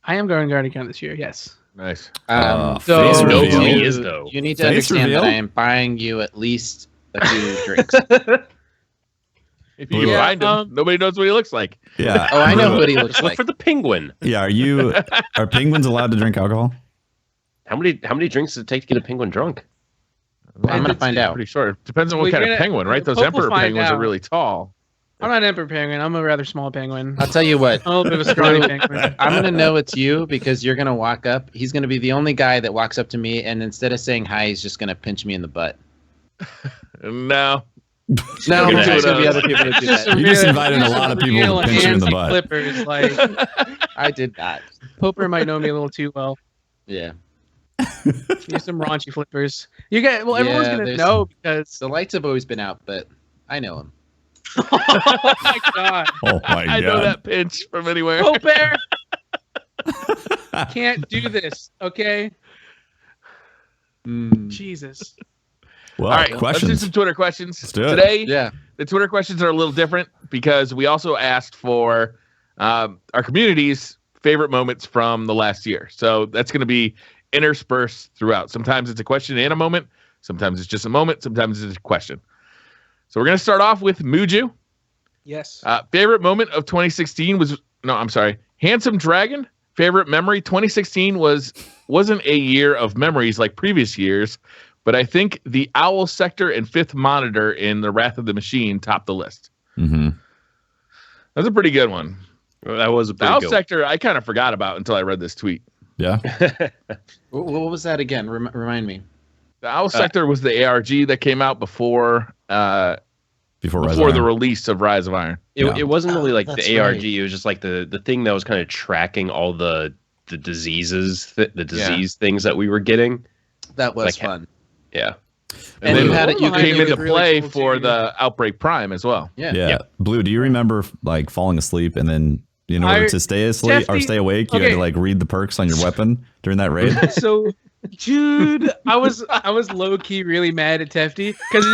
I am going to Guardian Con this year, yes. Nice. So he is, though. You need to understand that I am buying you at least a few drinks. If you can find him, nobody knows what he looks like. Yeah. Oh, I know what he looks Look like. for the penguin. Yeah. Are penguins allowed to drink alcohol? How many drinks does it take to get a penguin drunk? I'm gonna find out. Pretty sure. Depends on what kind of penguin, right? Those emperor penguins are really tall. I'm not an emperor penguin. I'm a rather small penguin. I'll tell you what. I'm a little bit of a scrawny penguin. I'm gonna know it's you because you're gonna walk up. He's gonna be the only guy that walks up to me, and instead of saying hi, he's just gonna pinch me in the butt. No. No, there's gonna be other people that do that. You just invited a lot of people to pinch you in the butt. Flippers, like I did not. Poper might know me a little too well. Yeah. Here's some raunchy flippers. You get everyone's gonna know because the lights have always been out, but I know him. Oh my god! Oh my god! I know that pinch from anywhere. Poper can't do this. Okay. Jesus. Well, all right, questions. let's do some Twitter questions. Let's do it. Today, the Twitter questions are a little different because we also asked for our community's favorite moments from the last year. So that's going to be interspersed throughout. Sometimes it's a question and a moment. Sometimes it's just a moment. Sometimes it's a question. So we're going to start off with Muju. Yes. Favorite moment of 2016 was Handsome Dragon. Favorite memory 2016 wasn't a year of memories like previous years, but I think the Owl Sector and Fifth Monitor in The Wrath of the Machine topped the list. Mm-hmm. That's a pretty good one. That was a pretty Owl good Sector I kind of forgot about until I read this tweet. Yeah. What was that again? Remind me. The Owl Sector was the ARG that came out before the release of Rise of Iron. It wasn't really like That's the ARG. right. It was just like the thing that was kind of tracking all the diseases, the disease things that we were getting. That was Like, fun. Yeah. And then you had it. You came into really play cool for too. the Outbreak Prime as well. Yeah. Blue, do you remember like falling asleep and then in order to stay asleep or stay awake, you had to like read the perks on your weapon during that raid? So, dude, I was low key really mad at Tefty because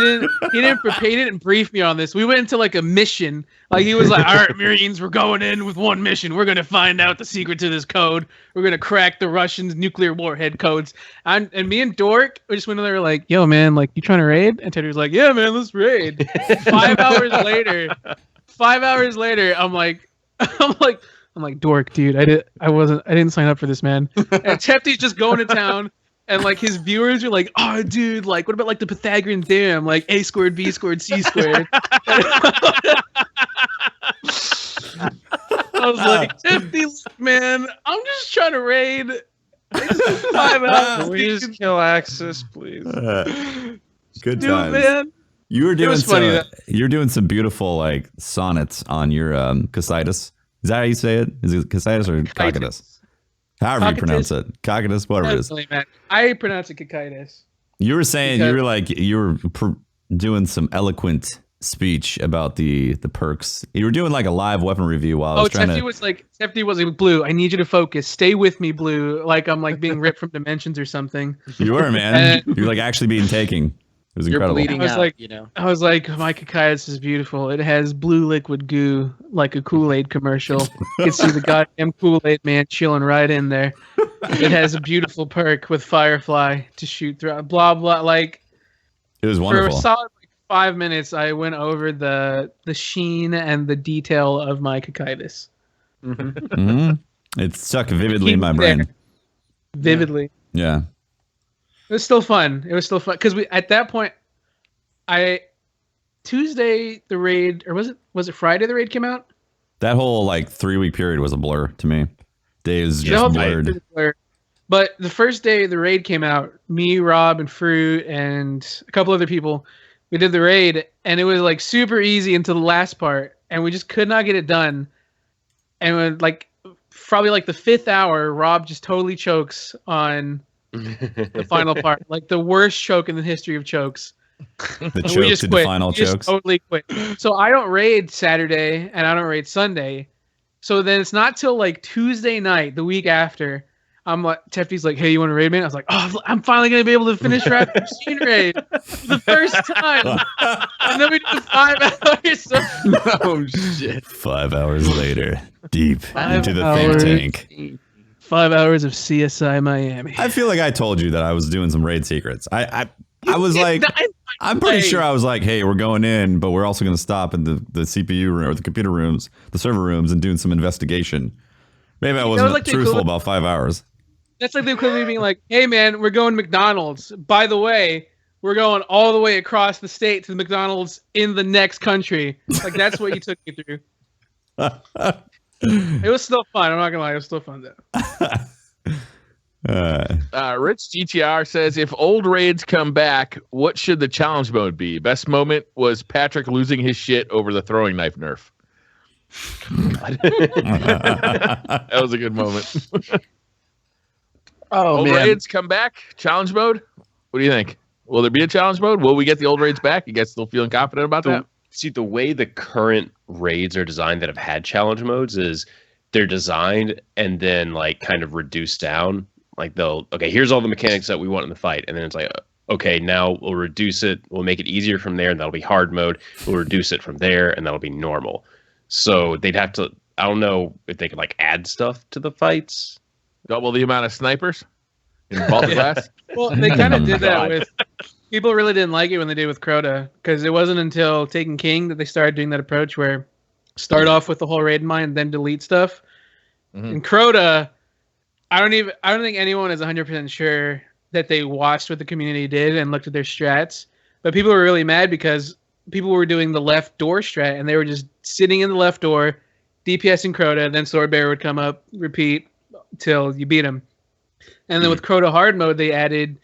he didn't brief me on this. We went into like a mission. Like he was like, "All right, Marines, we're going in with one mission. We're gonna find out the secret to this code. We're gonna crack the Russians' nuclear warhead codes." And me and Dork, we just went in there like, "Yo, man, like you trying to raid?" And Teddy was like, "Yeah, man, let's raid." 5 hours later, I'm like, I'm like, dork, dude. I didn't sign up for this, man. And Tefty's just going to town, and like his viewers are like, oh, dude, like what about like the Pythagorean theorem, like a squared b squared c squared. I was like, Tefty, man, I'm just trying to raid. Can we just kill Axis, please? Good Dude, times. man. You were doing funny you're doing some beautiful like sonnets on your Cositus. Is that how you say it? Is it Cositus or Cocytus? However you pronounce it. Cocytus, whatever it is. Man. I pronounce it Cocytus. You were saying you were doing some eloquent speech about the perks. You were doing like a live weapon review while I was trying to. Tefty was like, Blue, I need you to focus. Stay with me, Blue. Like I'm like being ripped from dimensions or something. You were, man. You're like actually being taken. It was incredible. You're bleeding out, I was like, my Cocytus is beautiful. It has blue liquid goo like a Kool-Aid commercial. You can see the goddamn Kool-Aid man chilling right in there. It has a beautiful perk with Firefly to shoot through. Blah blah. Like it was wonderful. For a solid 5 minutes, I went over the sheen and the detail of my Cocytus. It stuck vividly in my brain. Vividly. Yeah. It was still fun. Because we at that point, Tuesday the raid, or was it Friday the raid came out? That whole like 3-week period was a blur to me. Days just blurred. But the first day the raid came out, me, Rob, and Fruit, and a couple other people, we did the raid, and it was like super easy until the last part, and we just could not get it done. And when, like probably like the 5th hour, Rob just totally chokes on the final part, like the worst choke in the history of chokes. The choke to the final chokes. Totally quit. So I don't raid Saturday and I don't raid Sunday. So then it's not till like Tuesday night, the week after, I'm like, Tefty's like, hey, you want to raid me? I was like, oh, I'm finally gonna be able to finish Rapid Machine Raid for the first time. And then we did 5 hours. Oh shit! 5 hours later, deep into the think tank. 5 hours of CSI Miami. I feel like I told you that I was doing some raid secrets. I was like, I'm pretty sure I was like, hey, we're going in, but we're also going to stop in the CPU room or the computer rooms, the server rooms, and doing some investigation. Maybe I wasn't like truthful about 5 hours. That's like the equivalent of being like, hey, man, we're going to McDonald's. By the way, we're going all the way across the state to the McDonald's in the next country. Like, that's what you took me through. It was still fun. I'm not gonna lie, it was still fun though. Rich GTR says, if old raids come back, what should the challenge mode be? Best moment was Patrick losing his shit over the throwing knife nerf. That was a good moment. Old raids come back. Challenge mode. What do you think? Will there be a challenge mode? Will we get the old raids back? You guys still feeling confident about that? See, the way the current raids are designed that have had challenge modes is they're designed and then like kind of reduced down. Like here's all the mechanics that we want in the fight. And then it's like, okay, now we'll reduce it. We'll make it easier from there. And that'll be hard mode. We'll reduce it from there. And that'll be normal. So they'd have to, I don't know if they could like add stuff to the fights. Double the amount of snipers in Baltic Glass. Well, they kind of did that with... People really didn't like it when they did with Crota, because it wasn't until Taken King that they started doing that approach where start off with the whole raid in mind, then delete stuff. In Crota, I don't think anyone is 100% sure that they watched what the community did and looked at their strats. But people were really mad because people were doing the left door strat, and they were just sitting in the left door, DPS in Crota, then Swordbearer would come up, repeat till you beat him. And then with Crota hard mode, they added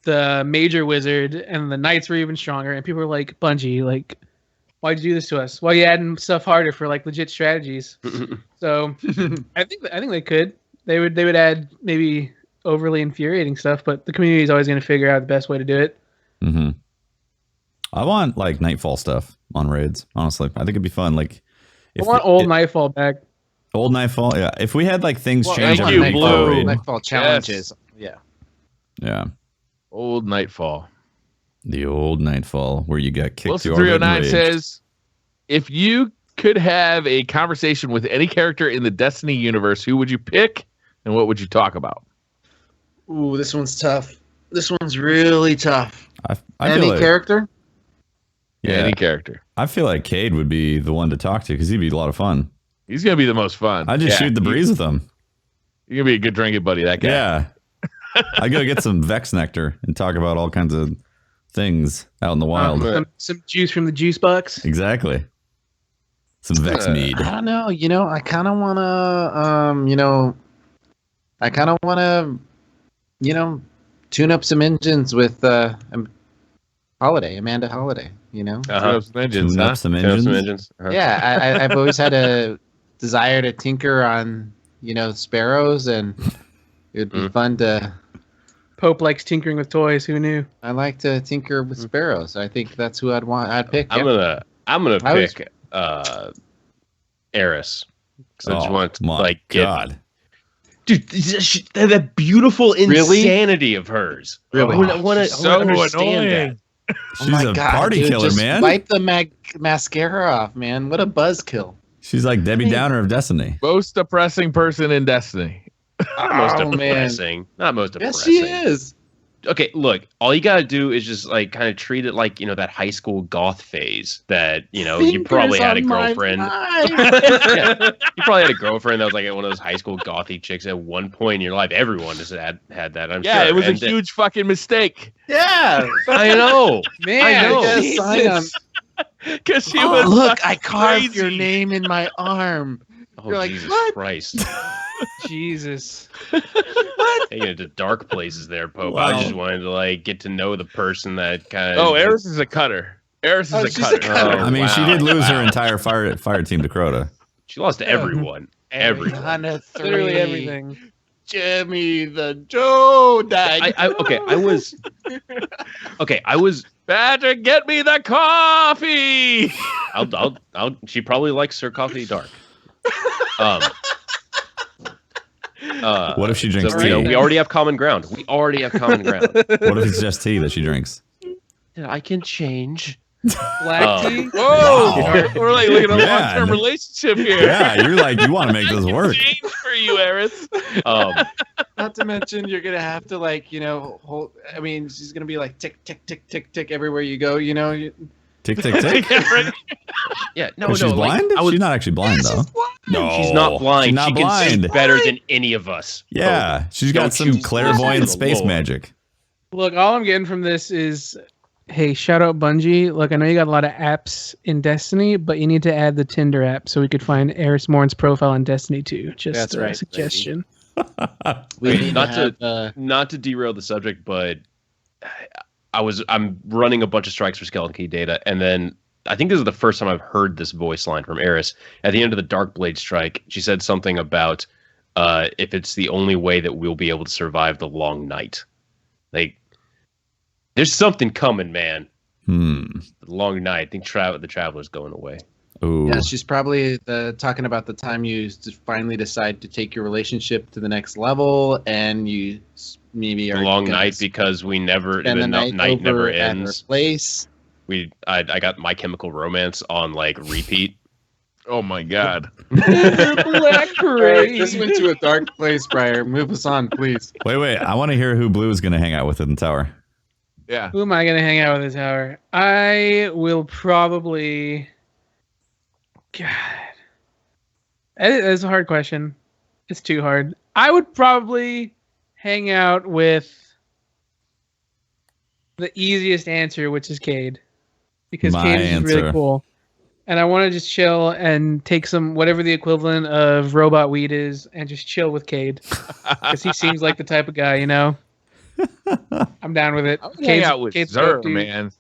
the Major Wizard, and the Knights were even stronger. And people were like, Bungie, like, why'd you do this to us? Why are you adding stuff harder for like legit strategies? So I think they could. They would add maybe overly infuriating stuff, but the community is always going to figure out the best way to do it. Mm-hmm. I want like Nightfall stuff on raids. Honestly, I think it'd be fun. Like, I want old Nightfall back. Old Nightfall, yeah. If we had like things change thank you, Blue. Nightfall challenges, yes. Yeah. Old Nightfall. The old Nightfall where you got kicked. Wilson 309 says, if you could have a conversation with any character in the Destiny universe, who would you pick and what would you talk about? Ooh, this one's tough. This one's really tough. I any feel like, character? Yeah, any character. I feel like Cade would be the one to talk to because he'd be a lot of fun. He's gonna be the most fun. I just shoot the breeze with him. You're gonna be a good drinking buddy, that guy. Yeah. I go get some Vex nectar and talk about all kinds of things out in the wild. Some juice from the juice box. Exactly. Some Vex mead. I don't know. I kind of want to, tune up some engines with Amanda Holiday. Tune up some engines. Tune up some engines. Yeah, I've always had a desire to tinker on, sparrows, and it would be fun to. Pope likes tinkering with toys. Who knew? I like to tinker with sparrows. I think that's who I'd pick. I'm gonna pick Eris. So I just want to God. Dude, that beautiful insanity of hers. Really? I want to understand that. She's a party killer, just man. Wipe the mascara off, man. What a buzzkill. She's like Debbie Downer of Destiny. Most depressing person in Destiny. Not most depressing. Not most depressing. Yes, she is. Okay, look, all you gotta do is just kind of treat it like that high school goth phase that you probably had a girlfriend. Yeah, you probably had a girlfriend that was like one of those high school gothy chicks at one point in your life. Everyone just had that. I'm sure. Yeah, it was a huge fucking mistake. Yeah, I know, man. I know. Because she was look, I carved crazy. your name in my arm. Oh, You're like, Jesus what? Christ. Jesus. Taking it to dark places there, Pope. Wow. I just wanted to get to know the person that kind of. Oh, Eris is a cutter. Eris is a cutter. I mean, she did lose her entire fire team to Crota. She lost to everyone. Everyone. Literally everything. Jimmy the Joe died. I was. Better get me the coffee. I'll. She probably likes her coffee dark. What if she drinks tea? We already have common ground. What if it's just tea that she drinks? I can change. Black tea? Whoa! We're like looking at a Yeah. long-term relationship here. Yeah, you're like, you want to make this work. Change for you, Eris. Not to mention, you're gonna have to hold. I mean, she's gonna be like tick tick tick tick tick everywhere you go. Tick, tick, tick. Yeah, But she's blind? She's not actually blind, though. No, she's not blind. She's not she blind. can see better than any of us. Yeah, she's got Don't some you clairvoyant listen to the space Lord. magic. Look, all I'm getting from this is, hey, shout out Bungie. Look, I know you got a lot of apps in Destiny, but you need to add the Tinder app so we could find Eris Morn's profile in Destiny 2. Just That's a right, suggestion. We need Not to have, not to derail the subject, but I'm running a bunch of strikes for Skeleton Key data, and then I think this is the first time I've heard this voice line from Eris. At the end of the Dark Blade strike, she said something about if it's the only way that we'll be able to survive the long night. There's something coming, man. The long night. I think the Traveler's going away. Ooh. Yeah, she's probably talking about the time you finally decide to take your relationship to the next level, and you maybe are Long gonna night because we never spend the night night never over at her ends. place. I got My Chemical Romance on repeat. Oh my God. Black Parade. This went to a dark place, Briar. Move us on, please. Wait. I want to hear who Blue is going to hang out with in the tower. Yeah. Who am I going to hang out with in the tower? I will probably... God. That's a hard question. It's too hard. I would probably hang out with the easiest answer, which is Cade. Because My Cade is really answer. cool. And I want to just chill and take some, whatever the equivalent of robot weed is, and just chill with Cade. Because he seems like the type of guy, I'm down with it. I would hang out with Zur, man.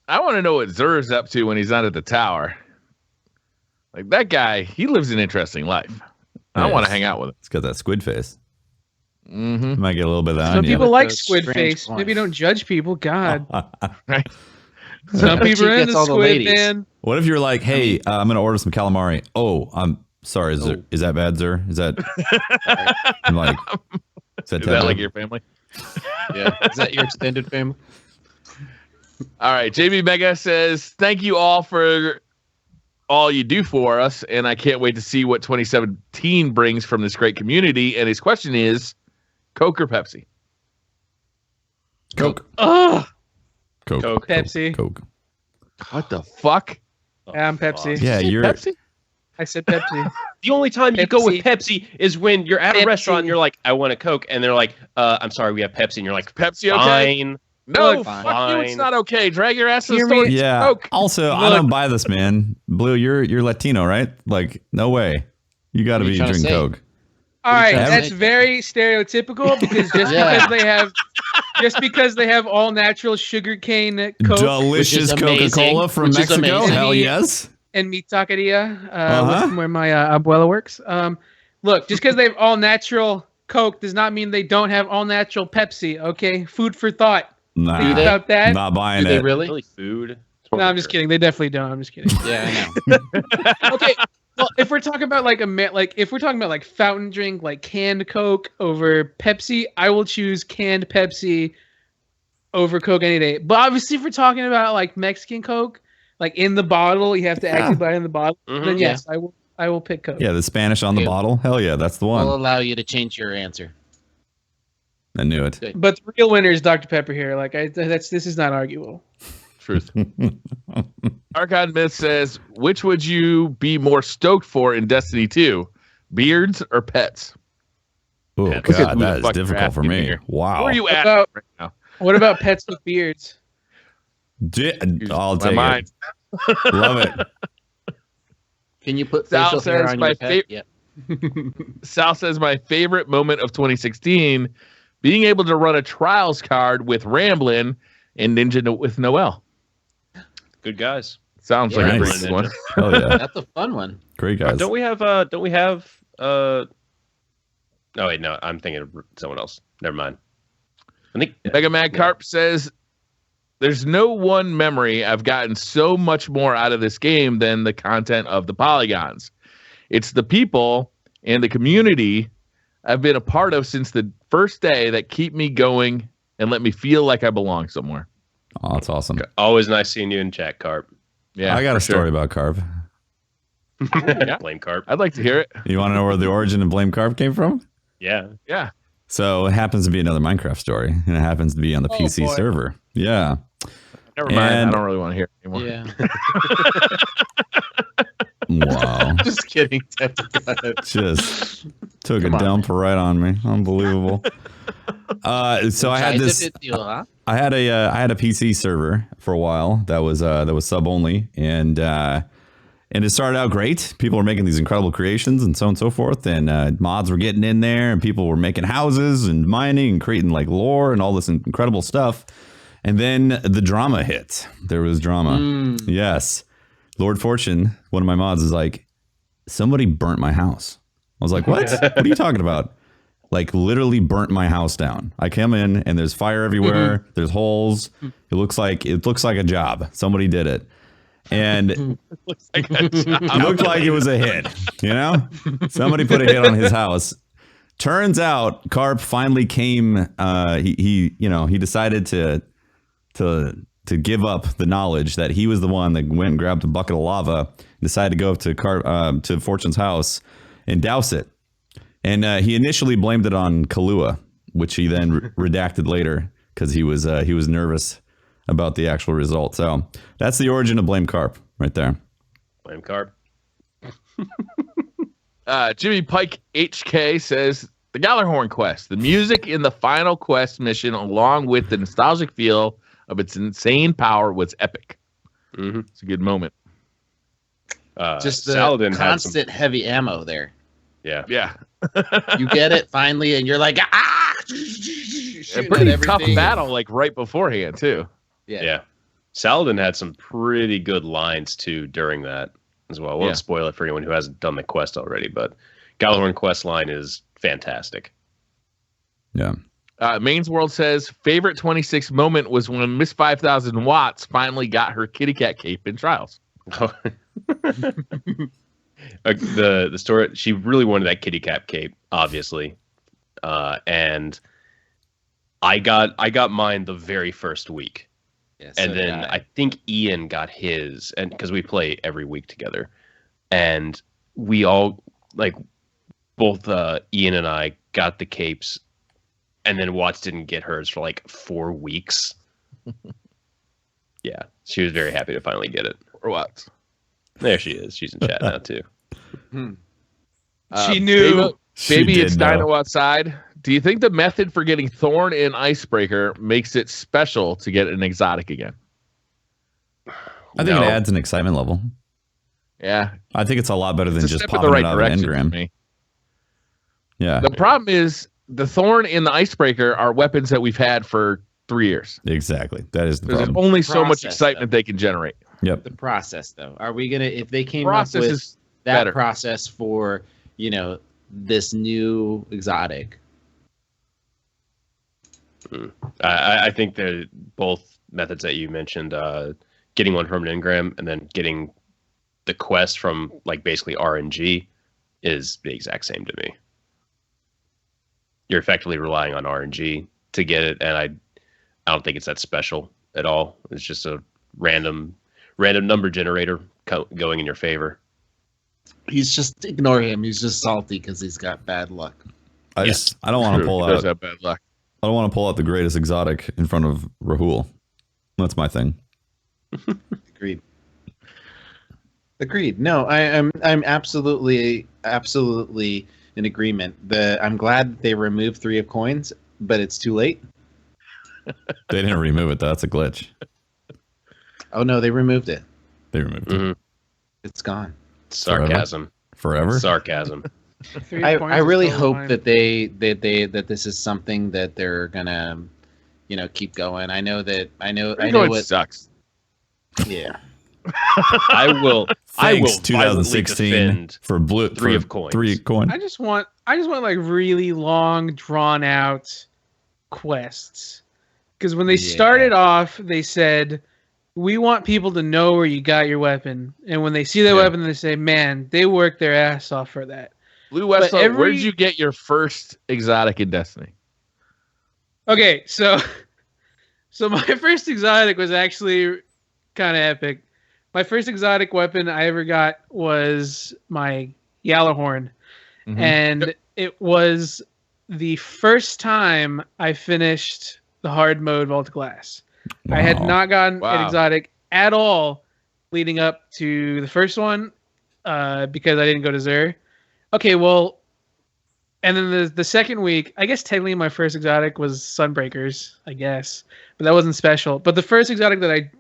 I want to know what Zur's up to when he's not at the tower. That guy, he lives an interesting life. I want to hang out with him. It's got that squid face. Mm-hmm. Might get a little bit of that Some on you. people like Those squid strange face. points. Maybe don't judge people. God. Right. Some people are She gets into all the squid, ladies. man. What if you're like, hey, I'm going to order some calamari. Oh, I'm sorry. Is that bad, sir? Is that... I'm like... Is that Is that like your family? Yeah. Is that your extended family? All right. JB Mega says, thank you all for all you do for us, and I can't wait to see what 2017 brings from this great community. And his question is, Coke or Pepsi? Coke. Ugh. Coke. Pepsi. Coke. What the fuck? Yeah, I'm Pepsi. Yeah, you're... Pepsi? I said Pepsi. The only time you go with Pepsi is when you're at a restaurant and you're like, I want a Coke. And they're like, I'm sorry, we have Pepsi. And you're like, Pepsi, okay? Fine. No, Look, fuck you. It's fine. not okay. Drag your ass to the store. Yeah. Coke. Also, I don't buy this, man. Blue, you're Latino, right? Like, no way. You got to be drinking Coke. All right, that's very stereotypical because just because they have all natural sugarcane Coke, delicious Coca-Cola from Mexico. Hell yes. And mi taqueria, where my abuela works. Look, just because they have all natural Coke does not mean they don't have all natural Pepsi. Okay, food for thought. Nah, think about that. Not buying Do they it. really? Food. No, I'm just kidding. They definitely don't. I'm just kidding. Yeah, I know. Okay. Well, if we're talking about if we're talking about like fountain drink, like canned Coke over Pepsi, I will choose canned Pepsi over Coke any day. But obviously, if we're talking about like Mexican Coke, like in the bottle, you have to actually buy it in the bottle. Then yes, I will pick Coke. Yeah, the Spanish on the bottle. Hell yeah, that's the one. I'll allow you to change your answer. I knew it. But the real winner is Dr. Pepper here. Like this is not arguable. Truth. Archon Myth says, which would you be more stoked for in Destiny 2? Beards or pets? Oh, Pets. God, Who the that is fuck difficult you're for asking me. here? Wow. Where are you at About- right now? What about pets with beards? I'll take mind. it. Love it. Can you put Sal facial hair says on my your pet? fa- Sal says, my favorite moment of 2016, being able to run a trials card with Ramblin' and Ninja with Noel. Good guys. Sounds like a Nice. great one. Hell yeah. That's a fun one. Great guys. Don't we have oh wait, no, I'm thinking of someone else. Never mind. I think Mega Mad Carp says, there's no one memory I've gotten so much more out of this game than the content of the polygons. It's the people and the community I've been a part of since the first day that keep me going and let me feel like I belong somewhere. Oh, that's awesome. always nice seeing you in chat, Carp. Yeah, I got a for sure. story about Carp. Blame Carp. I'd like to hear it. You want to know where the origin of Blame Carp came from? Yeah. Yeah. So it happens to be another Minecraft story, and it happens to be on the PC boy. server. Yeah. Never mind. And- I don't really want to hear it anymore. Yeah. Wow. Just kidding. Just took a dump right on me. Unbelievable. So I had this. I had a PC server for a while that was sub only, and it started out great. People were making these incredible creations and so on and so forth, and mods were getting in there, and people were making houses and mining and creating like lore and all this incredible stuff. And then the drama hit. There was drama. Yes. Lord Fortune, one of my mods, is like, somebody burnt my house. I was like, what? What are you talking about? Like literally burnt my house down. I come in and there's fire everywhere. There's holes. It looks like a job. Somebody did it. And it Looks like a job. looked like it was a hit, you know? Somebody put a hit on his house. Turns out Carp finally came, he decided to give up the knowledge that he was the one that went and grabbed a bucket of lava, decided to go up to Fortune's house and douse it. And he initially blamed it on Kahlua, which he then redacted later because he was nervous about the actual result. So that's the origin of Blame Carp right there. Blame Carp. Jimmy Pike HK says, the Gallarhorn quest, the music in the final quest mission, along with the nostalgic feel of its insane power, was epic. Mm-hmm. It's a good moment. Just the Saladin had constant heavy ammo there. Yeah. Yeah. You get it finally, and you're like, ah! A Shooting pretty at tough everything. battle, like right beforehand, too. Yeah. Saladin had some pretty good lines too during that as well. I won't spoil it for anyone who hasn't done the quest already, but Galahorn quest line is fantastic. Yeah. Main's World says, favorite 26 moment was when Miss 5000 Watts finally got her kitty cat cape in Trials. The story, she really wanted that kitty cat cape, obviously. And I got mine the very first week. Yeah, And then I think Ian got his, and because we play every week together, and we all, like, both Ian and I got the capes, and then Watts didn't get hers for like 4 weeks. Yeah, she was very happy to finally get it. Or Watts. There she is. She's in chat now too. She knew. Maybe, She maybe did it's know. Dino outside. Do you think the method for getting Thorn and Icebreaker makes it special to get an exotic again? I think it adds an excitement level. Yeah. I think it's a lot better than It's a just step in popping the right it out of direction for engram. me. Yeah, The problem is the Thorn and the Icebreaker are weapons that we've had for 3 years. exactly. That is the There's problem. only so much Process, excitement though. they can generate. Yep. The process, though, are we gonna if they came Process up with is that better. process for this new exotic? I think that both methods that you mentioned, getting one from an engram and then getting the quest from like basically RNG, is the exact same to me. You're effectively relying on RNG to get it, and I don't think it's that special at all. It's just a random number generator going in your favor. He's just ignore him. He's just salty because he's got bad luck. I don't want to True, pull he does out. have bad luck. I don't want to pull out the greatest exotic in front of Rahul. That's my thing. Agreed. No, I'm absolutely in agreement. I'm glad that they removed 3 of coins, but it's too late. They didn't remove it. That's a glitch. Oh no, they removed it. They removed Mm-hmm. it. It's gone. Sarcasm. Forever. Sarcasm. 3 I points is really still hope fine. that that this is something that they're gonna keep going. I know It what sucks. yeah. I will Thanks, violently 2016 defend for blue 3 for of coins. 3 coin. I just want like really long, drawn out quests. Because when they Yeah. started off, they said, "We want people to know where you got your weapon," and when they see the weapon, they say, "Man, they worked their ass off for that." Blue Weslo, But where did you get your first exotic in Destiny? Okay, so my first exotic was actually kind of epic. My first exotic weapon I ever got was my Yalahorn, and it was the first time I finished the hard mode Vault Glass. I had Wow. not gotten Wow. an exotic at all leading up to the first one because I didn't go to Xur. Okay, well, and then the second week, I guess technically my first exotic was Sunbreakers, I guess, but that wasn't special. But the first exotic that I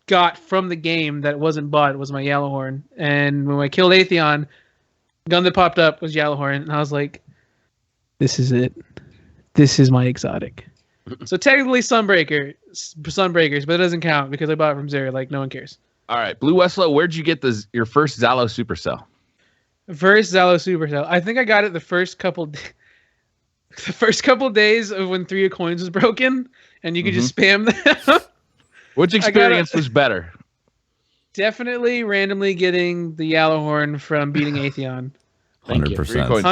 got from the game that wasn't bought was my Yalahorn. And when I killed Atheon, gun that popped up was Yalahorn, and I was like, this is it. This is my exotic. So technically Sunbreakers, but it doesn't count because I bought it from Xur. Like, no one cares. All right, Blue Weslo, where'd you get your first Zalo Supercell? First Zalo Supercell. I think I got it the first couple days of when 3 of coins was broken, and you could just spam them. Which experience was better? Definitely randomly getting the Yalahorn from beating Atheon. 100%.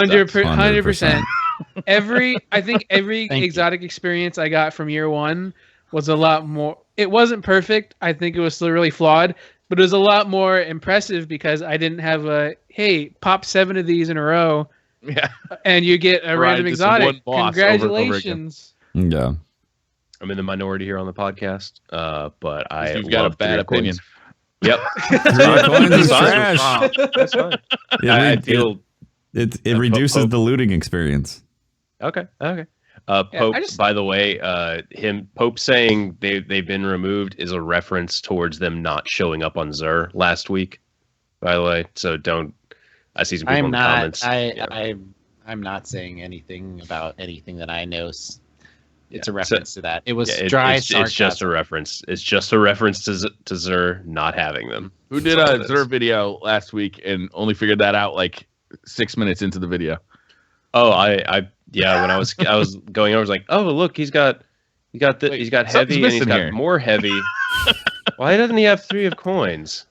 100%. I think every Thank you. exotic experience I got from year 1 was a lot more. It wasn't perfect. I think it was still really flawed, but it was a lot more impressive because I didn't have hey, pop 7 of these in a row, Yeah. and you get a Right, random just one exotic. boss over and over again. Congratulations. Yeah. I'm in the minority here on the podcast, but I You've got a love bad 3 of coins. opinion. Yep. 3 coins is Fine. trash. That's fine. Yeah, I feel it reduces the looting experience. okay. Yeah, Pope, I just- by the way, Pope saying they've been removed is a reference towards them not showing up on Xur last week. By the way, so don't. I see some people in the comments. I'm not saying anything about anything that I know. It's a Yeah, reference to that. It was Yeah, dry it's just a sarcasm. reference. It's just a reference to Xur not having them. Who did That's all a it Xur is. video last week and only figured that out like 6 minutes into the video? Oh, yeah. When I was going over, I was like, oh, look, he's got Wait, heavy something's and he's missing got here. more heavy. Why doesn't he have 3 of coins?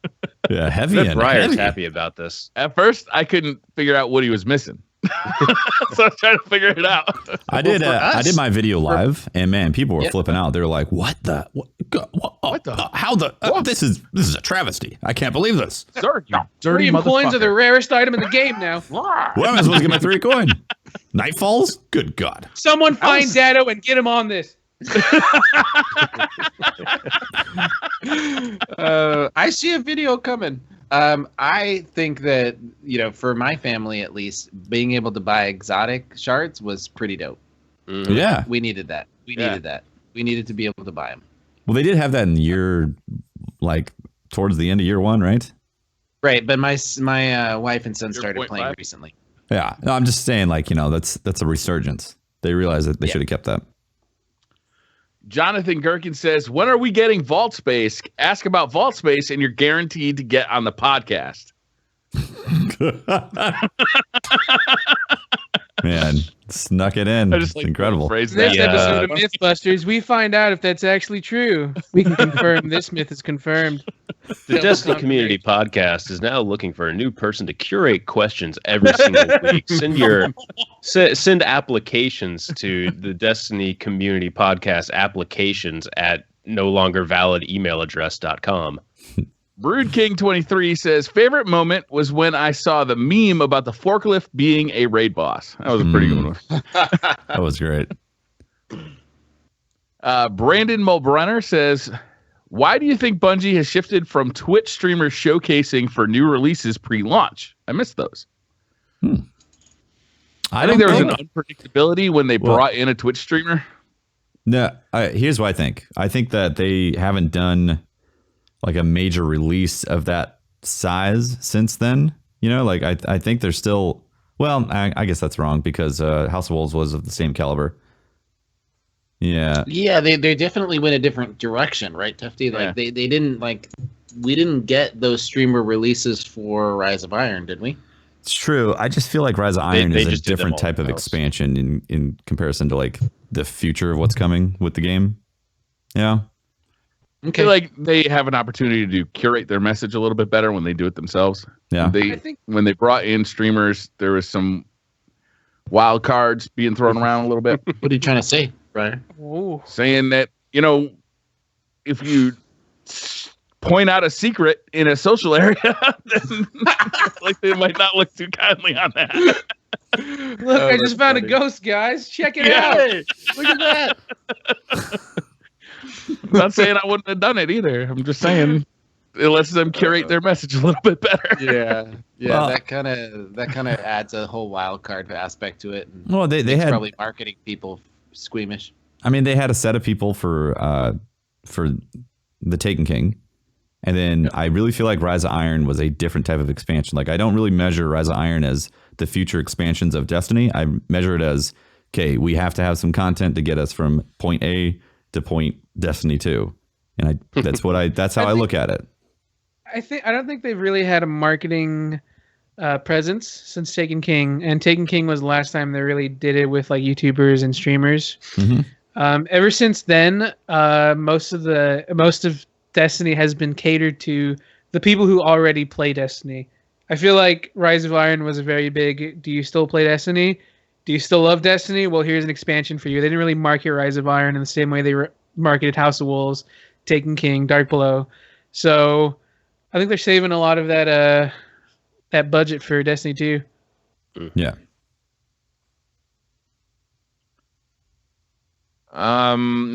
Yeah, heavy That and Briar's heavy. happy about this. At first, I couldn't figure out what he was missing. So I was trying to figure it out. I did. I did my video for- live, and man, people were Yeah. flipping out. They were like, "What the? What the? How the? This is a travesty. I can't believe this. Sir, you Dirty coins are the rarest item in the game now. Where am I supposed to get my 3 coin? Nightfalls? Good God! Someone find Datto and get him on this. I see a video coming. I think that, for my family at least, being able to buy exotic shards was pretty dope. Mm-hmm. Yeah. We needed that. We needed to be able to buy them. Well, they did have that in towards the end of year 1, right? Right, but my wife and son started playing 0.5? recently. Yeah. No, I'm just saying, that's a resurgence. They realized that they should have kept that. Jonathan Gherkin says, when are we getting Vault Space? Ask about Vault Space and you're guaranteed to get on the podcast. Man, snuck it in. I just it's incredible. This episode of Mythbusters, we find out if that's actually true. We can confirm this myth is confirmed. The Destiny Community Podcast is now looking for a new person to curate questions every single week. Send applications to the Destiny Community Podcast applications at no longer valid email address.com. Brood King 23 says, favorite moment was when I saw the meme about the forklift being a raid boss. That was a pretty good one. That was great. Brandon Mulbrenner says, why do you think Bungie has shifted from Twitch streamers showcasing for new releases pre-launch? I missed those. I think there was an unpredictability when they brought in a Twitch streamer. No, here's what I think. I think that they haven't done like a major release of that size since then. I think they're still, I guess that's wrong because House of Wolves was of the same caliber. Yeah. Yeah, they definitely went a different direction, right, Tufty? They didn't we didn't get those streamer releases for Rise of Iron, did we? It's true. I just feel like Rise of Iron is a different type of expansion in comparison to the future of what's coming with the game. Yeah. I feel like they have an opportunity to curate their message a little bit better when they do it themselves. Yeah. When they brought in streamers, there was some wild cards being thrown around a little bit. What are you trying to say, Brian? Saying that, if you point out a secret in a social area, then they might not look too kindly on that. Look, I just found a ghost, guys. Check it out. Look at that. I'm not saying I wouldn't have done it either. I'm just saying it lets them curate their message a little bit better. Yeah. That kind of adds a whole wild card aspect to it. Well, they had probably marketing people squeamish. I mean, they had a set of people for the Taken King, and then I really feel like Rise of Iron was a different type of expansion. I don't really measure Rise of Iron as the future expansions of Destiny. I measure it as, okay, we have to have some content to get us from point A to point Destiny 2. And that's how I look at it. I don't think they've really had a marketing presence since Taken King, and Taken King was the last time they really did it with YouTubers and streamers. Mm-hmm. Ever since then, most of Destiny has been catered to the people who already play Destiny. I feel like Rise of Iron was a very big, do you still play Destiny? Do you still love Destiny? Well, here's an expansion for you. They didn't really market Rise of Iron in the same way they marketed House of Wolves, Taken King, Dark Below. So I think they're saving a lot of that budget for Destiny 2. Yeah.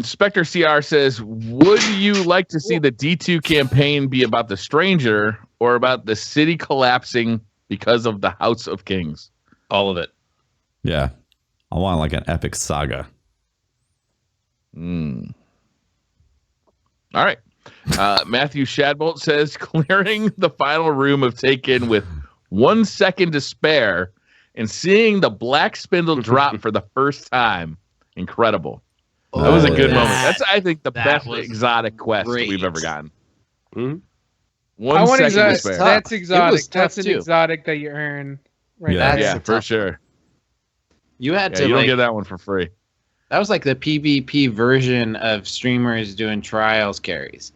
Spectre CR says, would you like to see the D2 campaign be about the Stranger or about the city collapsing because of the House of Kings? All of it. Yeah. I want an epic saga. All right. Matthew Shadbolt says, clearing the final room of Taken with 1 second to spare and seeing the black spindle drop for the first time. Incredible. That was a good moment. That's, I think, the best exotic quest we've ever gotten. Mm-hmm. 1 second to spare. That's exotic. That's an exotic that you earn. Right now. Yeah, for sure. You had to. You don't get that one for free. That was like the PvP version of streamers doing trials carries.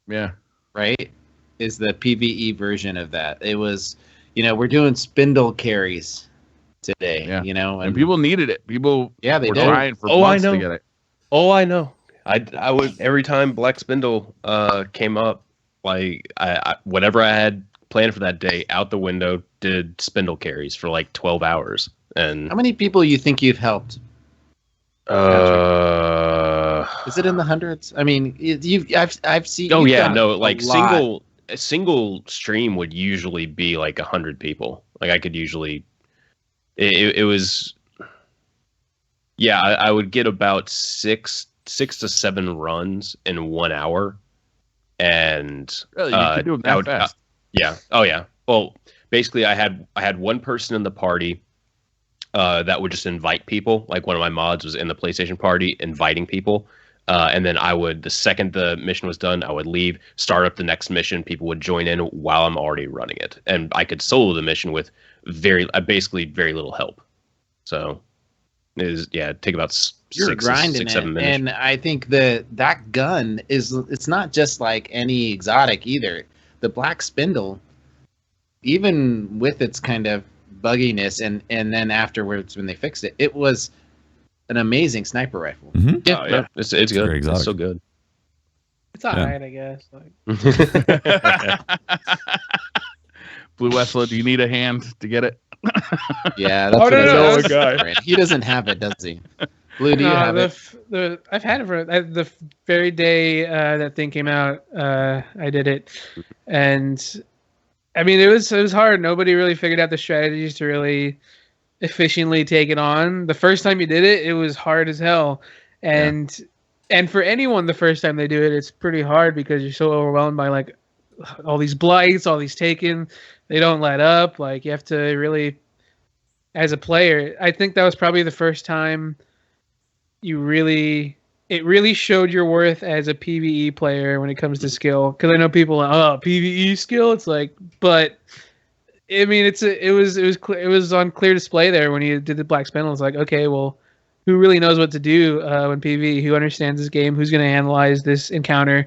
Yeah. Right? Is the PvE version of that. It was, we're doing spindle carries today, and people needed it. People they were did. trying for months to get it. Oh, I know. I would, every time Black Spindle came up, I whatever I had planned for that day, out the window, did spindle carries for 12 hours. And how many people you think you've helped? Is it in the hundreds? I mean, I've seen. Oh yeah, no, single a single stream would usually be like 100 people. Like I could usually, it was, yeah, I would get about six to 7 runs in 1 hour, and Really, you can do it that fast. Yeah. Oh yeah. Well, basically, I had one person in the party that would just invite people. Like one of my mods was in the PlayStation party, inviting people. And then I would, the second the mission was done, I would leave, start up the next mission. People would join in while I'm already running it, and I could solo the mission with basically very little help. So it is, yeah, take about six, 7 minutes. And I think that gun it's not just like any exotic either. The Black Spindle, even with its kind of bugginess, and then afterwards when they fixed it, it was an amazing sniper rifle. Mm-hmm. Yeah, yeah. It's good. It's so good. It's alright, I guess. Like. Bluewestlo, do you need a hand to get it? Yeah, that's no, guy. He doesn't have it, does he? Blue, do you have it? I've had it for the very day that thing came out. I did it, and I mean it was hard. Nobody really figured out the strategies to really efficiently take it on. The first time you did it, it was hard as hell, and for anyone the first time they do it, it's pretty hard because you're so overwhelmed by like all these blights, all these taken. They don't let up. Like you have to really, as a player, I think that was probably the first time it really showed your worth as a PvE player when it comes to skill. Because I know people are like, oh, PvE skill. It's like, but I mean, it was on clear display there when you did the Black Spindle. It's like, okay, well, who really knows what to do when PvE? Who understands this game? Who's going to analyze this encounter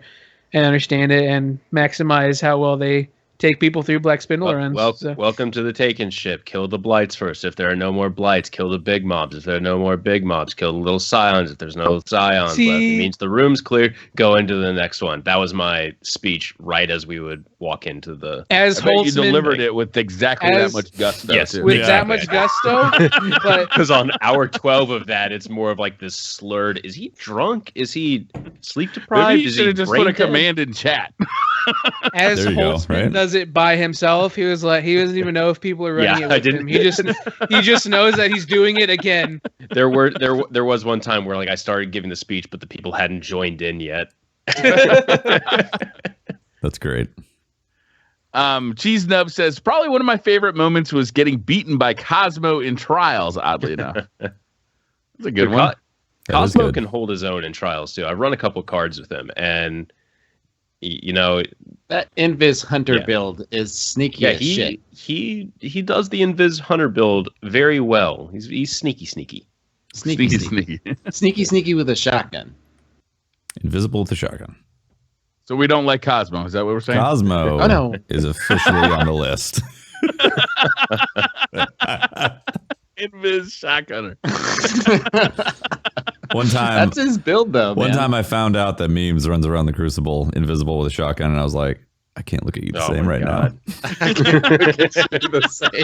and understand it and maximize how well they take people through Black Spindle runs? Welcome to the Taken ship. Kill the blights first. If there are no more blights, kill the big mobs. If there are no more big mobs, kill the little scions. If there's no scions left, it means the room's clear. Go into the next one. That was my speech right as we would walk into the. As Holtzmann, you delivered it with exactly that much gusto. Yes, too. With that much gusto. But because on hour 12 of that, it's more of like this slurred. Is he drunk? Is he sleep deprived? Maybe you Is should he have just put a command in chat. As Holtzmann does it by himself, he was like, he doesn't even know if people are running it with him. He just knows that he's doing it again. There was one time where like I started giving the speech, but the people hadn't joined in yet. That's great. Cheese Nub says probably one of my favorite moments was getting beaten by Cosmo in Trials. Oddly enough, that's a good one. Cosmo can hold his own in Trials too. I've run a couple cards with him, and you know that Invis Hunter build is sneaky. Yeah, as shit. he does the Invis Hunter build very well. He's sneaky with a shotgun. Invisible with a shotgun. So we don't like Cosmo. Is that what we're saying? Cosmo is officially on the list. Invis shotgunner. One time, that's his build though. One time I found out that Memes runs around the Crucible invisible with a shotgun, and I was like, I can't look at you the same right now.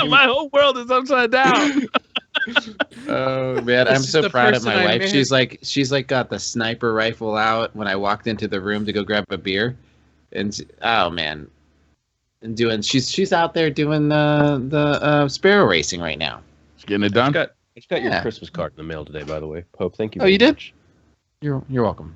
My whole world is upside down. Oh man, I'm so proud of my wife. She's like got the sniper rifle out when I walked into the room to go grab a beer, and oh man, and she's out there doing the sparrow racing right now. She's getting it done. I just got your Christmas card in the mail today, by the way, Pope. Thank you. Oh, you did? You're welcome.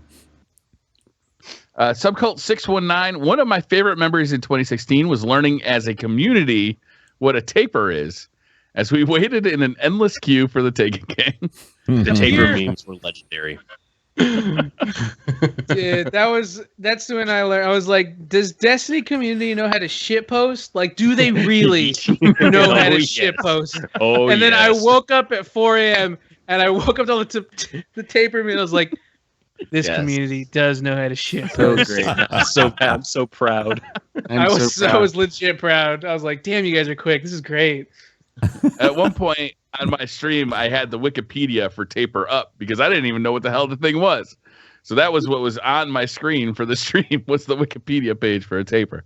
Subcult 619. One of my favorite memories in 2016 was learning as a community what a taper is, as we waited in an endless queue for the Taken game. The taper memes were legendary. Dude, that's when I learned. I was like, does Destiny community know how to shitpost? Like, do they really know how to shitpost? Oh, and then I woke up at 4 a.m. and I woke up to the taper me. I was like, this community does know how to shitpost. So great. I'm so proud. I was legit proud. I was like, damn, you guys are quick. This is great. At one point on my stream, I had the Wikipedia for taper up because I didn't even know what the hell the thing was. So that was what was on my screen for the stream. Was the Wikipedia page for a taper?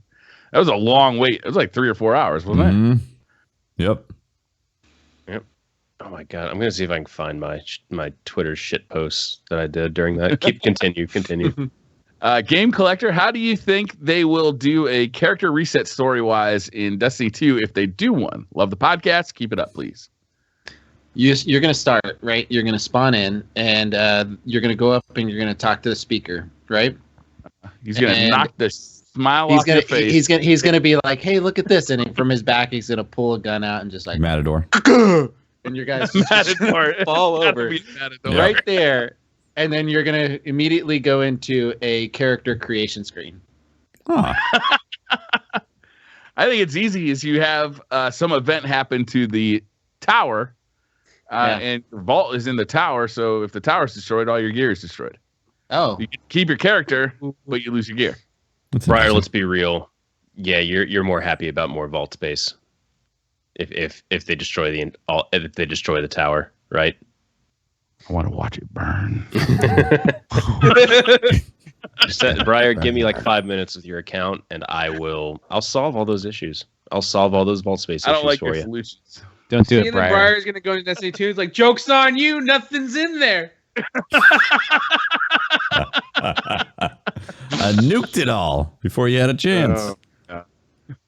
That was a long wait. It was like 3 or 4 hours, wasn't it? Yep. Oh my god! I'm gonna see if I can find my Twitter shit posts that I did during that. Continue. Game Collector, how do you think they will do a character reset story-wise in Destiny 2 if they do one? Love the podcast. Keep it up, please. You're going to start, right? You're going to spawn in, and you're going to go up and you're going to talk to the speaker, right? He's going to knock the smile off your face. He's going to be like, hey, look at this. And from his back, he's going to pull a gun out and just like... Matador. And your guys just Matador. fall over Matador. right there. And then you're going to immediately go into a character creation screen. Huh. I think it's easy as you have some event happen to the tower, and your vault is in the tower. So if the tower is destroyed, all your gear is destroyed. Oh, you can keep your character, but you lose your gear. Briar, let's be real. Yeah, you're more happy about more vault space. If they destroy the tower, right? I want to watch it burn. Briar, give me like 5 minutes with your account, and I'll solve all those issues. I'll solve all those vault space issues for you. Solutions. Don't do it, Briar. Briar's gonna go to Destiny 2. It's like, joke's on you. Nothing's in there. I nuked it all before you had a chance.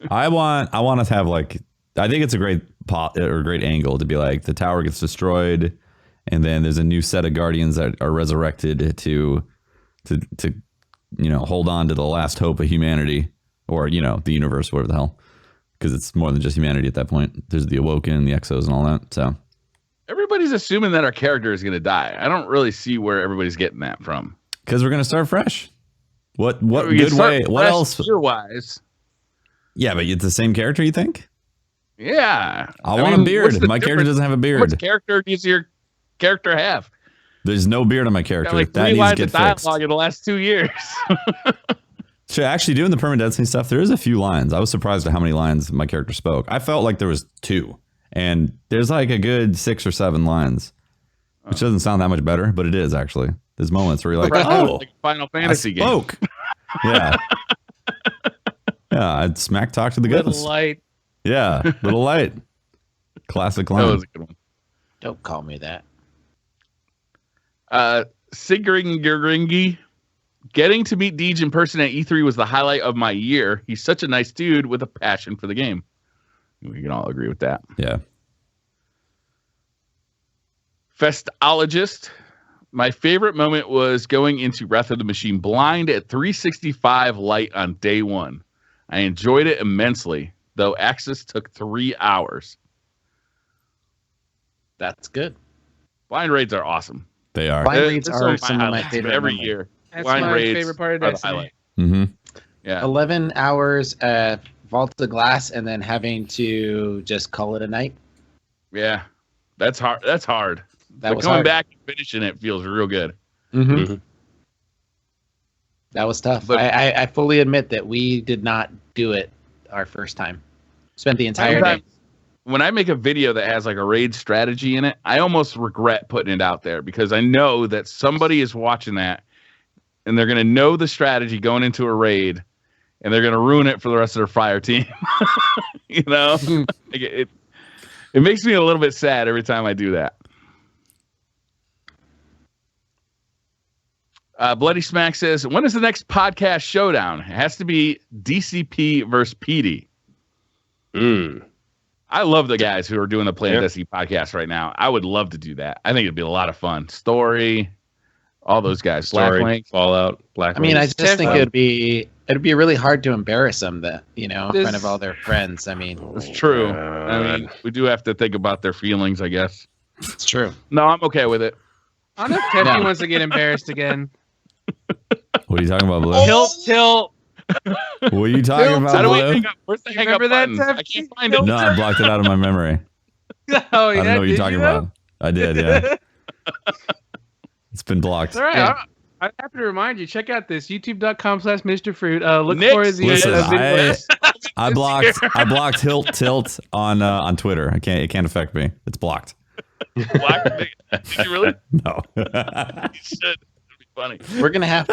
I want to have like, I think it's a great great angle to be like the tower gets destroyed, and then there's a new set of guardians that are resurrected to hold on to the last hope of humanity, or the universe, whatever the hell, because it's more than just humanity at that point. There's the Awoken, the Exos, and all that. So everybody's assuming that our character is going to die. I don't really see where everybody's getting that from. Because we're going to start fresh. What good way? What else? Gear-wise. Yeah, but it's the same character, you think? Yeah. I want a beard. My character doesn't have a beard. What character does your character have? There's no beard on my character. Like that 3 needs lines to get of dialogue fixed. in the last 2 years. So actually doing the permanent Destiny stuff, there is a few lines. I was surprised at how many lines my character spoke. I felt like there was 2. And there's like a good 6 or 7 lines. Which doesn't sound that much better, but it is actually. There's moments where you're like, like Final Fantasy I spoke. game. Yeah. Yeah, I'd smack talk to the goodness. Little light. Yeah, little light. Classic line. That was a good one. don't call me that. Sigringi. Getting to meet Deej in person at E3 was the highlight of my year. He's such a nice dude with a passion for the game. We can all agree with that. Yeah. Festologist. My favorite moment was going into Wrath of the Machine blind at 365 light on day 1. I enjoyed it immensely, though access took 3 hours. That's good. Blind raids are awesome. They are. Blind raids That's are one some of my highlights favorite every moments. year. That's Blind my raids favorite part of are the Destiny. highlight. Mm-hmm. Yeah. 11 hours at Vault of Glass and then having to just call it a night. Yeah. That's hard. That's hard. That But was coming hard. back and finishing it feels real good. Mm-hmm. That was tough. But- I fully admit that we did not do it our first time. Spent the entire day. Sometimes when I make a video that has like a raid strategy in it, I almost regret putting it out there because I know that somebody is watching that and they're going to know the strategy going into a raid and they're going to ruin it for the rest of their fire team. You know, Like, it makes me a little bit sad every time I do that. Bloody Smack says, when is the next podcast showdown? It has to be DCP versus PD. I love the guys who are doing the Planet Destiny podcast right now. I would love to do that. I think it'd be a lot of fun. Story, all those guys. Story, Blacklink. Fallout, Blacklink. I mean, I just think it'd be really hard to embarrass them in front of all their friends. I mean, It's true. I mean, we do have to think about their feelings, I guess. it's true. No, I'm okay with it. I don't know if Tefty wants to get embarrassed again. What are you talking about, Blue? Tilt. What are you talking about, How do we Blue? hang up? Where's the hang up Remember that, button? I Tefty? can't find it. No, I blocked it out of my memory. Oh, I don't know what you're talking about. I did, yeah. It's been blocked. It's all right. Yeah. I have to remind you, check out this youtube.com/Mr. Fruit. Look Nick, for the Listen, video. I blocked Hilt Tilt on Twitter. It can't affect me. It's blocked. Did you really? No. You should. It'd be funny. We're gonna have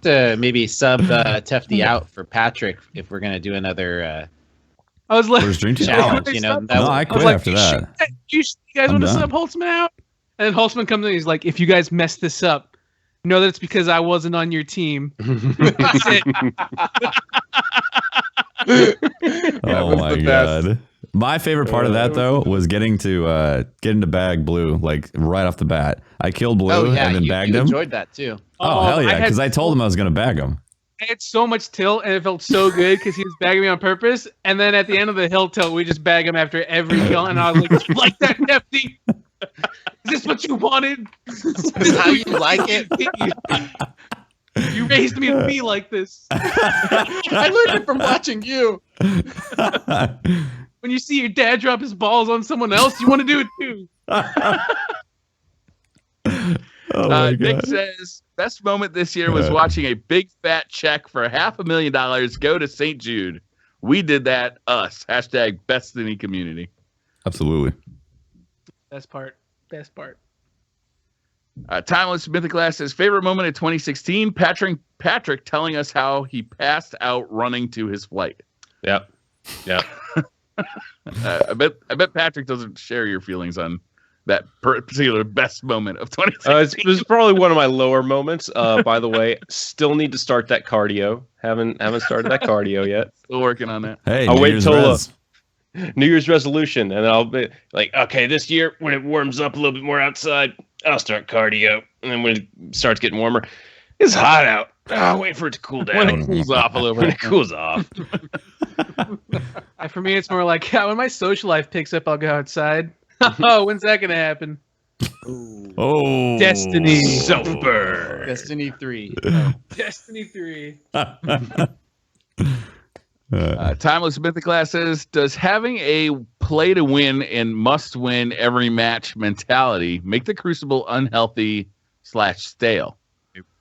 to maybe sub Tefty out for Patrick if we're gonna do another I was like, Where's Dream Team? challenge. You know, No, I that quit like, after you that. you guys I'm want to done. sub Holtzmann out? And then Holtzmann comes in. He's like, if you guys mess this up, know that it's because I wasn't on your team. That's it. Oh my god. My favorite part of that though was getting to bag Blue like right off the bat. I killed Blue and then bagged him. Enjoyed that too. Oh hell yeah! Because I told him I was gonna bag him. I had so much tilt, and it felt so good because he was bagging me on purpose. And then at the end of the hill tilt, we just bag him after every kill, and I was like that, Nefty? Is this what you wanted? Is this how you like it? You raised me to be like this. I learned it from watching you. When you see your dad drop his balls on someone else, you want to do it too. Nick says, best moment this year was watching a big fat check for $500,000 go to St. Jude. We did that, us. Hashtag Destiny community. Absolutely. Best part. Best part. Timeless Mythiclass says, favorite moment of 2016, Patrick telling us how he passed out running to his flight. Yep. I bet Patrick doesn't share your feelings on that particular best moment of 2016. It was probably one of my lower moments. By the way, still need to start that cardio. Haven't started that cardio yet. Still working on that. Hey, I'll wait till New Year's resolution, and I'll be like, okay, this year when it warms up a little bit more outside, I'll start cardio. And then when it starts getting warmer, it's hot out. I'll wait for it to cool down. When it cools off a little bit. When it cools off. For me, it's more like when my social life picks up, I'll go outside. Oh, when's that gonna happen? Oh, Destiny. Self-burn. Destiny 3. Destiny 3. Timeless Mythiclass says, does having a play to win and must win every match mentality make the Crucible unhealthy / stale?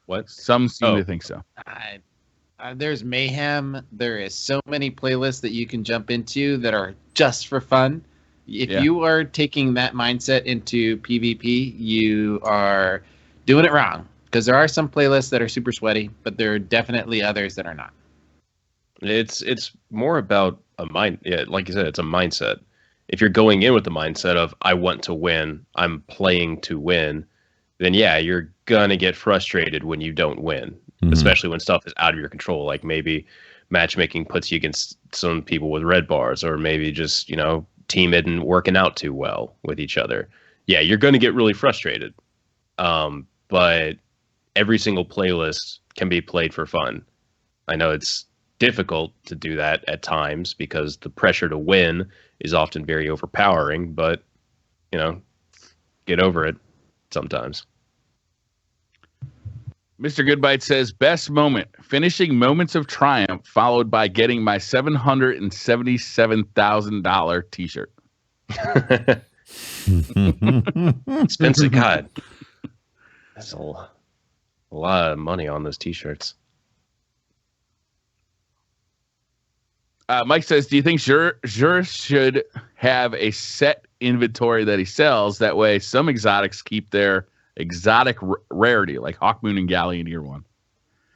What? Some seem to think so. There's mayhem. There is so many playlists that you can jump into that are just for fun. If you are taking that mindset into PvP, you are doing it wrong. Because there are some playlists that are super sweaty, but there are definitely others that are not. It's more about a mind. Yeah, like you said, it's a mindset. If you're going in with the mindset of I want to win, I'm playing to win, then yeah, you're gonna get frustrated when you don't win, especially when stuff is out of your control. Like maybe matchmaking puts you against some people with red bars, or maybe just team isn't working out too well with each other. Yeah, you're gonna get really frustrated. But every single playlist can be played for fun. I know it's difficult to do that at times because the pressure to win is often very overpowering, but get over it sometimes. Mr. Goodbite says, best moment, finishing Moments of Triumph, followed by getting my $777,000 t-shirt. Expensive. God, that's a lot of money on those t-shirts. Mike says, do you think Jur should have a set inventory that he sells? That way some exotics keep their exotic rarity, like Hawkmoon and Galley in Year 1.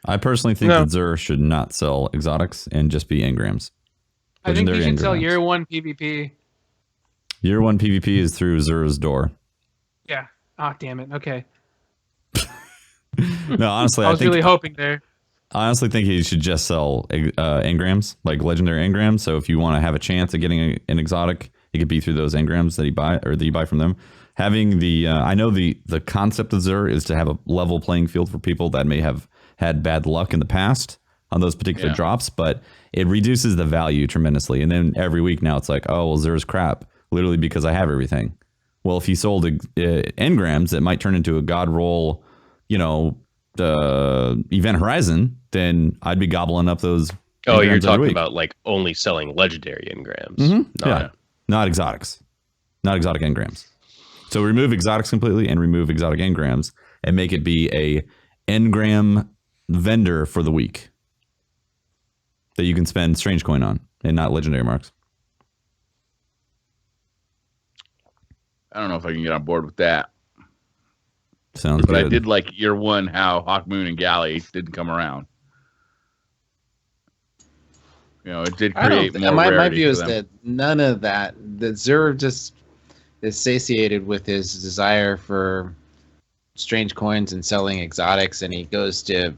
I personally think that Zur should not sell exotics and just be engrams. I think you should sell Year 1 PvP. Year 1 PvP is through Zur's door. Yeah. Oh, damn it. Okay. No, honestly, I was really hoping there. I honestly think he should just sell engrams, like legendary engrams. So if you want to have a chance of getting an exotic, it could be through those engrams that you buy from them. Having the I know the concept of Zur is to have a level playing field for people that may have had bad luck in the past on those particular drops, but it reduces the value tremendously. And then every week now it's like, oh, well, Zur's crap, literally because I have everything. Well, if you sold engrams, it might turn into a god roll, the Event Horizon, then I'd be gobbling up those. Oh, you're talking about like only selling legendary engrams. Mm-hmm. Not exotics, not exotic engrams. So remove exotics completely and remove exotic engrams and make it be a engram vendor for the week that you can spend strange coin on and not legendary marks. I don't know if I can get on board with that. Sounds good. But I did like Year 1 how Hawkmoon and Galley didn't come around. It did create more rarity. My view is that none of that Zur just is satiated with his desire for strange coins and selling exotics, and he goes to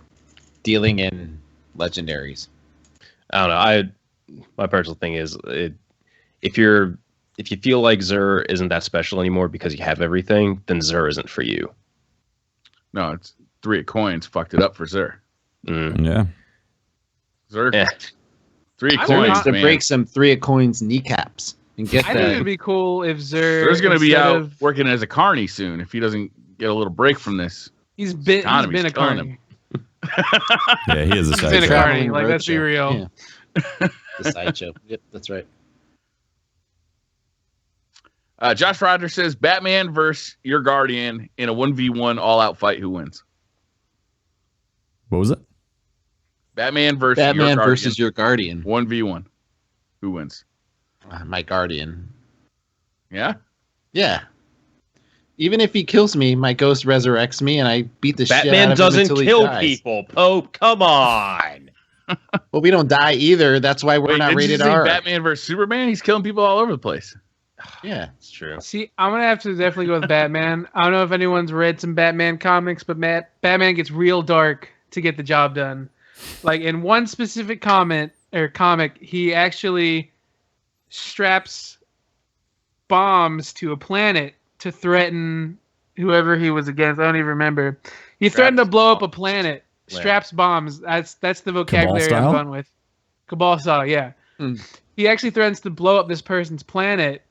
dealing in legendaries. I don't know. My personal thing is, if you feel like Xur isn't that special anymore because you have everything, then Xur isn't for you. No, it's 3 of coins fucked it up for Xur. Yeah. Xur. 3 of I coins, want To man. break some 3 of coins kneecaps and get I think it'd that. be cool if Xur. Xur's going to be instead out of- working as a carny soon if he doesn't get a little break from this. He's been Economy's a killing carny. Yeah, he is a He's been a sideshow. carny. Like, let's be real. Yeah. The sideshow. Yep, that's right. Josh Rogers says Batman versus your Guardian in a 1v1 all-out fight. Who wins? What was it? Batman versus Batman your versus your Guardian. 1v1. Who wins? My Guardian. Yeah? Yeah. Even if he kills me, my ghost resurrects me, and I beat the shit out Batman of him doesn't until he kill dies. people. Pope, come on. Well, we don't die either. That's why we're Wait, not didn't you rated say R. Batman versus Superman? He's killing people all over the place. Yeah, It's true. See, I'm gonna have to definitely go with Batman. I don't know if anyone's read some Batman comics, but Batman gets real dark to get the job done. Like in one specific comic, he actually straps bombs to a planet to threaten whoever he was against. I don't even remember. He threatened to blow up a planet. Straps bombs. That's the vocabulary Cabal I'm style? going with. Cabal style, yeah. Hmm. He actually threatens to blow up this person's planet.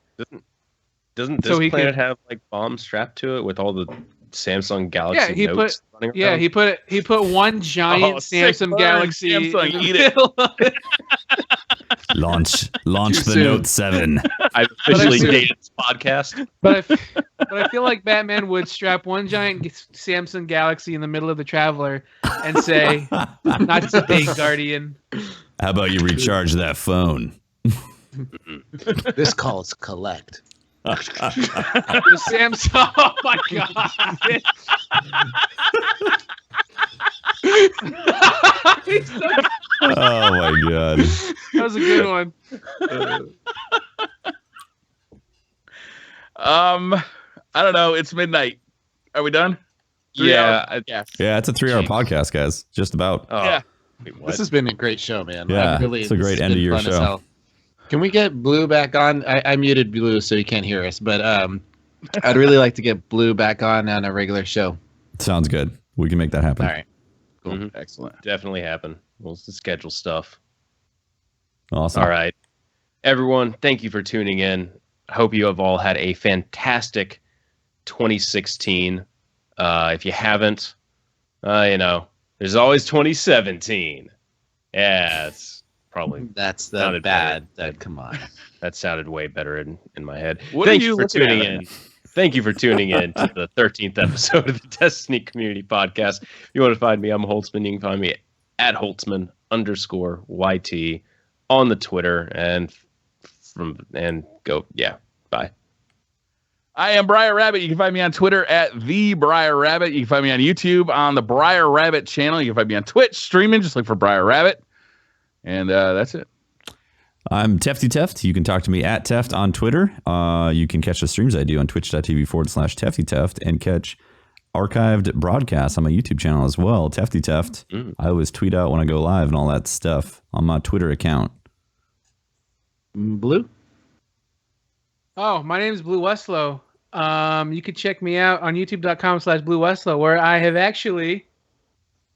Doesn't So this he planet could- have like bombs strapped to it with all the Samsung Galaxy he Notes running around? Yeah, he put one giant Oh, sick Samsung burn, Galaxy Samsung, in the eat it. middle of it. Launch Too the soon. Note 7. I officially But I- dated this podcast. But I feel like Batman would strap one giant Samsung Galaxy in the middle of the Traveler and say, "Not today, Guardian." How about you recharge that phone? This calls collect. The Samsung. Oh my god. Oh my god. That was a good one. I don't know. It's midnight. Are we done? 3 Yeah. hours? Yeah. Yeah, it's a 3-hour podcast, guys. Just about. Oh, Yeah. wait, what? This has been a great show, man. Yeah, I've it's a great this has end of been your fun as show. hell. Can we get Blue back on? I muted Blue so he can't hear us, but I'd really like to get Blue back on a regular show. Sounds good. We can make that happen. All right. Cool. Mm-hmm. Excellent. Definitely happen. We'll schedule stuff. Awesome. All right. Everyone, thank you for tuning in. I hope you have all had a fantastic 2016. If you haven't, there's always 2017. Yeah, it's probably That's the Sounded bad. better. That come on. that sounded way better in my head. What Thank are you you for looking tuning at? in. Thank you for tuning in to the 13th episode of the Destiny Community Podcast. If you want to find me, I'm Holtzmann. You can find me at Holtzmann_YT on the Twitter bye. I am Briar Rabbit. You can find me on Twitter at the Briar Rabbit. You can find me on YouTube on the Briar Rabbit channel. You can find me on Twitch streaming. Just look for Briar Rabbit. And that's it. I'm Tefty Teft. You can talk to me at Teft on Twitter. You can catch the streams I do on twitch.tv/Tefty Teft and catch archived broadcasts on my YouTube channel as well, Tefty Teft. I always tweet out when I go live and all that stuff on my Twitter account. Blue? Oh, my name is Blue Weslo. You can check me out on youtube.com/Bluewestlo, where I have actually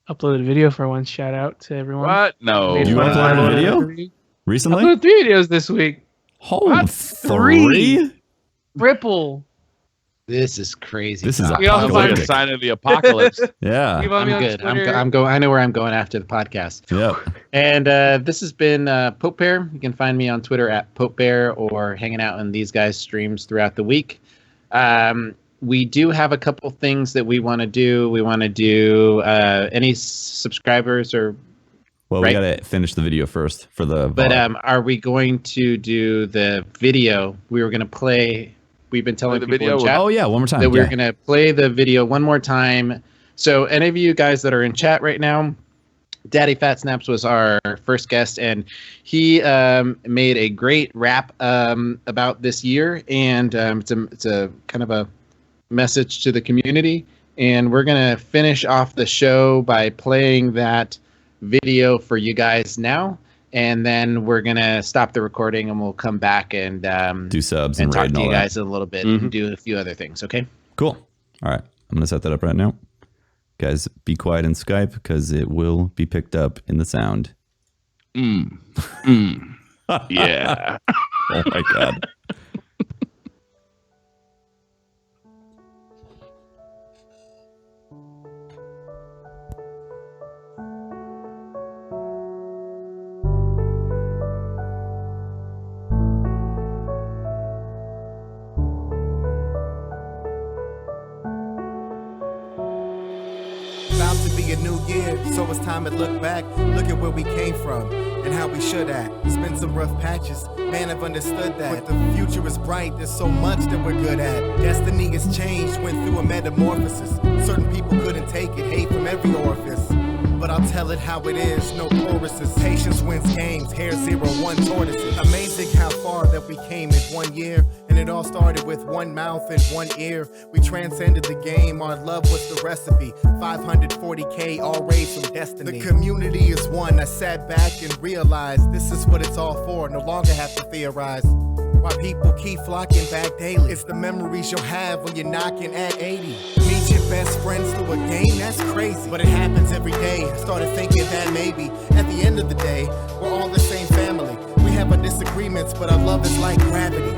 uploaded a video for one. Shout out to everyone. What? No. Made You fun of uploaded a my video? three. Recently? Uploaded 3 videos this week. Oh, What? 3? Ripple. This is crazy. This is You also It's find like me- a sign of the apocalypse. Yeah. You follow me I'm on good. Twitter. I'm going. I know where I'm going after the podcast. Yep. And this has been Pope Bear. You can find me on Twitter at Pope Bear or hanging out on these guys' streams throughout the week. We do have a couple things that we want to do. We want to do any subscribers or. Well, Right. we got to finish the video first for the. But VOD. are we going to do the video? We were going to play. We've been telling the people video in chat oh, yeah. One more time. that we're Yeah. going to play the video one more time. So any of you guys that are in chat right now, Daddyphatsnaps was our first guest, and he made a great rap about this year, and it's a kind of a message to the community. And we're going to finish off the show by playing that video for you guys now. And then we're going to stop the recording and we'll come back and do subs and and talk raid to and you all that. guys a little bit and do a few other things. Okay. Cool. All right. I'm going to set that up right now. Guys, be quiet in Skype because it will be picked up in the sound. Yeah. Oh my God. About to be a new year, so it's time to look back. Look at where we came from and how we should act. It's been some rough patches, man, I've understood that. But the future is bright, there's so much that we're good at. Destiny has changed, went through a metamorphosis. Certain people couldn't take it, hate from every orifice. But I'll tell it how it is, no choruses. Patience wins games, hair 0-1 tortoises. Amazing how far that we came in 1 year. And it all started with one mouth and one ear. We transcended the game, our love was the recipe. 540K, all raised from destiny. The community is one, I sat back and realized this is what it's all for, no longer have to theorize. Why people keep flocking back daily. It's the memories you'll have when you're knocking at 80. Meet your best friends through a game, that's crazy. But it happens every day. I started thinking that maybe at the end of the day, we're all the same family. We have our disagreements, but our love is like gravity.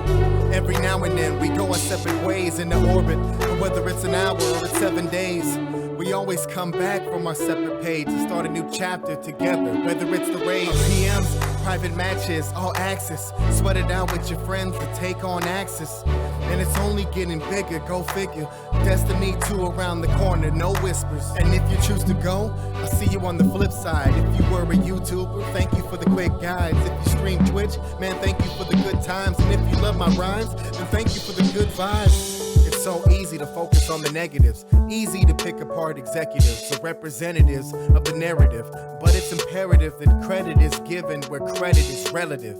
Every now and then we go our separate ways in the orbit. But whether it's an hour or it's 7 days, we always come back from our separate page to start a new chapter together. Whether it's the rage, PMs, private matches, all access. Sweat it out with your friends to take on Axis. And it's only getting bigger, go figure. Destiny 2 around the corner, no whispers. And if you choose to go, I'll see you on the flip side. If you were a YouTuber, thank you for the quick guides. If you stream Twitch, man, thank you for the good times. And if you love my rhymes, then thank you for the good vibes. It's so easy to focus on the negatives, easy to pick apart executives or representatives of the narrative. But it's imperative that credit is given where credit is relative.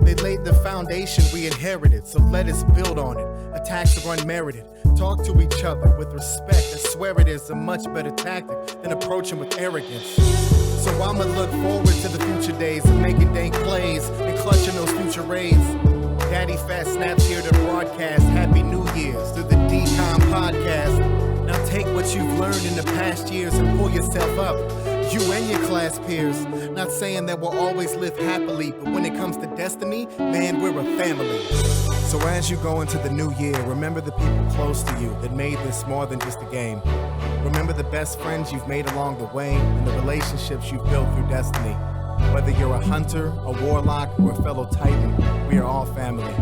They laid the foundation we inherited, so let us build on it. Attacks are unmerited. Talk to each other with respect. I swear it is a much better tactic than approaching with arrogance. So I'ma look forward to the future days of making dank plays and clutching those future rays. Daddyphatsnaps here to broadcast Happy New Year's through the DCOM podcast. Now take what you've learned in the past years and pull yourself up. You and your class peers. Not saying that we'll always live happily, but when it comes to destiny, man, we're a family. So as you go into the new year, remember the people close to you that made this more than just a game. Remember the best friends you've made along the way and the relationships you've built through destiny. Whether you're a hunter, a warlock, or a fellow titan, we are all family.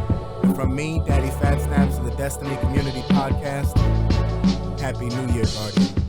And from me, Daddyphatsnaps of the Destiny Community Podcast, Happy New Year, Guardian.